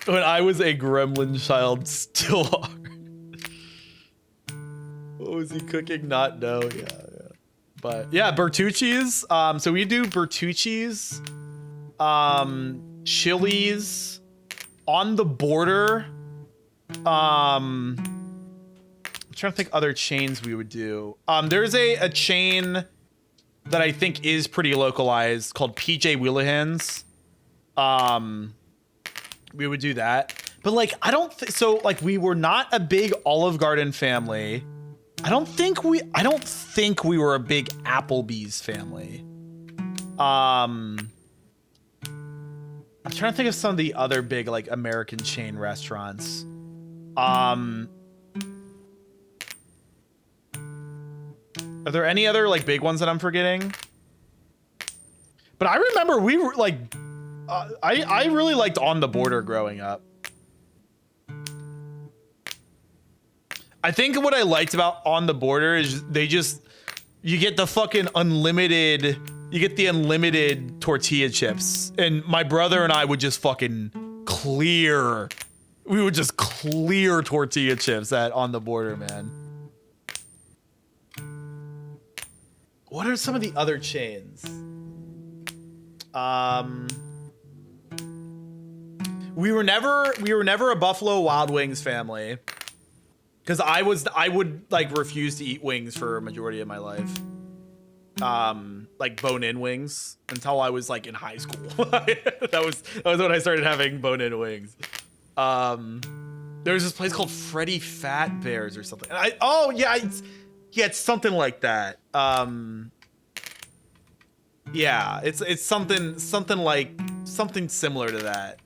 When I was a gremlin child, still are. What was he cooking? Not dough. Yeah. But yeah, Bertucci's. So we do Bertucci's, Chili's, On the Border. I'm trying to think other chains we would do. There's a chain that I think is pretty localized called PJ Wheelahan's. We would do that, but like I don't so like we were not a big Olive Garden family. I don't think we were a big Applebee's family. I'm trying to think of some of the other big like American chain restaurants. Are there any other like big ones that I'm forgetting? But I remember we were like, I really liked On the Border growing up. I think what I liked about On the Border is you get the fucking unlimited, you get the unlimited tortilla chips. And my brother and I would just fucking clear, we would just clear tortilla chips at On the Border, man. What are some of the other chains? We were never a Buffalo Wild Wings family. Because I would like refuse to eat wings for a majority of my life. Like bone-in wings until I was like in high school. that was when I started having bone-in wings. There was this place called Freddy Fat Bears or something. It's something like that. Yeah, it's something similar to that.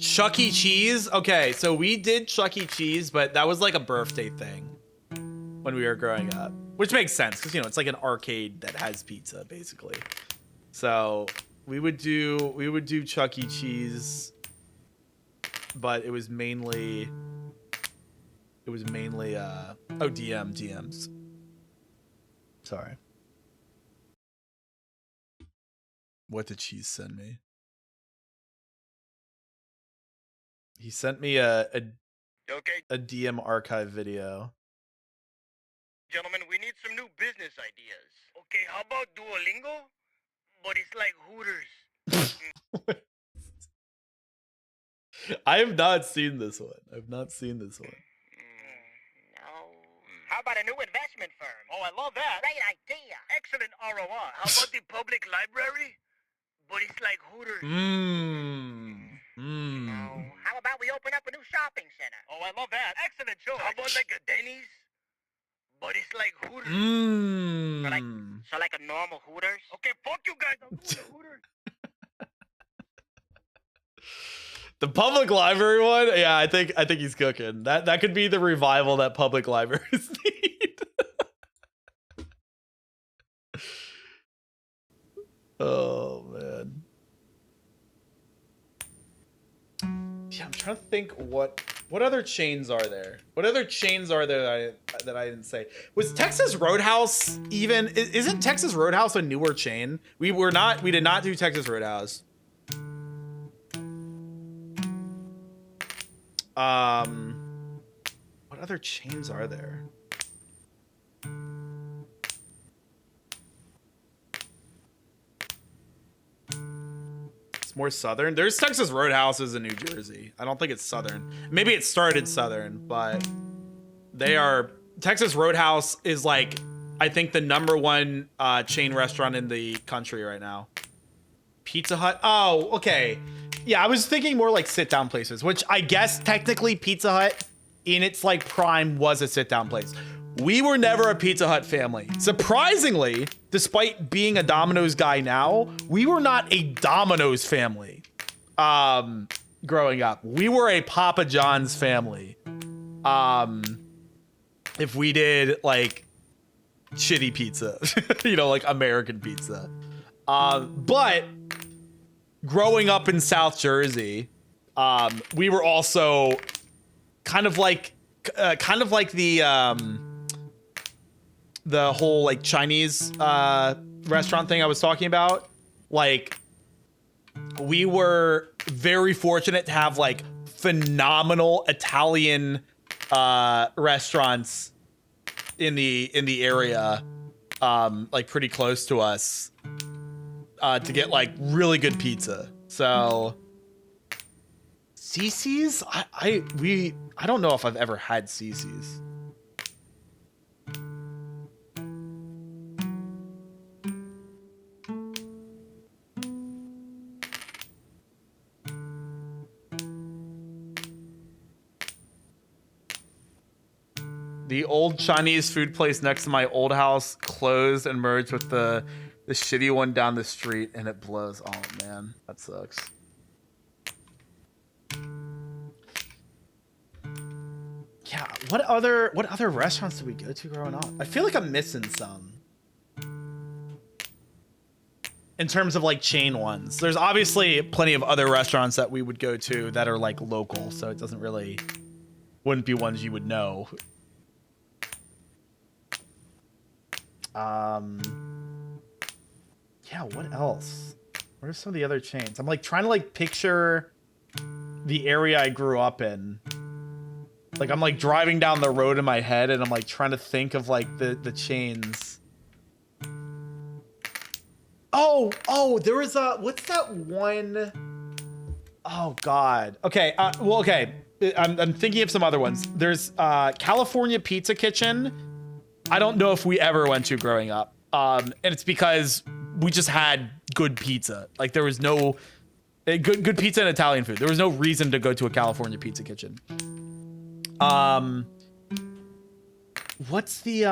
Chuck E. Cheese? Okay, so we did Chuck E. Cheese, but that was like a birthday thing when we were growing up. Which makes sense, because, you know, it's like an arcade that has pizza, basically. So we would do Chuck E. Cheese, but it was mainly DMs. Sorry. What did Cheese send me? He sent me a DM archive video. Gentlemen, we need some new business ideas. Okay, how about Duolingo? But it's like Hooters. I have not seen this one. No. How about a new investment firm? Oh, I love that. Great idea. Excellent ROI. How about the public library? But it's like Hooters. How about we open up a new shopping center? Oh, I love that. Excellent choice. How about like a Denny's? But it's like Hooters. So like a normal Hooters? Okay, fuck you guys. I'm going to Hooters. The public library one? Yeah, I think he's cooking. That could be the revival that public libraries need. Oh man. Yeah, I'm trying to think what other chains are there? What other chains are there that I didn't say? Was Texas Roadhouse even? Isn't Texas Roadhouse a newer chain? We did not do Texas Roadhouse. What other chains are there? It's more southern. There's Texas Roadhouses in New Jersey. I don't think it's southern. Maybe it started southern, but they are. Texas Roadhouse is like, I think, the #1 chain restaurant in the country right now. Pizza Hut. Oh, okay. Yeah, I was thinking more like sit-down places, which I guess technically Pizza Hut in its like prime was a sit-down place. We were never a Pizza Hut family. Surprisingly, despite being a Domino's guy now, we were not a Domino's family. Growing up, we were a Papa John's family. If we did like shitty pizza, you know, like American pizza. But growing up in South Jersey, we were also kind of like the whole like Chinese restaurant thing I was talking about. Like, we were very fortunate to have like phenomenal Italian restaurants in the area, like pretty close to us, to get like really good pizza. So Cece's, I don't know if I've ever had Cece's. The old Chinese food place next to my old house closed and merged with the the shitty one down the street and it blows. Oh man, that sucks. Yeah, what other restaurants did we go to growing up? I feel like I'm missing some. In terms of like chain ones. There's obviously plenty of other restaurants that we would go to that are like local, so it doesn't really wouldn't be ones you would know. Yeah, what else? What are some of the other chains? I'm like trying to like picture the area I grew up in. Like I'm like driving down the road in my head and I'm like trying to think of like the chains. Oh, there was a, what's that one? Oh God. Okay. Well, okay. I'm thinking of some other ones. There's California Pizza Kitchen. I don't know if we ever went to growing up. And it's because we just had good pizza. Like there was no good pizza and Italian food. There was no reason to go to a California Pizza Kitchen. What's the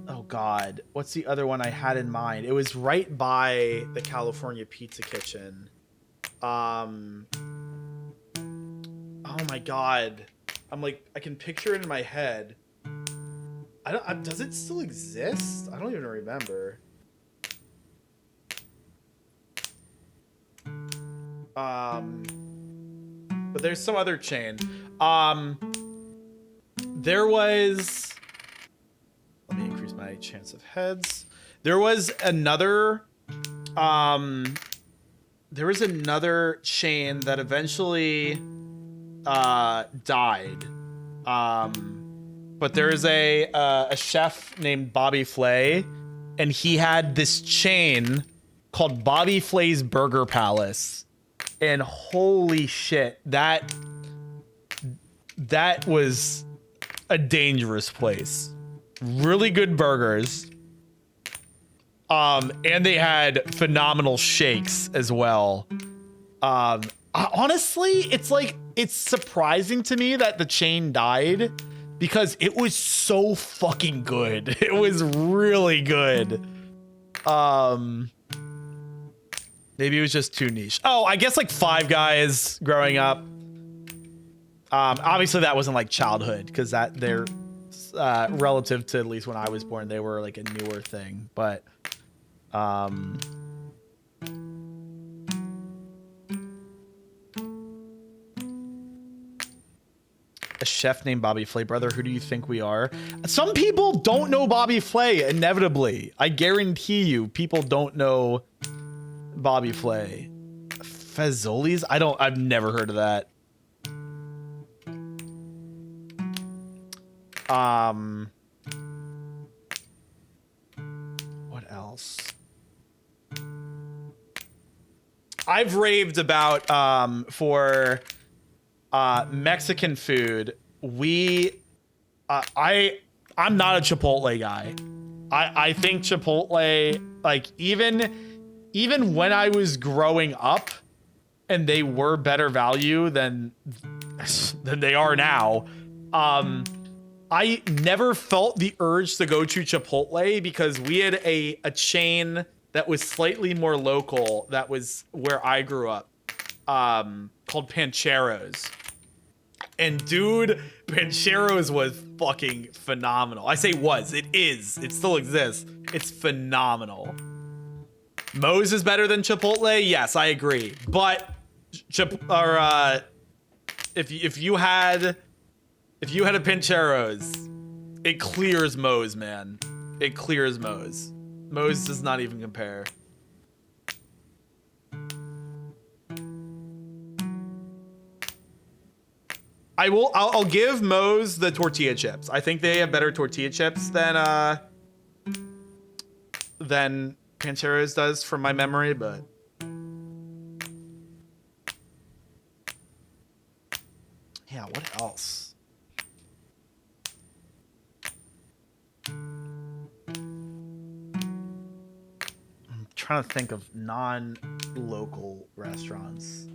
oh God, what's the other one I had in mind? It was right by the California Pizza Kitchen. Oh my God. I'm like, I can picture it in my head. Does it still exist? I don't even remember. But there's some other chain. There was, let me increase my chance of heads. There was another chain that eventually died. But there's a chef named Bobby Flay, and he had this chain called Bobby Flay's Burger Palace. And holy shit, that was a dangerous place. Really good burgers. And they had phenomenal shakes as well. Honestly, it's surprising to me that the chain died because it was so fucking good. It was really good. Maybe it was just too niche. Oh, I guess like Five Guys growing up. Obviously that wasn't like childhood because that they're relative to at least when I was born, they were like a newer thing. But a chef named Bobby Flay, brother. Who do you think we are? Some people don't know Bobby Flay. Inevitably, I guarantee you, people don't know Bobby Flay. Fazoli's? I've never heard of that. What else? I've raved about for Mexican food. I'm not a Chipotle guy. I think Chipotle, like even when I was growing up and they were better value than they are now, I never felt the urge to go to Chipotle because we had a chain that was slightly more local that was where I grew up, called Pancheros. And dude, Pancheros was fucking phenomenal. I say was, it is. It still exists. It's phenomenal. Moe's is better than Chipotle? Yes, I agree. But if you had a Pancheros, it clears Moe's, man. It clears Moe's. Moe's does not even compare. I'll give Moe's the tortilla chips. I think they have better tortilla chips than Pancheros does from my memory, but yeah, what else? I'm trying to think of non-local restaurants.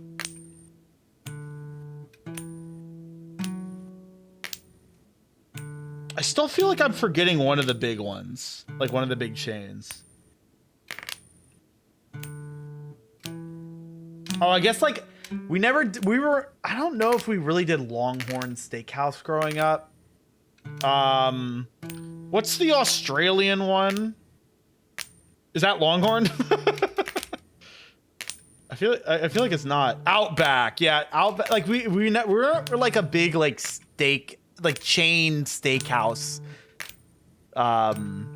I still feel like I'm forgetting one of the big ones, like one of the big chains. Oh, I guess like we were, I don't know if we really did Longhorn Steakhouse growing up. What's the Australian one? Is that Longhorn? I feel like it's not. Outback. Yeah, Outback. Like we're like a big like steak, like chain steakhouse family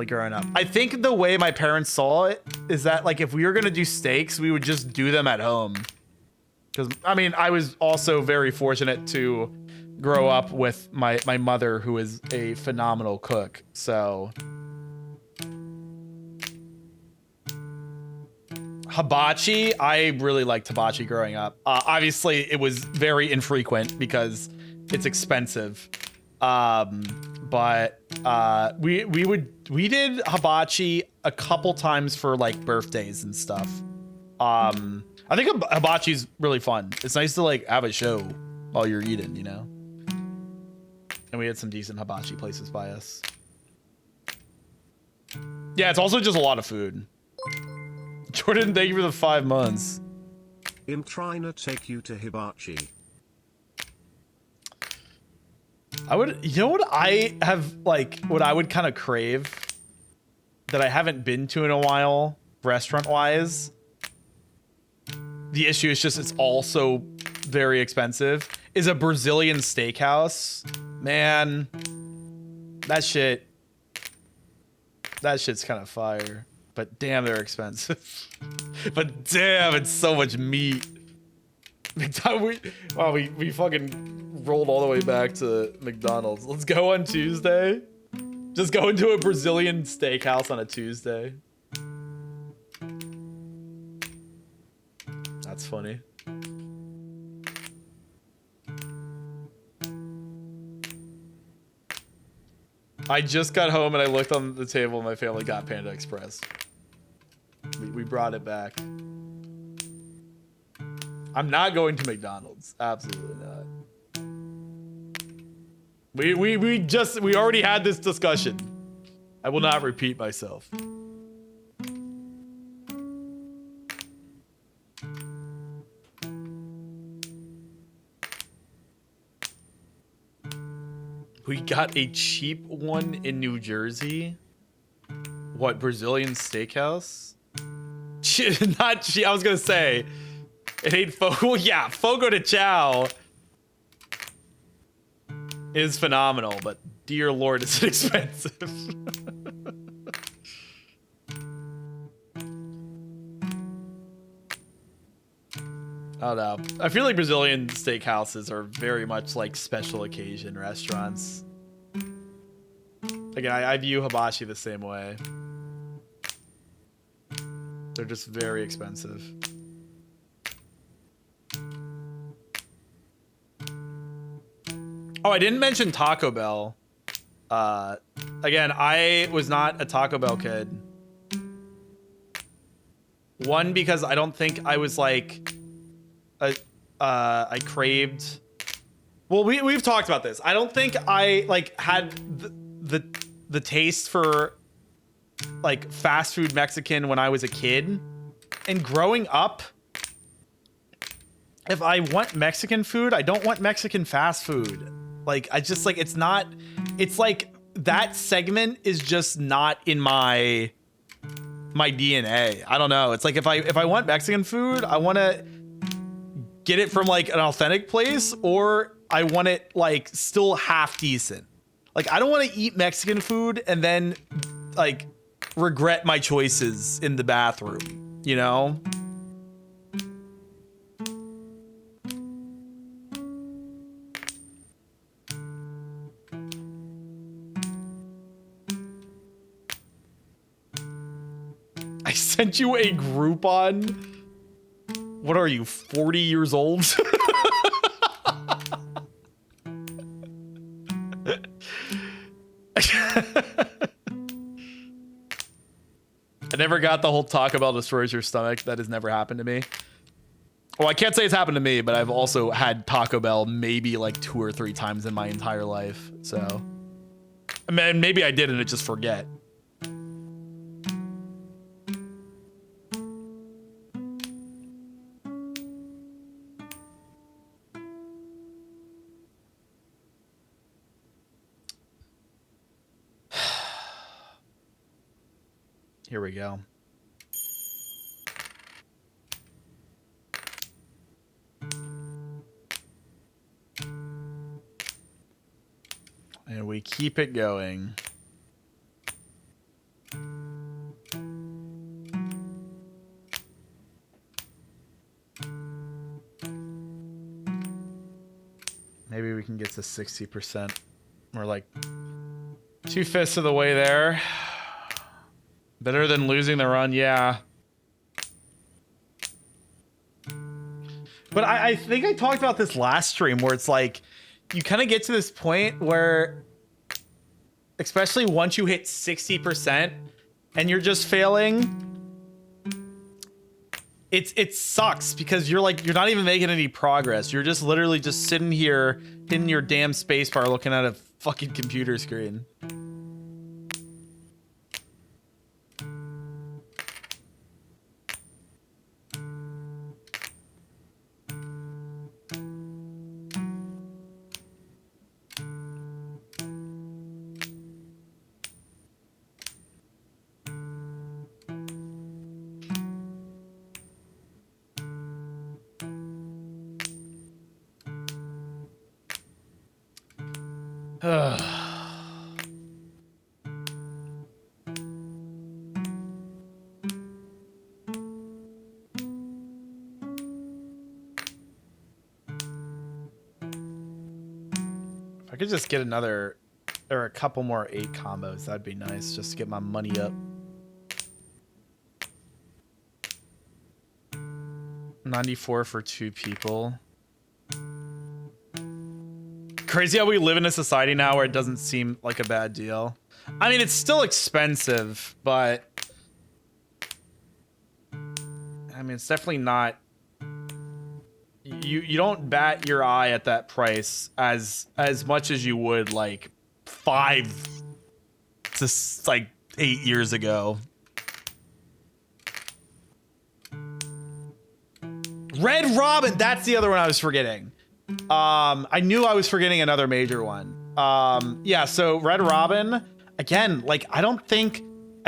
growing up. I think the way my parents saw it is that like if we were gonna do steaks, we would just do them at home. Because I mean, I was also very fortunate to grow up with my mother, who is a phenomenal cook. So hibachi, I really liked hibachi growing up. Obviously, it was very infrequent because it's expensive. But we did hibachi a couple times for like birthdays and stuff. I think hibachi's really fun. It's nice to like have a show while you're eating, you know. And we had some decent hibachi places by us. Yeah, it's also just a lot of food. Jordan, thank you for the 5 months. I'm trying to take you to hibachi. I would, you know what I have, like, what I would kind of crave that I haven't been to in a while, restaurant-wise? The issue is just it's also very expensive, is a Brazilian steakhouse. Man, that shit's kind of fire. But damn, they're expensive. But damn, it's so much meat. Wow, we fucking rolled all the way back to McDonald's. Let's go on Tuesday. Just go into a Brazilian steakhouse on a Tuesday. That's funny. I just got home and I looked on the table and my family got Panda Express. We brought it back. I'm not going to McDonald's. Absolutely not. We already had this discussion. I will not repeat myself. We got a cheap one in New Jersey. What, Brazilian steakhouse? Not cheap. I was gonna say it ain't Fogo. Yeah, Fogo de Chao is phenomenal, but dear Lord, it's expensive. I don't know. I feel like Brazilian steakhouses are very much like special occasion restaurants. Again, I view hibachi the same way. They're just very expensive. Oh, I didn't mention Taco Bell. Again, I was not a Taco Bell kid. One, because I don't think I was like... I craved... Well, we've talked about this. I don't think I like had the taste for like fast food Mexican when I was a kid. And growing up, if I want Mexican food, I don't want Mexican fast food. Like, I just like, it's not, it's like that segment is just not in my DNA. I don't know. It's like if I want Mexican food, I want to get it from like an authentic place, or I want it like still half decent. Like, I don't want to eat Mexican food and then like regret my choices in the bathroom, you know? I sent you a Groupon. What are you, 40 years old? I never got the whole Taco Bell destroys your stomach. That has never happened to me. Well, I can't say it's happened to me, but I've also had Taco Bell maybe like 2 or 3 times in my entire life. So, I mean, maybe I did and just forget. Here we go. And we keep it going. Maybe we can get to 60%. We're like 2/5 of the way there. Better than losing the run, yeah. But I think I talked about this last stream where it's like, you kind of get to this point where, especially once you hit 60% and you're just failing, it sucks because you're not even making any progress. You're just literally just sitting here in your damn spacebar looking at a fucking computer screen. I could just get another or a couple more 8 combos. That'd be nice just to get my money up. 94 for 2 people. Crazy how we live in a society now where it doesn't seem like a bad deal. I mean, it's still expensive, but I mean, it's definitely not. You don't bat your eye at that price as much as you would like 5 to like 8 years ago. Red Robin, that's the other one I was forgetting. I knew I was forgetting another major one. Yeah, so Red Robin, again, like I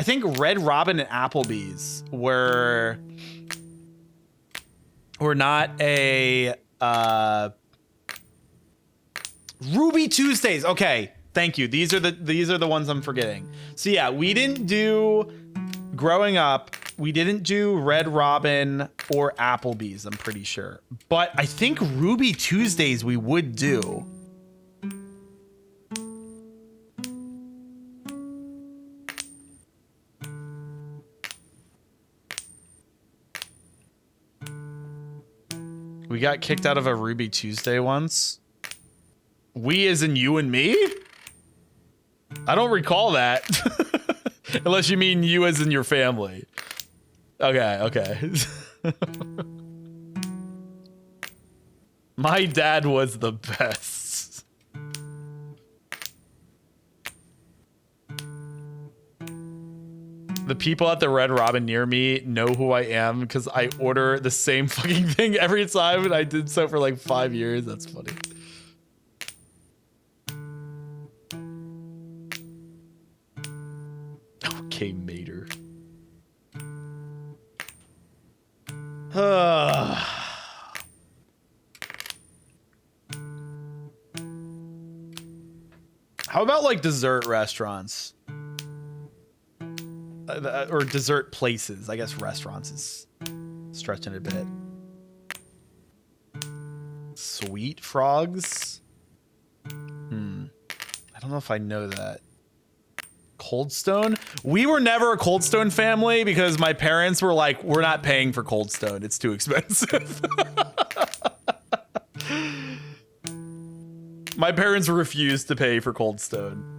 think Red Robin and Applebee's were not a Ruby Tuesdays. Okay, thank you. These are the ones I'm forgetting. So yeah, we didn't do growing up. We didn't do Red Robin or Applebee's, I'm pretty sure. But I think Ruby Tuesdays we would do. We got kicked out of a Ruby Tuesday once. We as in you and me? I don't recall that. Unless you mean you as in your family. Okay, okay. My dad was the best. The people at the Red Robin near me know who I am because I order the same fucking thing every time, and I did so for like 5 years. That's funny. Okay, Mater. How about like dessert restaurants? Or dessert places. I guess restaurants is stretching a bit. Sweet frogs? I don't know if I know that. Cold Stone? We were never a Cold Stone family because my parents were like, we're not paying for Cold Stone. It's too expensive. My parents refused to pay for Cold Stone.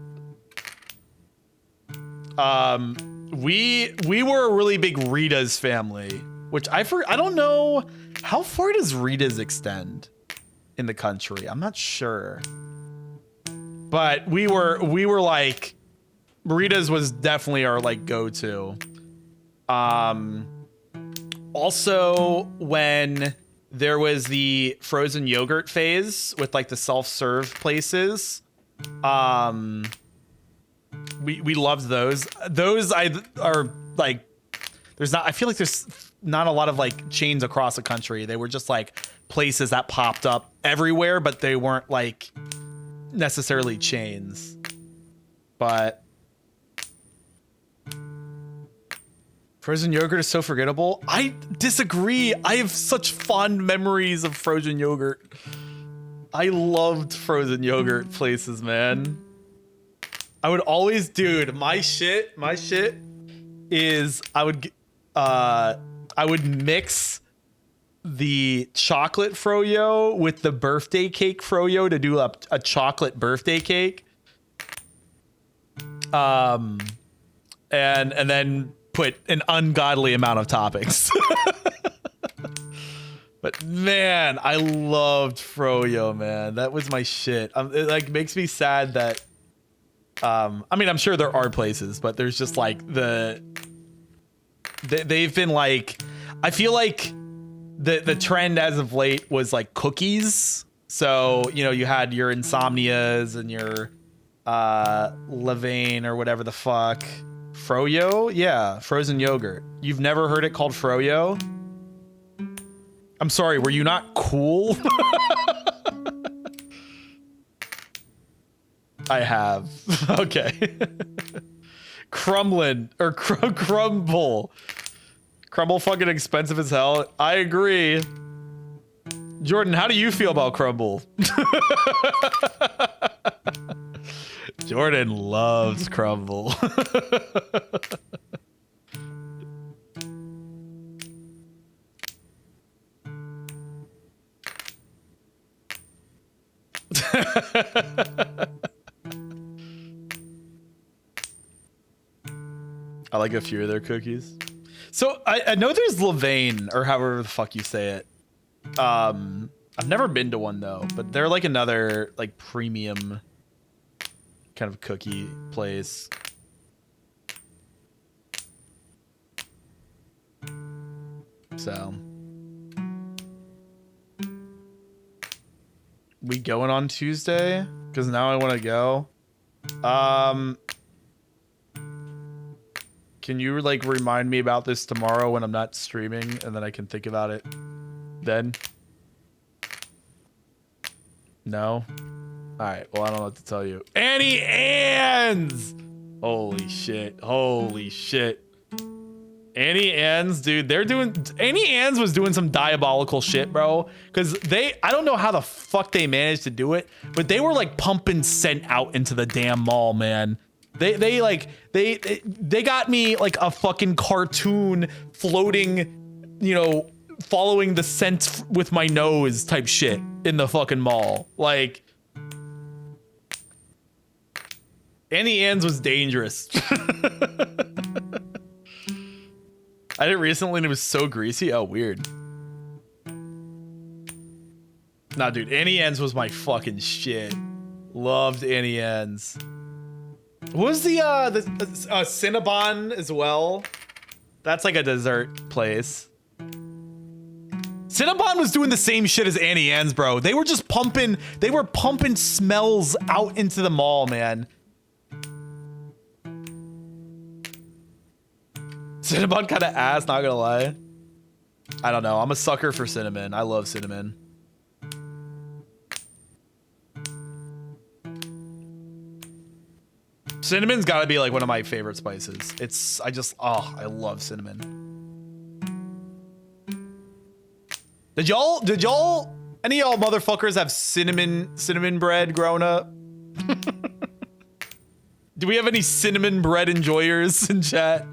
We were a really big Rita's family, which I don't know How far does Rita's extend in the country? I'm not sure. But we were like, Rita's was definitely our like go-to. Also when there was the frozen yogurt phase with like the self-serve places, we loved those. Those are like, I feel like there's not a lot of like chains across the country. They were just like places that popped up everywhere, but they weren't like necessarily chains. But frozen yogurt is so forgettable. I disagree. I have such fond memories of frozen yogurt. I loved frozen yogurt places, man. I would always, dude, my shit is I would mix the chocolate froyo with the birthday cake froyo to do a chocolate birthday cake. And then put an ungodly amount of toppings. But man, I loved froyo, man. That was my shit. It like makes me sad that I mean, I'm sure there are places, but there's just like they've been like, I feel like the trend as of late was like cookies. So, you know, you had your Insomnias and your Levain or whatever the fuck. Froyo? Yeah, frozen yogurt. You've never heard it called froyo? I'm sorry, were you not cool? I have. Okay. Crumblin' or crumble. Crumble fucking expensive as hell. I agree. Jordan, how do you feel about crumble? Jordan loves crumble. I like a few of their cookies. So I know there's Levain, or however the fuck you say it. I've never been to one though, but they're like another like premium kind of cookie place. So we going on Tuesday? Because now I want to go. Can you like remind me about this tomorrow when I'm not streaming, and then I can think about it then? No? Alright, well, I don't know what to tell you. Annie Ann's! Holy shit. Holy shit. Annie Ann's, dude, Annie Ann's was doing some diabolical shit, bro. Because I don't know how the fuck they managed to do it, but they were like pumping scent out into the damn mall, man. They got me like a fucking cartoon floating, you know, following the scent with my nose type shit in the fucking mall. Like, Annie Ann's was dangerous. I did it recently and it was so greasy. Oh, weird. Nah, dude, Annie Ann's was my fucking shit. Loved Annie Ann's. What was the Cinnabon as well? That's like a dessert place. Cinnabon was doing the same shit as Annie Ann's, bro. They were just pumping, smells out into the mall, man. Cinnabon kind of ass, not gonna lie. I don't know. I'm a sucker for cinnamon. I love cinnamon. Cinnamon's gotta be like one of my favorite spices. I love cinnamon. Did y'all, any of y'all motherfuckers have cinnamon bread growing up? Do we have any cinnamon bread enjoyers in chat?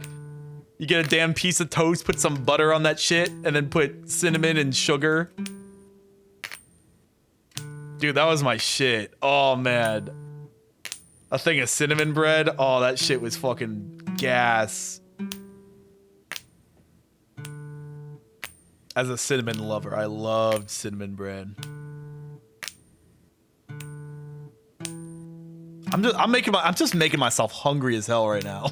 You get a damn piece of toast, put some butter on that shit, and then put cinnamon and sugar. Dude, that was my shit. Oh, man. A thing of cinnamon bread. Oh, that shit was fucking gas. As a cinnamon lover, I loved cinnamon bread. I'm just making myself hungry as hell right now.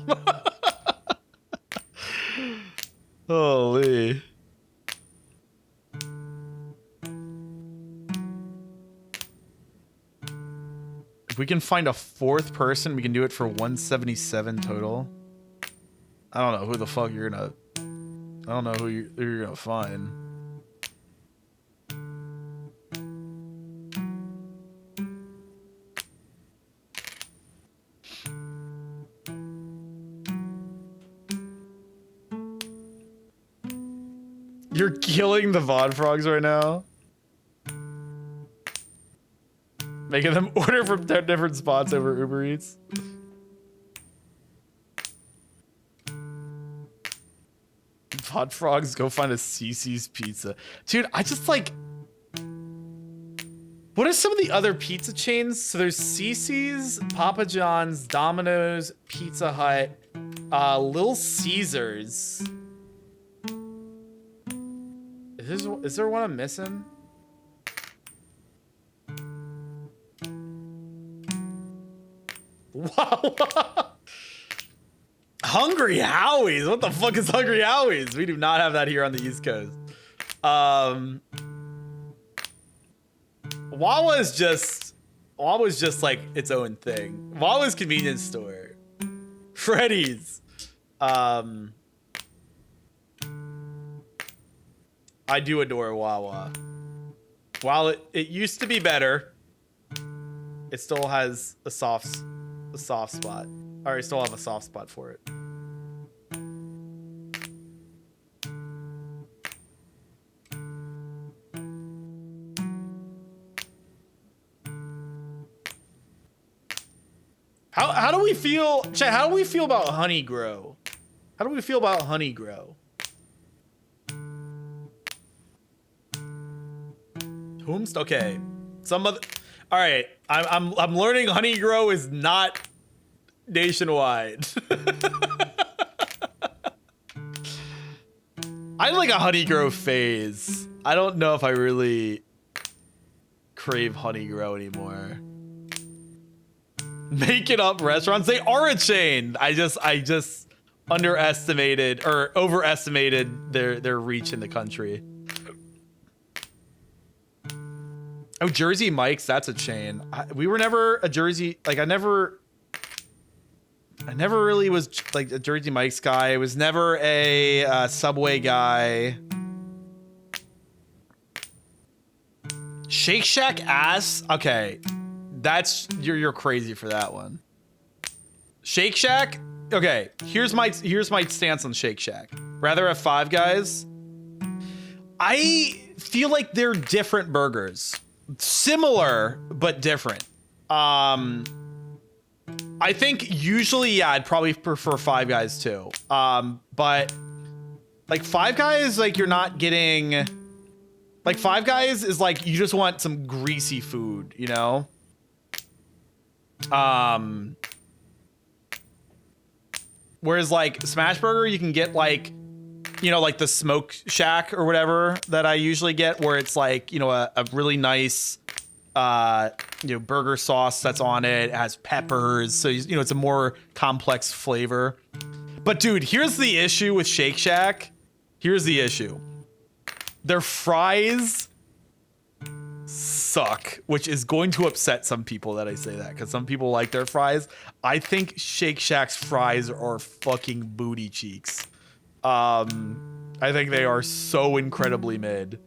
Holy. If we can find a fourth person, we can do it for 177 total. I don't know who the fuck you're gonna... I don't know who you're gonna find. You're killing the VOD frogs right now. Making them order from 10 different spots over Uber Eats. VOD frogs, go find a CC's pizza. Dude, I just like... What are some of the other pizza chains? So there's CC's, Papa John's, Domino's, Pizza Hut, Little Caesars. Is there one I'm missing? Wow. Hungry Howie's. What the fuck is Hungry Howie's? We do not have that here on the East Coast. Wawa's just like its own thing. Wawa's convenience store. Freddy's. I do adore Wawa. While it used to be better, it still has a soft spot. Or I still have a soft spot for it. How do we feel, chat, how do we feel about Honey Grow? How do we feel about Honey Grow? Okay. Some other... All right. I'm learning Honey Grow is not nationwide. I like a Honey Grow phase. I don't know if I really crave Honey Grow anymore. Making up restaurants. They are a chain. I just underestimated or overestimated their reach in the country. Oh, Jersey Mike's, that's a chain. We were never a Jersey, like I never really was like a Jersey Mike's guy. I was never a Subway guy. Shake Shack ass? Okay. That's, you're crazy for that one. Shake Shack? Okay, here's my stance on Shake Shack. Rather have Five Guys. I feel like they're different burgers. Similar, but different. I think usually, yeah, I'd probably prefer Five Guys too. But like Five Guys, like you're not getting, like Five Guys is like, you just want some greasy food, you know? Whereas like Smash Burger, you can get like, you know, like the Smoke Shack or whatever that I usually get, where it's like, you know, a really nice, you know, burger sauce that's on it. It has peppers. So, you know, it's a more complex flavor. But dude, here's the issue with Shake Shack. Here's the issue. Their fries suck, which is going to upset some people that I say that, because some people like their fries. I think Shake Shack's fries are fucking booty cheeks. I think they are so incredibly mid.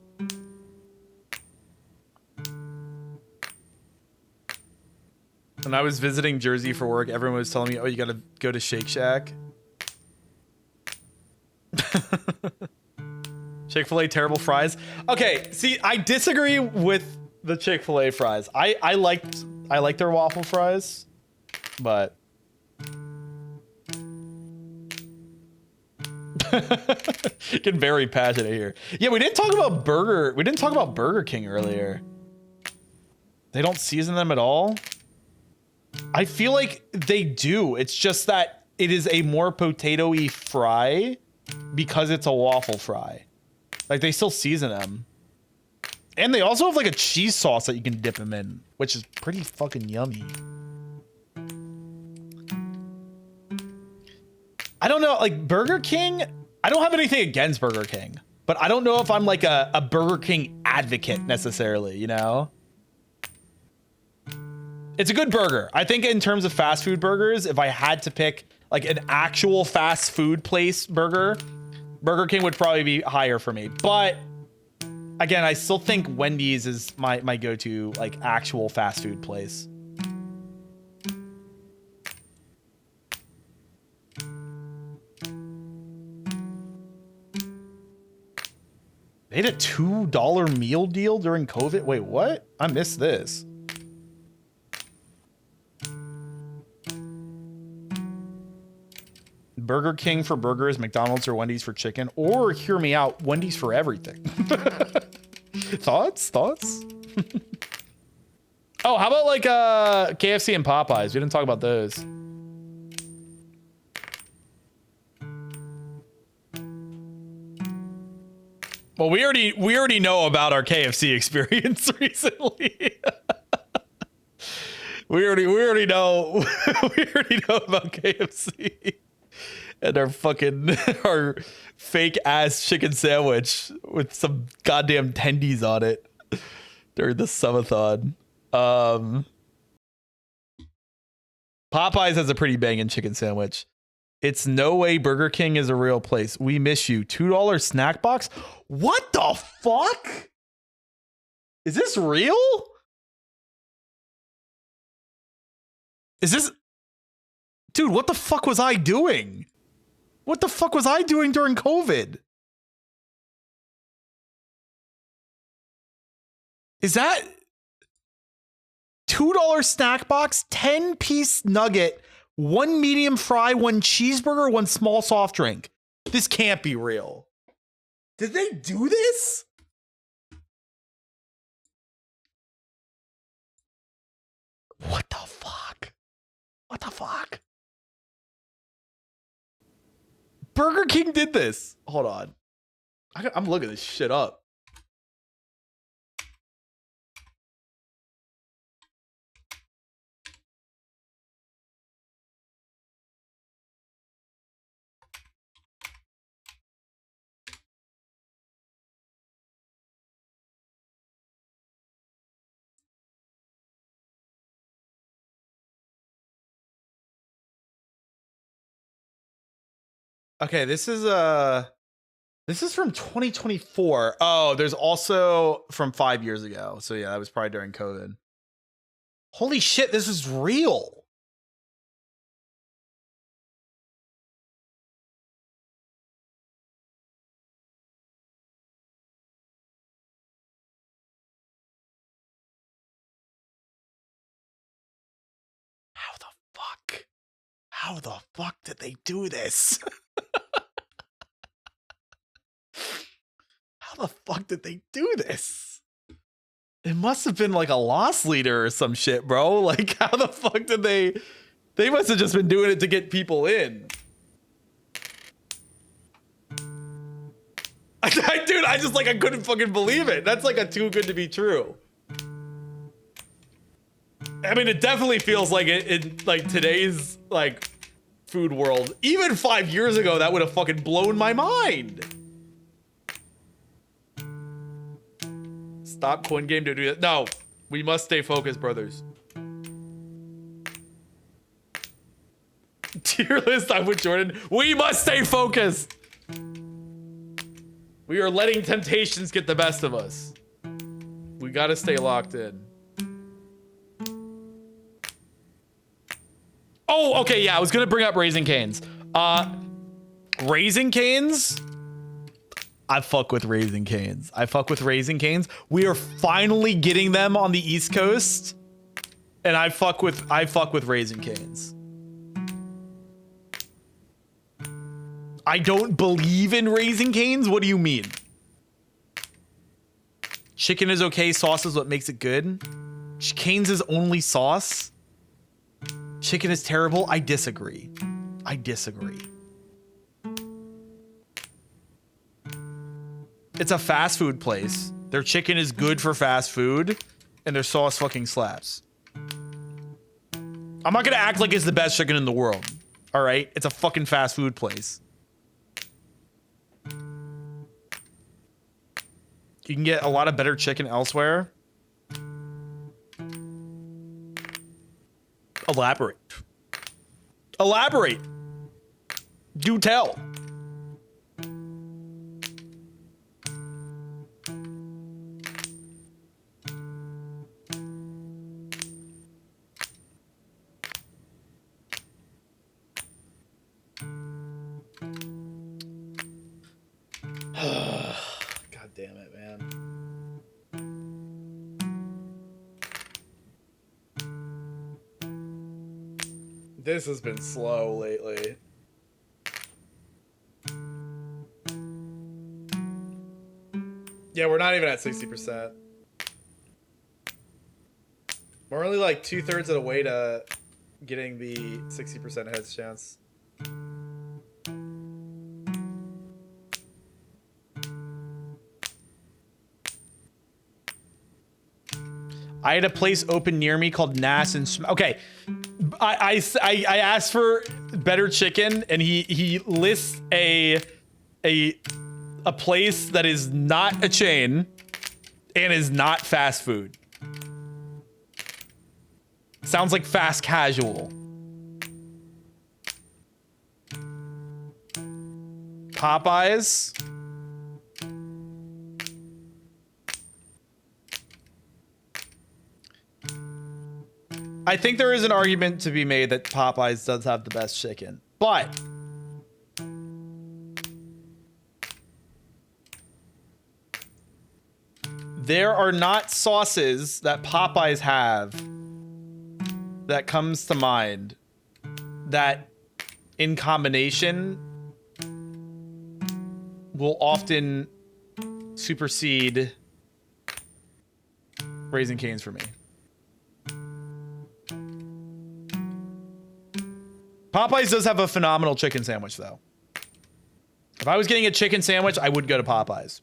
When I was visiting Jersey for work, everyone was telling me, oh, you gotta go to Shake Shack. Chick-fil-A terrible fries. Okay, see, I disagree with the Chick-fil-A fries. I like their waffle fries, but getting very passionate here. Yeah, we didn't talk about Burger King earlier. They don't season them at all. I feel like they do. It's just that it is a more potato-y fry because it's a waffle fry. Like they still season them. And they also have like a cheese sauce that you can dip them in, which is pretty fucking yummy. I don't know, like Burger King, I don't have anything against Burger King, but I don't know if I'm like a Burger King advocate necessarily, you know? It's a good burger. I think in terms of fast food burgers, if I had to pick like an actual fast food place burger, Burger King would probably be higher for me. But again, I still think Wendy's is my go-to like actual fast food place. They had a $2 meal deal during COVID. Wait, what? I missed this. Burger King for burgers, McDonald's or Wendy's for chicken, or hear me out, Wendy's for everything. Thoughts? Oh, how about like KFC and Popeyes? We didn't talk about those. Well, we already know about our KFC experience recently. we already know about KFC. And our fake ass chicken sandwich with some goddamn tendies on it during the sumathon. Popeyes has a pretty banging chicken sandwich. It's no way Burger King is a real place. We miss you. $2 snack box? What the fuck? Is this real? Is this... Dude, what the fuck was I doing? What the fuck was I doing during COVID? Is that $2 snack box, 10-piece nugget, 1 medium fry, 1 cheeseburger, 1 small soft drink? This can't be real. Did they do this? What the fuck? What the fuck? Burger King did this. Hold on. I'm looking this shit up. Okay, this is from 2024. Oh, there's also from 5 years ago. So yeah, that was probably during COVID. Holy shit, this is real. How the fuck did they do this? How the fuck did they do this? It must have been like a loss leader or some shit, bro. Like, how the fuck did they must have just been doing it to get people in. Dude, I couldn't fucking believe it. That's like a too good to be true. I mean, it definitely feels like it like today's like food world. Even 5 years ago, that would have fucking blown my mind. Stop coin game to do that. No, we must stay focused, brothers. Tier list, I'm with Jordan. We must stay focused. We are letting temptations get the best of us. We gotta stay locked in. Oh, okay, yeah, I was gonna bring up Raising Cane's. Raising Cane's? I fuck with Raising Cane's. We are finally getting them on the East Coast. And I fuck with Raising Cane's. I don't believe in Raising Cane's? What do you mean? Chicken is okay, sauce is what makes it good. Cane's is only sauce. Chicken is terrible. I disagree. It's a fast food place. Their chicken is good for fast food, and their sauce fucking slaps. I'm not gonna act like it's the best chicken in the world. All right, it's a fucking fast food place. You can get a lot of better chicken elsewhere. Elaborate. Elaborate. Do tell. God damn it, man. This has been slow lately. Yeah, we're not even at 60%. We're only like 2/3 of the way to getting the 60% heads chance. I had a place open near me called Nass and okay. I asked for better chicken, and he lists a place that is not a chain and is not fast food. Sounds like fast casual. Popeyes. I think there is an argument to be made that Popeyes does have the best chicken, but there are not sauces that Popeyes have that comes to mind that in combination will often supersede Raising Cane's for me. Popeyes does have a phenomenal chicken sandwich, though. If I was getting a chicken sandwich, I would go to Popeyes.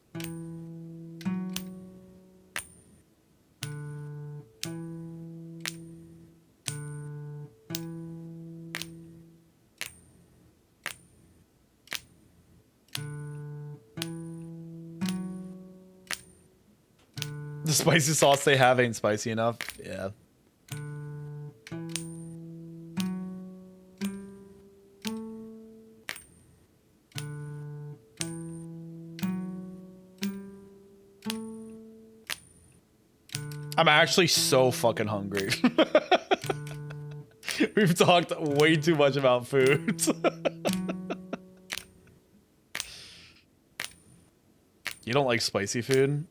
The spicy sauce they have ain't spicy enough. Yeah. I'm actually so fucking hungry. We've talked way too much about food. You don't like spicy food?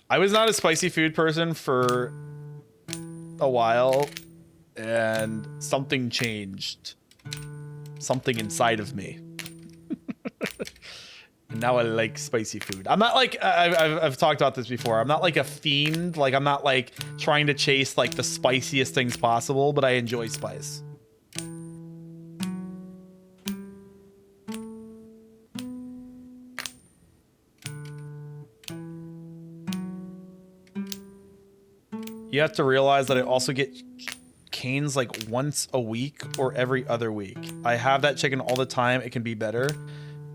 I was not a spicy food person for a while, and something changed. Something inside of me. And now I like spicy food. I'm not like, I've talked about this before. I'm not like a fiend. Like, I'm not like trying to chase like the spiciest things possible, but I enjoy spice. You have to realize that I also get Cane's like once a week or every other week. I have that chicken all the time. It can be better.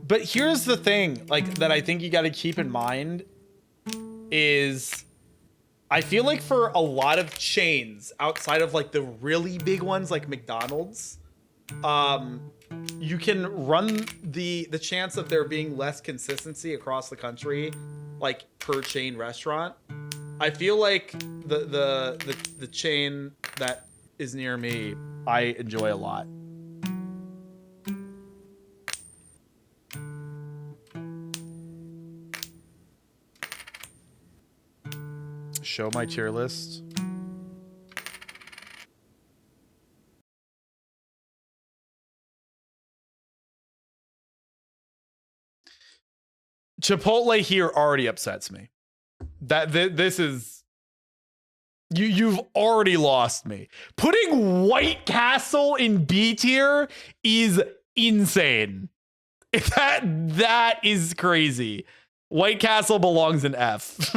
But here's the thing, like, that I think you got to keep in mind is I feel like for a lot of chains outside of like the really big ones like McDonald's, you can run the chance of there being less consistency across the country, like per chain restaurant. I feel like the chain that is near me, I enjoy a lot. Show my tier list. Chipotle here already upsets me. This is you've already lost me. Putting White Castle in B tier is insane. That is crazy. White Castle belongs in F.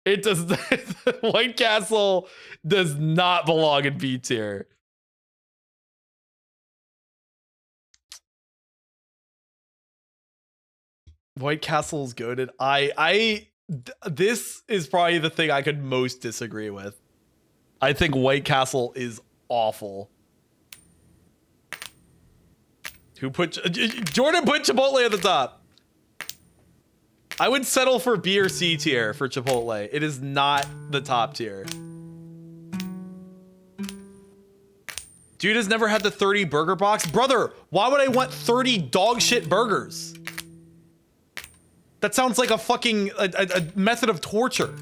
It does. White Castle does not belong in B tier. White Castle's goated. This is probably the thing I could most disagree with. I think White Castle is awful. Who put Jordan put Chipotle at the top? I would settle for B or C tier for Chipotle. It is not the top tier. Dude has never had the 30 burger box. Brother, why would I want 30 dog shit burgers? That sounds like a fucking a method of torture.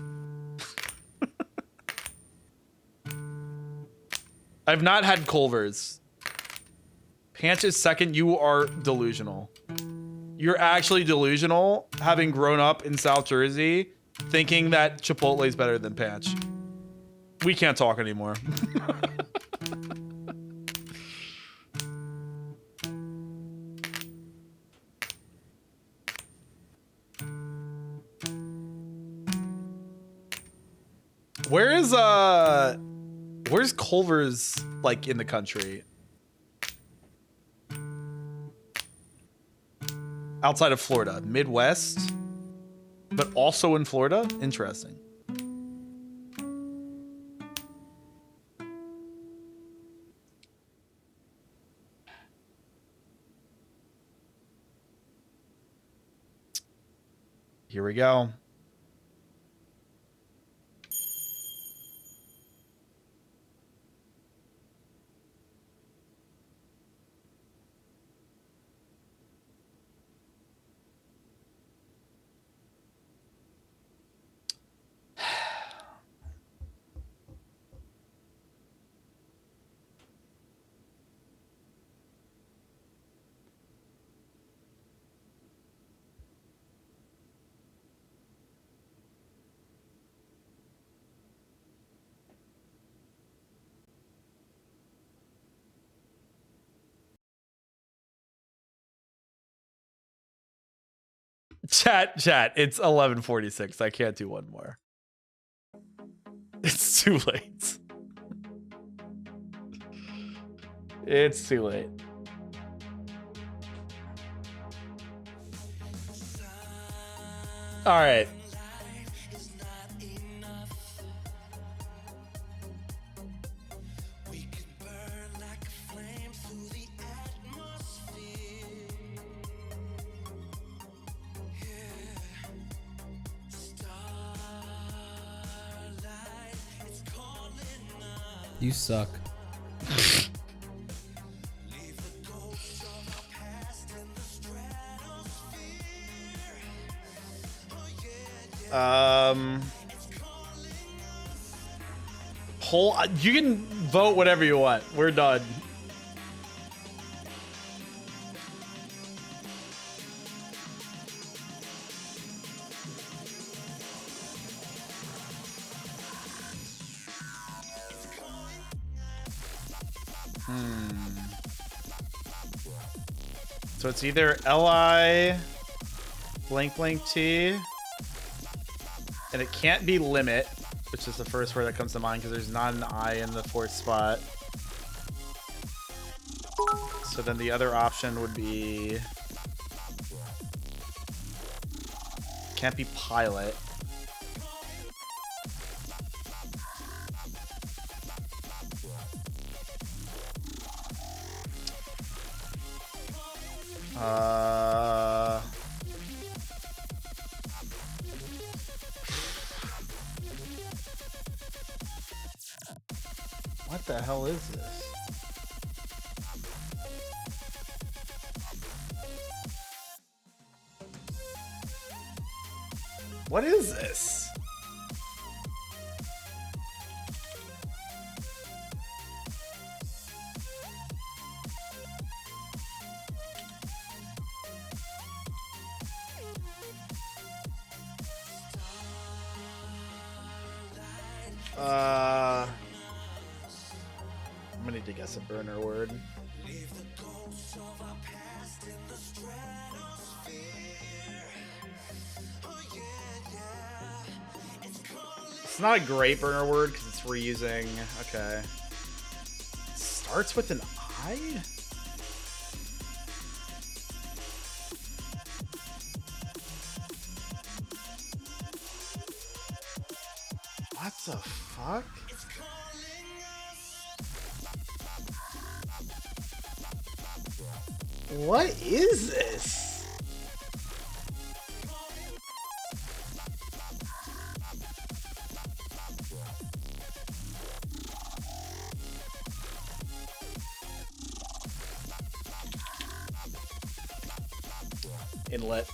I've not had Culver's. Panch is second. You are delusional. You're actually delusional, having grown up in South Jersey, thinking that Chipotle is better than Panch. We can't talk anymore. Where's Culver's like in the country? Outside of Florida, Midwest, but also in Florida? Interesting. Here we go. Chat, it's 11:46. I can't do one more. It's too late. It's too late. All right. You suck. You can vote whatever you want. We're done. So it's either Li blank blank T, and it can't be limit, which is the first word that comes to mind because there's not an I in the fourth spot. So then the other option would be, can't be pilot. What the hell is this? What is this? I'm need to guess a burner word. It's not a great burner word because it's reusing. Okay. Starts with an I? What the fuck? What is this? Inlet.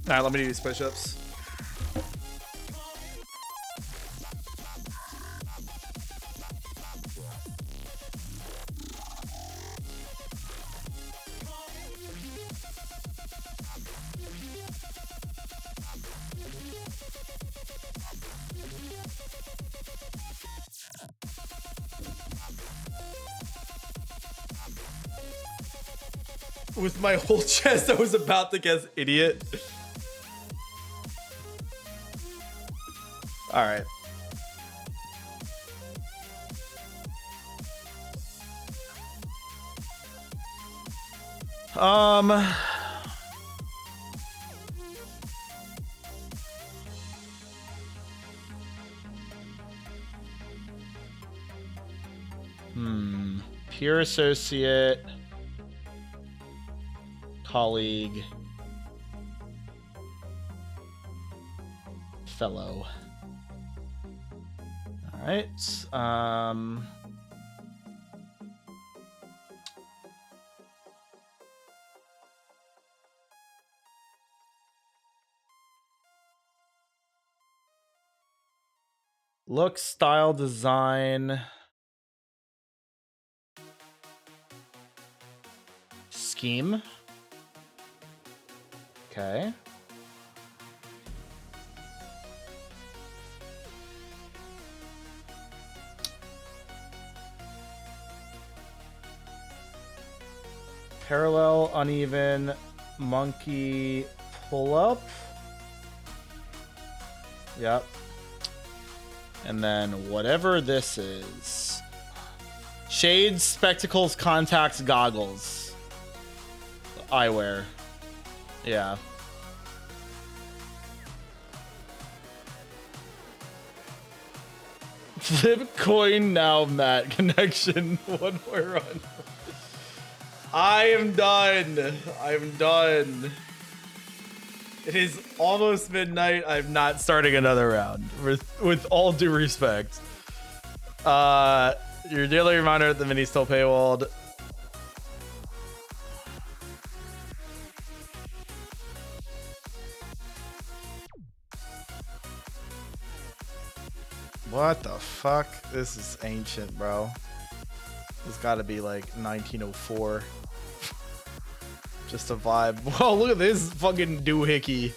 All right, let me do these push-ups. With my whole chest, I was about to guess idiot. All right. Peer associate, colleague, fellow. All right. Look, style, design, scheme. Okay. Parallel, uneven, monkey, pull up. Yep. And then whatever this is. Shades, spectacles, contacts, goggles. Eyewear. Yeah. Flip coin now, Matt. Connection. One more run. I am done. I'm done. It is almost midnight. I'm not starting another round. With all due respect. Your daily reminder at the mini still paywalled. What the fuck? This is ancient, bro. It's gotta be like 1904. Just a vibe. Whoa, look at this fucking doohickey.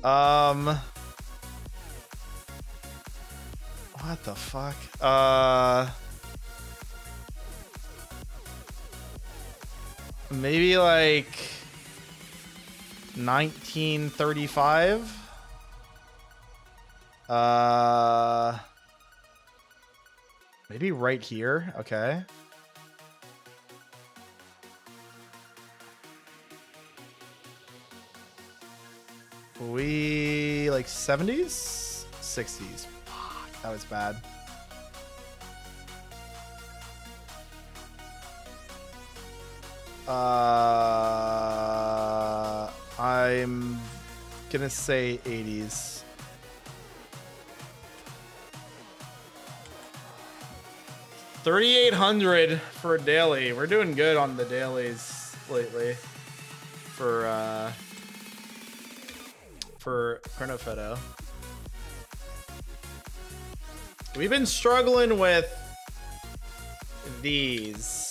What the fuck? Maybe like 1935? Maybe right here. Okay. We like 70s? 60s. Fuck, that was bad. I'm gonna say 80s. $3,800 for a daily. We're doing good on the dailies lately for Chronophoto. We've been struggling with these.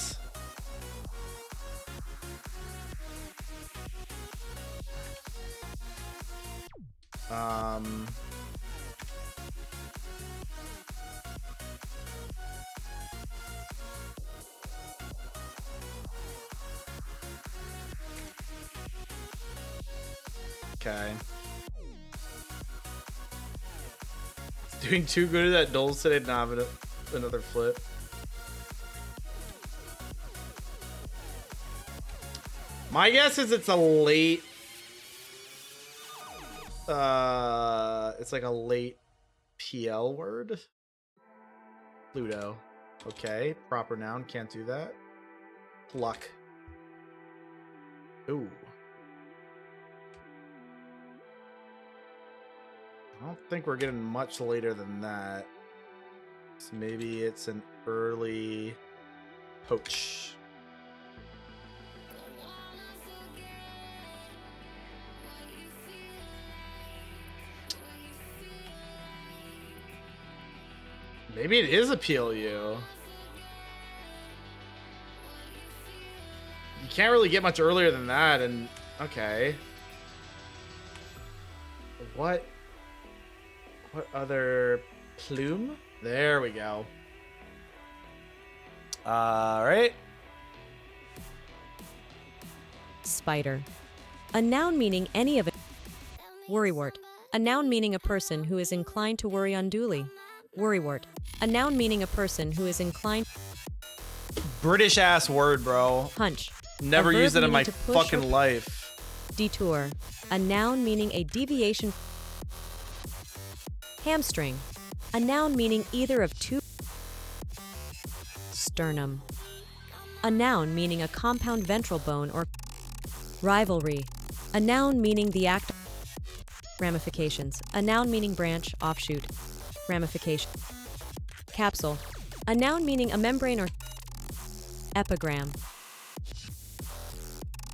Okay. Doing too good at that Dulce today, not having another flip. My guess is it's a late. It's like a late PL word. Pluto. Okay, proper noun, can't do that. Pluck. Ooh. I don't think we're getting much later than that. So maybe it's an early poach. Maybe it is a PLU. You can't really get much earlier than that, and okay. What other plume? There we go. All right. Spider. A noun meaning any of it. Worrywart. A noun meaning a person who is inclined to worry unduly. Worrywart. A noun meaning a person who is inclined. British ass word, bro. Hunch. Never A verb used it in my meaning to push fucking or- life. Detour. A noun meaning a deviation. Hamstring. A noun meaning either of two. Sternum. A noun meaning a compound ventral bone or. Rivalry. A noun meaning the act. Ramifications. A noun meaning branch, offshoot. Ramification. Capsule. A noun meaning a membrane or. Epigram.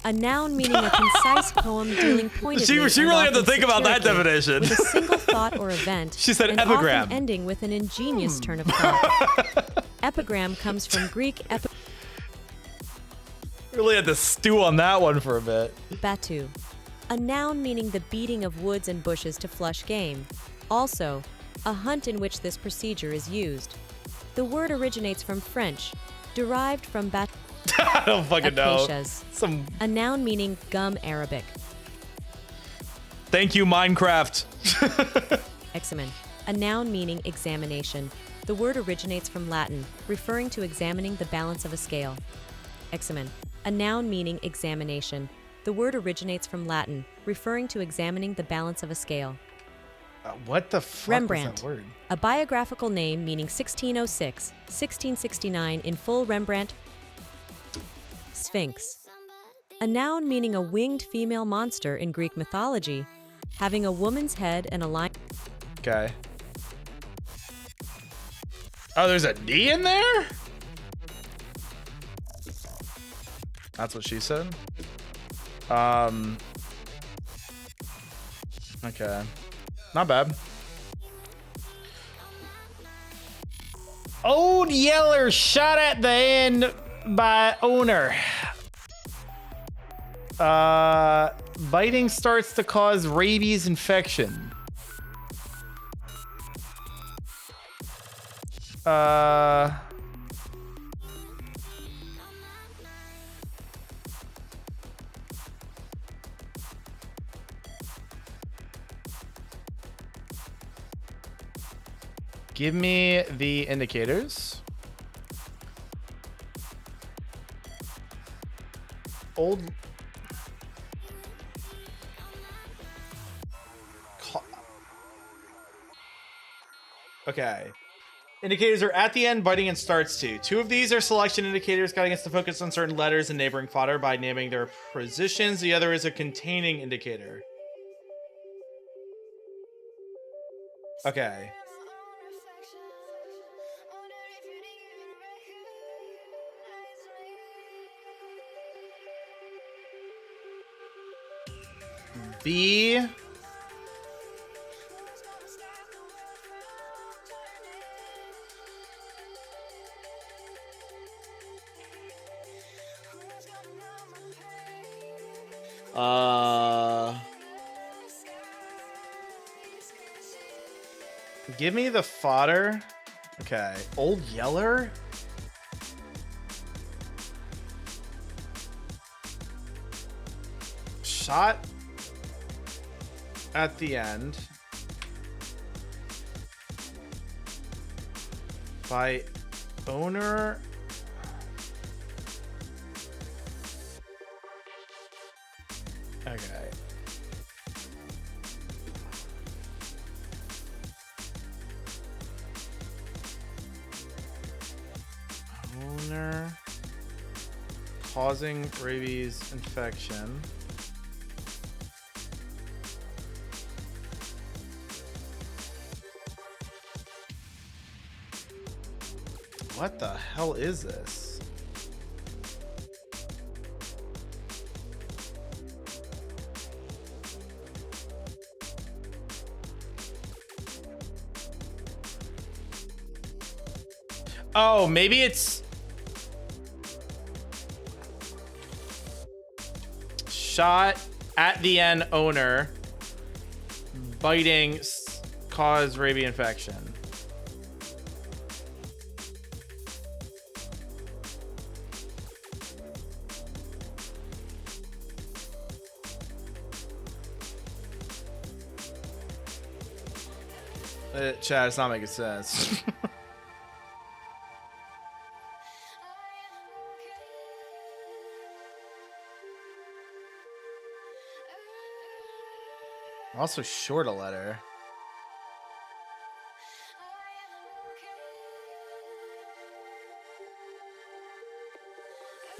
A noun meaning a concise poem dealing pointedly. She and really had to often think about that satirically definition. With a single thought or event. She said and epigram. often ending with an ingenious turn of thought. Epigram comes from Greek Really had to stew on that one for a bit. batu. A noun meaning the beating of woods and bushes to flush game. Also, a hunt in which this procedure is used. The word originates from French, derived from bat. I don't fucking know. Acacias. Some. A noun meaning gum Arabic. Thank you, Minecraft. Examen. A noun meaning examination. The word originates from Latin, referring to examining the balance of a scale. Examen. A noun meaning examination. The word originates from Latin, referring to examining the balance of a scale. What the fuck Rembrandt. was that word? A biographical name meaning 1606, 1669 in full Rembrandt. Sphinx. A noun meaning a winged female monster in Greek mythology, having a woman's head and a line. Okay. Oh, there's a D in there? That's what she said? Okay. Not bad. Old Yeller shot at the end by owner. Biting starts to cause rabies infection. Give me the indicators. Old. Okay. Indicators are at the end, biting, and starts to. Two of these are selection indicators, guiding us to focus on certain letters and neighboring fodder by naming their positions. The other is a containing indicator. Okay. B. Give me the fodder. Okay. Old Yeller? Shot at the end by owner. Okay. Owner causing rabies infection. What the hell is this? Oh, maybe it's shot at the end owner biting cause rabies infection. Chat, it's not making sense. Also short a letter.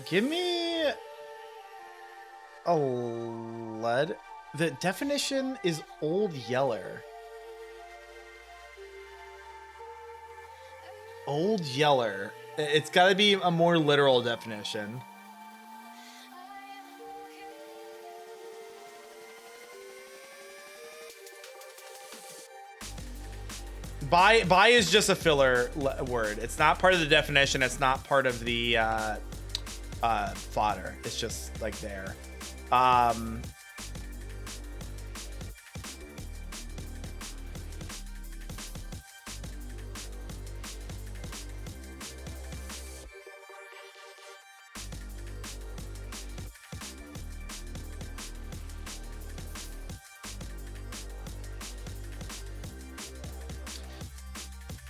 Give me a lead. The definition is old yeller. Old yeller. It's got to be a more literal definition. By is just a filler word. It's not part of the definition. It's not part of the fodder. It's just like there.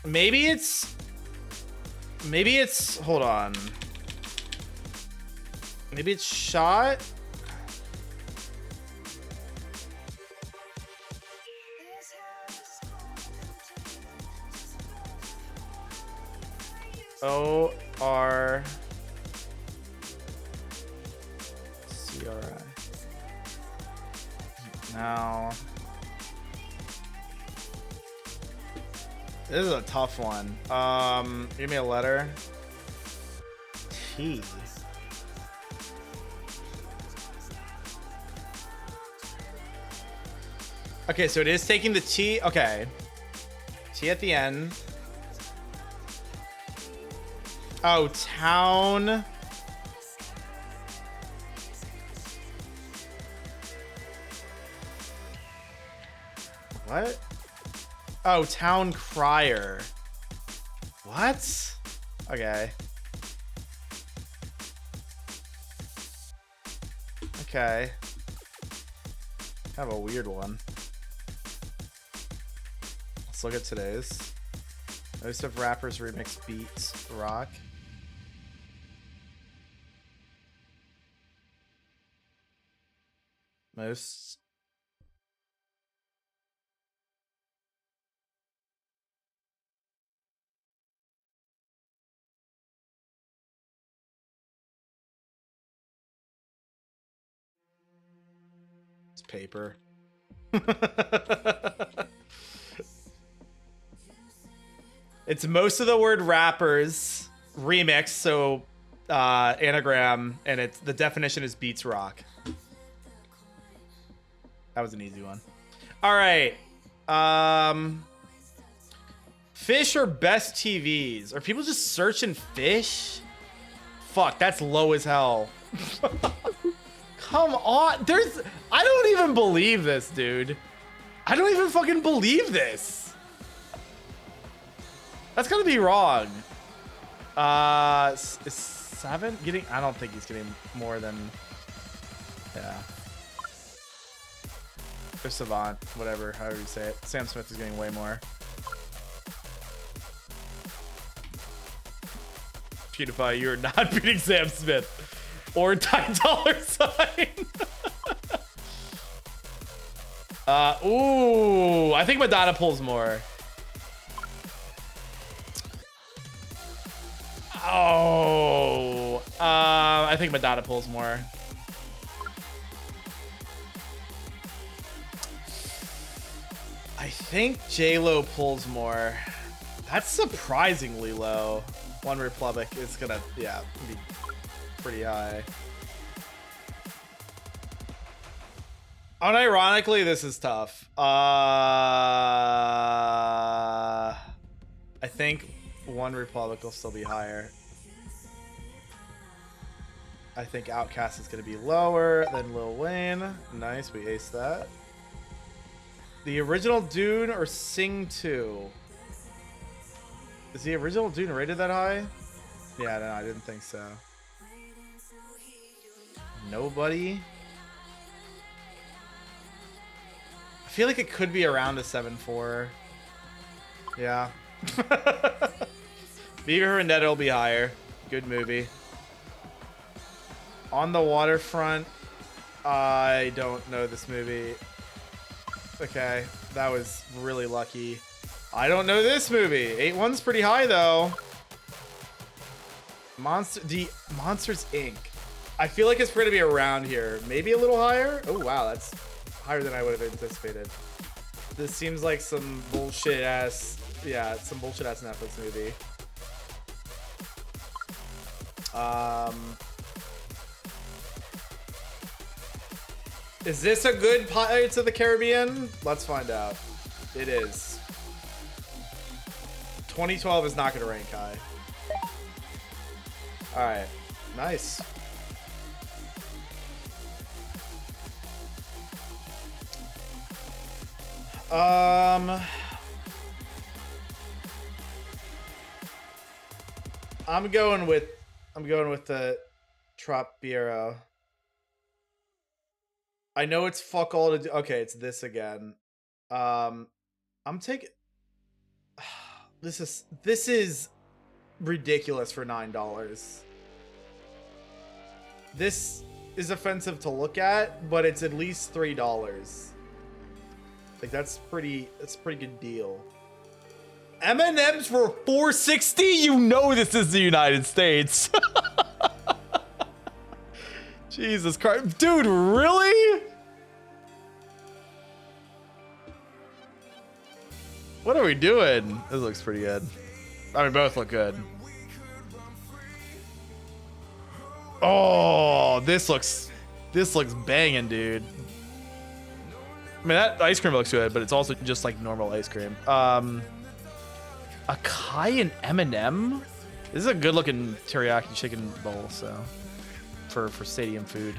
Maybe it's hold on. Maybe it's shot. O-R-C-R-I. Now. This is a tough one. Give me a letter. T. Okay, so it is taking the T. Okay. T at the end. Oh, town. What? Oh, town crier. What? Okay. Okay. Kind of a weird one. Let's look at today's. Most of rappers remix beats rock. Most. It's paper. It's most of the word rappers remix, so anagram, and it's the definition is beats rock. That was an easy one. All right. Fish or best TVs? Are people just searching fish? Fuck, that's low as hell. Come on. I don't even believe this, dude. I don't even fucking believe this. That's gonna be wrong. Is 7 getting? I don't think he's getting more than. Yeah. Or Savant, whatever, however you say it. Sam Smith is getting way more. PewDiePie, you're not beating Sam Smith. Or $10 ooh, I think Madonna pulls more. Oh, I think Madonna pulls more. I think J-Lo pulls more. That's surprisingly low. One Republic is gonna, yeah, be pretty high. Unironically, this is tough. I think One Republic will still be higher. I think Outkast is going to be lower than Lil Wayne. Nice, we aced that. The original Dune or Sing 2? Is the original Dune rated that high? Yeah, no, I didn't think so. Nobody? I feel like it could be around a 7.4. Yeah. Beaver Vendetta will be higher. Good movie. On the Waterfront. I don't know this movie. Okay, that was really lucky. I don't know this movie. 8.1's pretty high though. Monsters Inc. I feel like it's going to be around here. Maybe a little higher. Oh wow, that's higher than I would have anticipated. This seems like some bullshit ass, yeah, some bullshit ass Netflix movie. Is this a good Pirates of the Caribbean? Let's find out. It is. 2012 is not going to rank high. All right, nice. I'm going with the Tropiero. I know it's fuck all to do. Okay, it's this again. I'm taking. This is ridiculous for $9. This is offensive to look at, but it's at least $3. Like that's pretty good deal. M&M's for $4.60. You know this is the United States. Jesus Christ, dude, really? What are we doing? This looks pretty good. I mean, both look good. Oh, this looks banging, dude. I mean, that ice cream looks good, but it's also just like normal ice cream. Acai and M&M. This is a good-looking teriyaki chicken bowl, so for stadium food.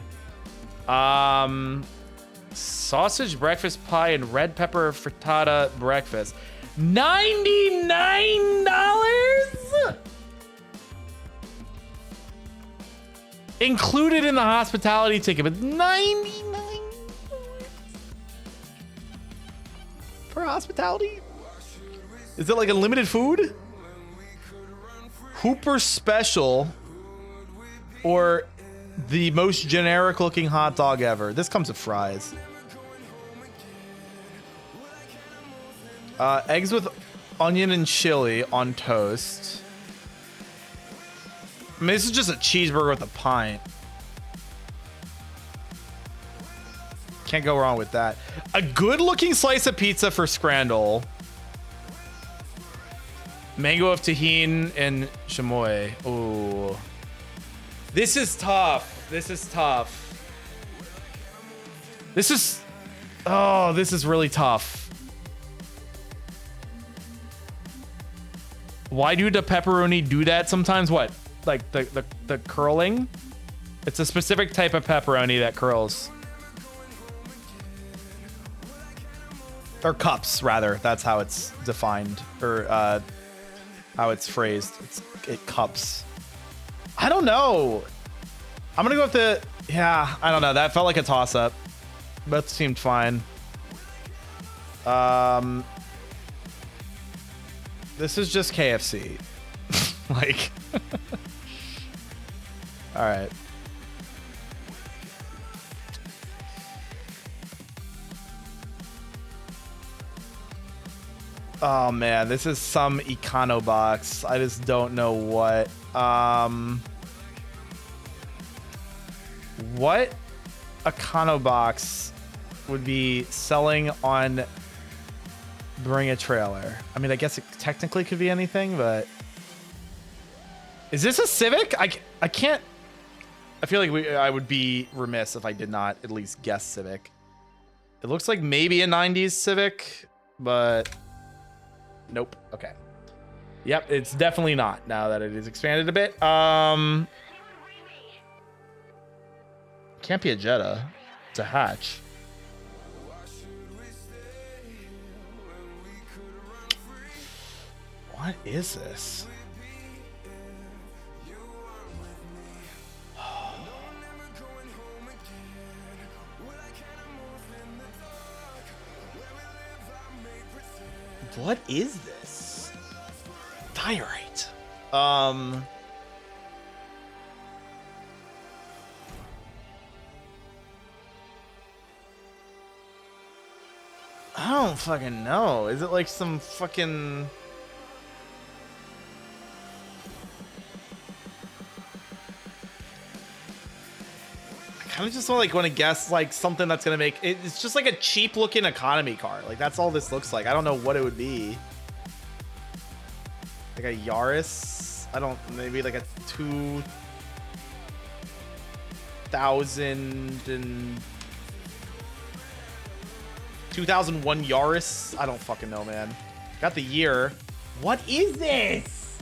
Sausage breakfast pie and red pepper frittata breakfast. $99. Included in the hospitality ticket, but $99 for hospitality? Is it like unlimited food? Hooper Special or the most generic looking hot dog ever? This comes with fries. Eggs with onion and chili on toast. I mean, this is just a cheeseburger with a pint. Can't go wrong with that. A good looking slice of pizza for Scrandle. Mango of Tajin and chamoy. Ooh. This is tough. This is tough. This is really tough. Why do the pepperoni do that sometimes? What? Like the curling? It's a specific type of pepperoni that curls. Or cups, rather. That's how it's defined. Or how it's phrased. It cups. I don't know. I'm gonna go with the... Yeah, I don't know. That felt like a toss-up. Both seemed fine. This is just KFC. Like, all right. Oh man, this is some Econo box. I just don't know what. What Econo box would be selling on Bring a Trailer? I mean, I guess it technically could be anything, but is this a Civic? I can't. I feel like I would be remiss if I did not at least guess Civic. It looks like maybe a 90s Civic, but nope. Okay. Yep, it's definitely not now that it is expanded a bit. Can't be a Jetta. It's a hatch. What is this? What is this? Diorite. I don't fucking know. Is it like some fucking... I kind of just want to guess like something that's gonna make it. It's just like a cheap looking economy car. Like that's all this looks like. I don't know what it would be. Like a Yaris. I don't. Maybe like a 2001 Yaris. I don't fucking know, man. Got the year. What is this?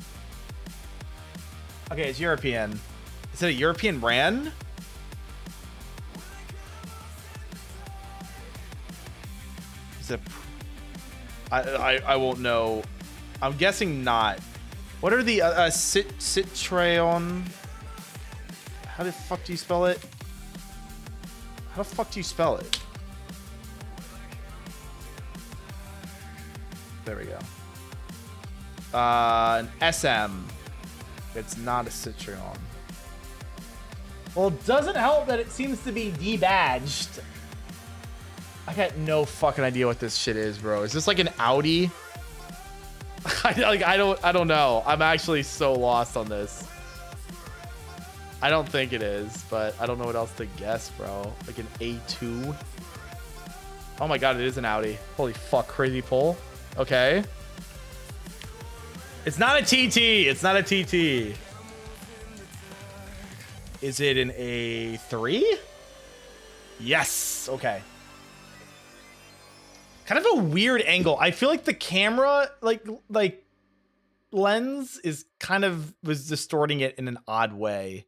Okay, it's European. Is it a European brand? Is it? I won't know. I'm guessing not. What are the Citroen? How the fuck do you spell it? How the fuck do you spell it? There we go. An SM. It's not a Citroen. Well, it doesn't help that it seems to be debadged. I got no fucking idea what this shit is, bro. Is this like an Audi? I don't know. I'm actually so lost on this. I don't think it is, but I don't know what else to guess, bro. Like an A2. Oh my god, it is an Audi. Holy fuck, crazy pull. Okay. It's not a TT. It's not a TT. Is it an A3? Yes. Okay. Kind of a weird angle. I feel like the camera, like lens is kind of was distorting it in an odd way.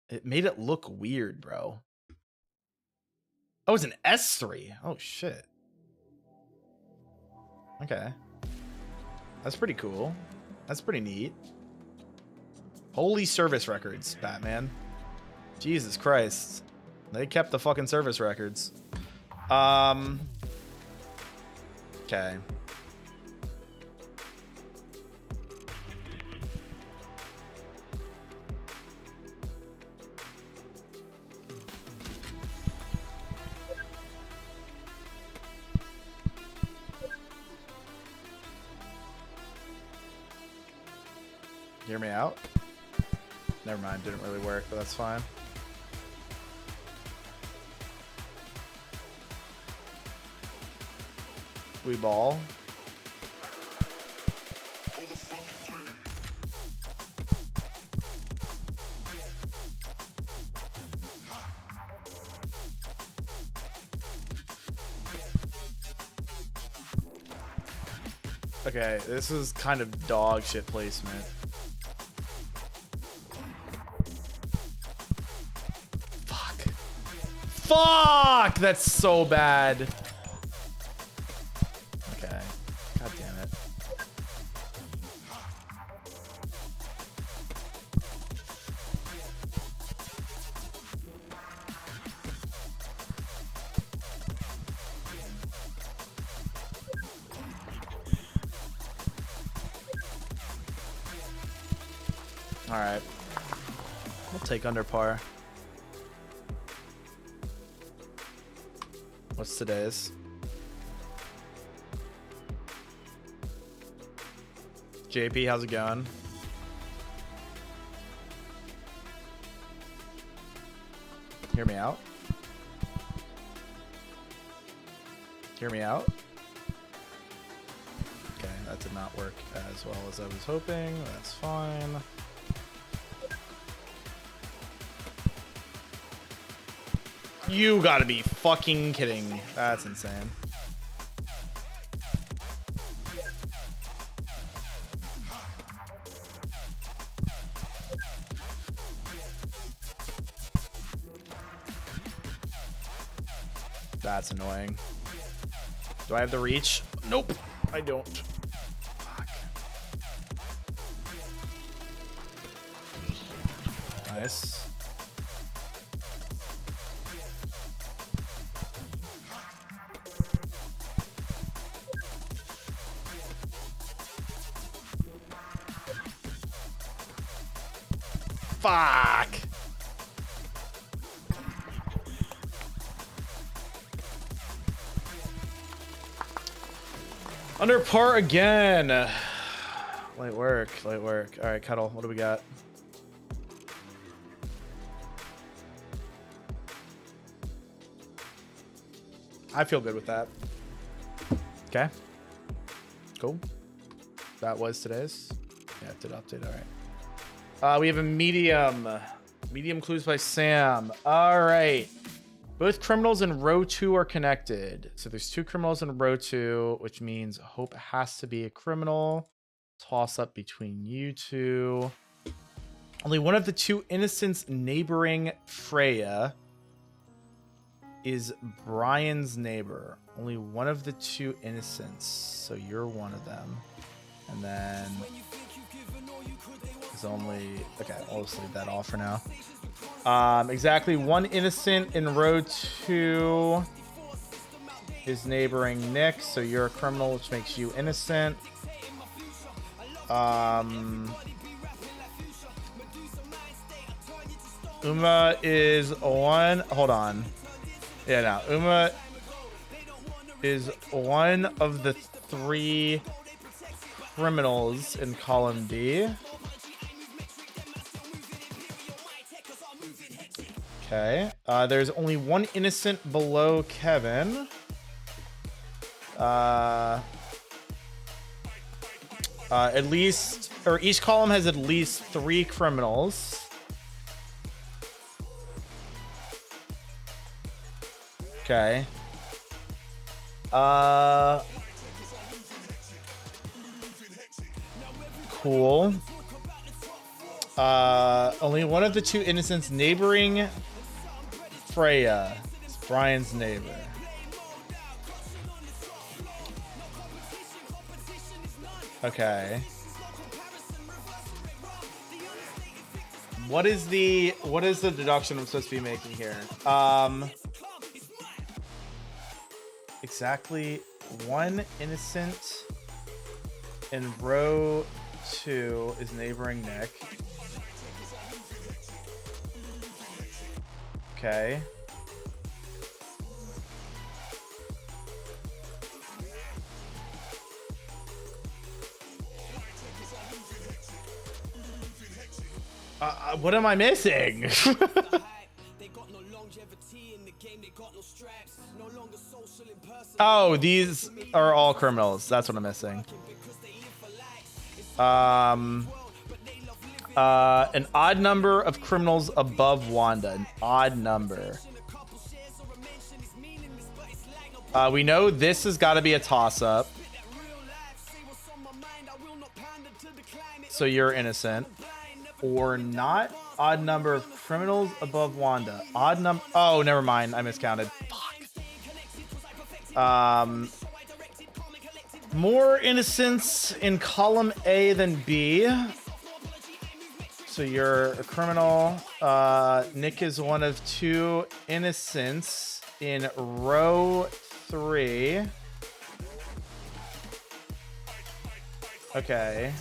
It made it look weird, bro. Oh, it's an S3. Oh, shit. Okay. That's pretty cool. That's pretty neat. Holy service records, Batman. Jesus Christ. They kept the fucking service records. Okay. Hear me out? Never mind, didn't really work, but that's fine. We ball. Okay, this is kind of dog shit placement. Fuck! That's so bad. Okay. God damn it. All right. We'll take under par. What's today's? JP, how's it going? Hear me out. Hear me out. Okay, that did not work as well as I was hoping. That's fine. You gotta be fucking kidding me. That's insane. That's annoying. Do I have the reach? Nope, I don't. Fuck. Nice. Fuck. Under par again. Light work, light work. All right, Cuddle, what do we got? I feel good with that. Okay. Cool. That was today's. Yeah, it did update. All right. We have a medium. Medium clues by Sam. All right. Both criminals in row 2 are connected. So there's 2 criminals in row 2, which means Hope has to be a criminal. Toss up between you two. Only one of the 2 innocents neighboring Freya is Brian's neighbor. Only one of the 2 innocents. So you're one of them. And then there's only... Okay, I'll just leave that off for now. Exactly 1 innocent in row 2 is neighboring Nick, so you're a criminal, which makes you innocent. Uma is 1. Hold on. Yeah, no. Uma is 1 of the 3 criminals in column D. Okay. There's only 1 innocent below Kevin. At least, or each column has at least 3 criminals. Okay. Cool. Only one of the 2 innocents neighboring Freya. It's Brian's neighbor. Okay. What is the deduction I'm supposed to be making here? Exactly 1 innocent in row 2 is neighboring Nick. Okay. What am I missing? Oh, these are all criminals. That's what I'm missing. An odd number of criminals above Wanda. An odd number. We know this has got to be a toss-up. So you're innocent. Or not. Odd number of criminals above Wanda. Odd number. Oh, never mind. I miscounted. Fuck. More innocents in column A than B. So you're a criminal. Nick is one of 2 innocents in row 3. Okay.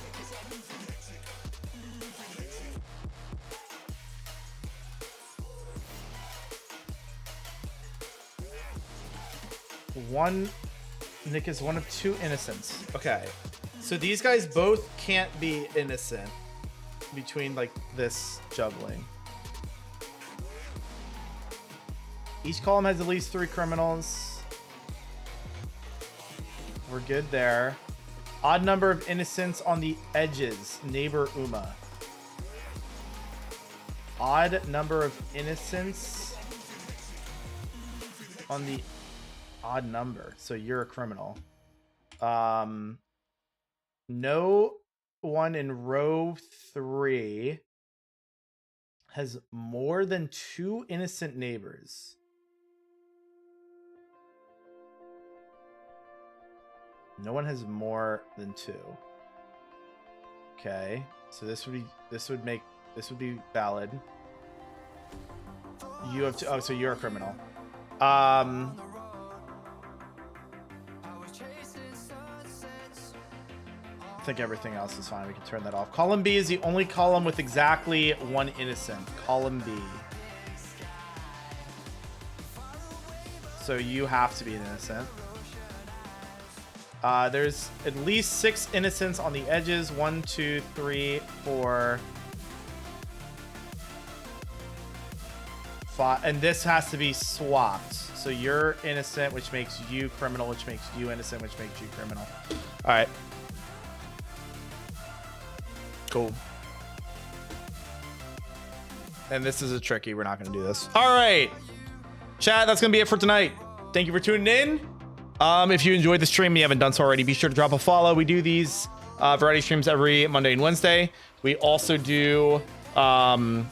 Nick is one of two innocents. Okay. So these guys both can't be innocent between like this juggling. Each column has at least 3 criminals. We're good there. Odd number of innocents on the edges. Neighbor Uma. Odd number of innocents on the odd number. So you're a criminal. No one in row 3 has more than 2 innocent neighbors. No one has more than 2. Okay, so this would be valid. You have to. Oh, so you're a criminal. I think everything else is fine. We can turn that off. Column B is the only column with exactly 1 innocent. Column B. So you have to be an innocent. There's at least 6 innocents on the edges. 1, 2, 3, 4, 5. And this has to be swapped. So you're innocent, which makes you criminal, which makes you innocent, which makes you criminal. All right. Cool. And this is a tricky. We're not going to do this. All right. Chat, that's going to be it for tonight. Thank you for tuning in. If you enjoyed the stream, you haven't done so already, be sure to drop a follow. We do these variety streams every Monday and Wednesday. We also do FNF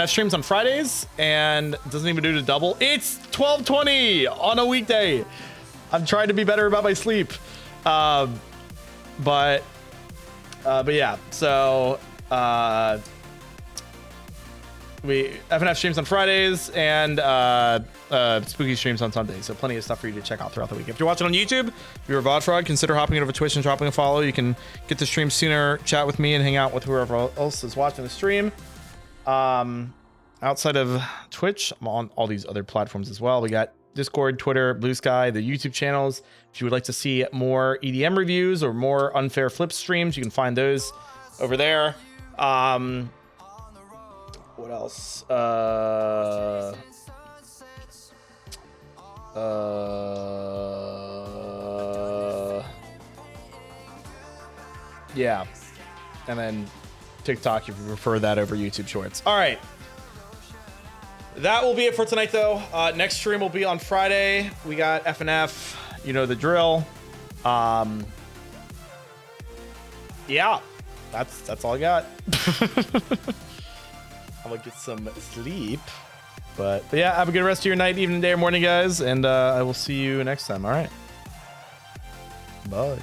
streams on Fridays, and doesn't even do the double. It's 12:20 on a weekday. I'm trying to be better about my sleep. But yeah, so we FNF streams on Fridays and spooky streams on Sundays. So plenty of stuff for you to check out throughout the week. If you're watching on YouTube, if you're a VOD fraud, consider hopping over to Twitch and dropping a follow. You can get the stream sooner, chat with me, and hang out with whoever else is watching the stream. Outside of Twitch, I'm on all these other platforms as well. We got Discord, Twitter, Blue Sky, the YouTube channels. If you would like to see more EDM reviews or more Unfair Flip streams, you can find those over there. What else? Yeah. And then TikTok if you prefer that over YouTube Shorts. All right. That will be it for tonight, though. Next stream will be on Friday. We got FNF. You know the drill. Yeah. That's all I got. I'm gonna get some sleep. But yeah, have a good rest of your night, evening, day, or morning, guys. And I will see you next time. All right. Bye.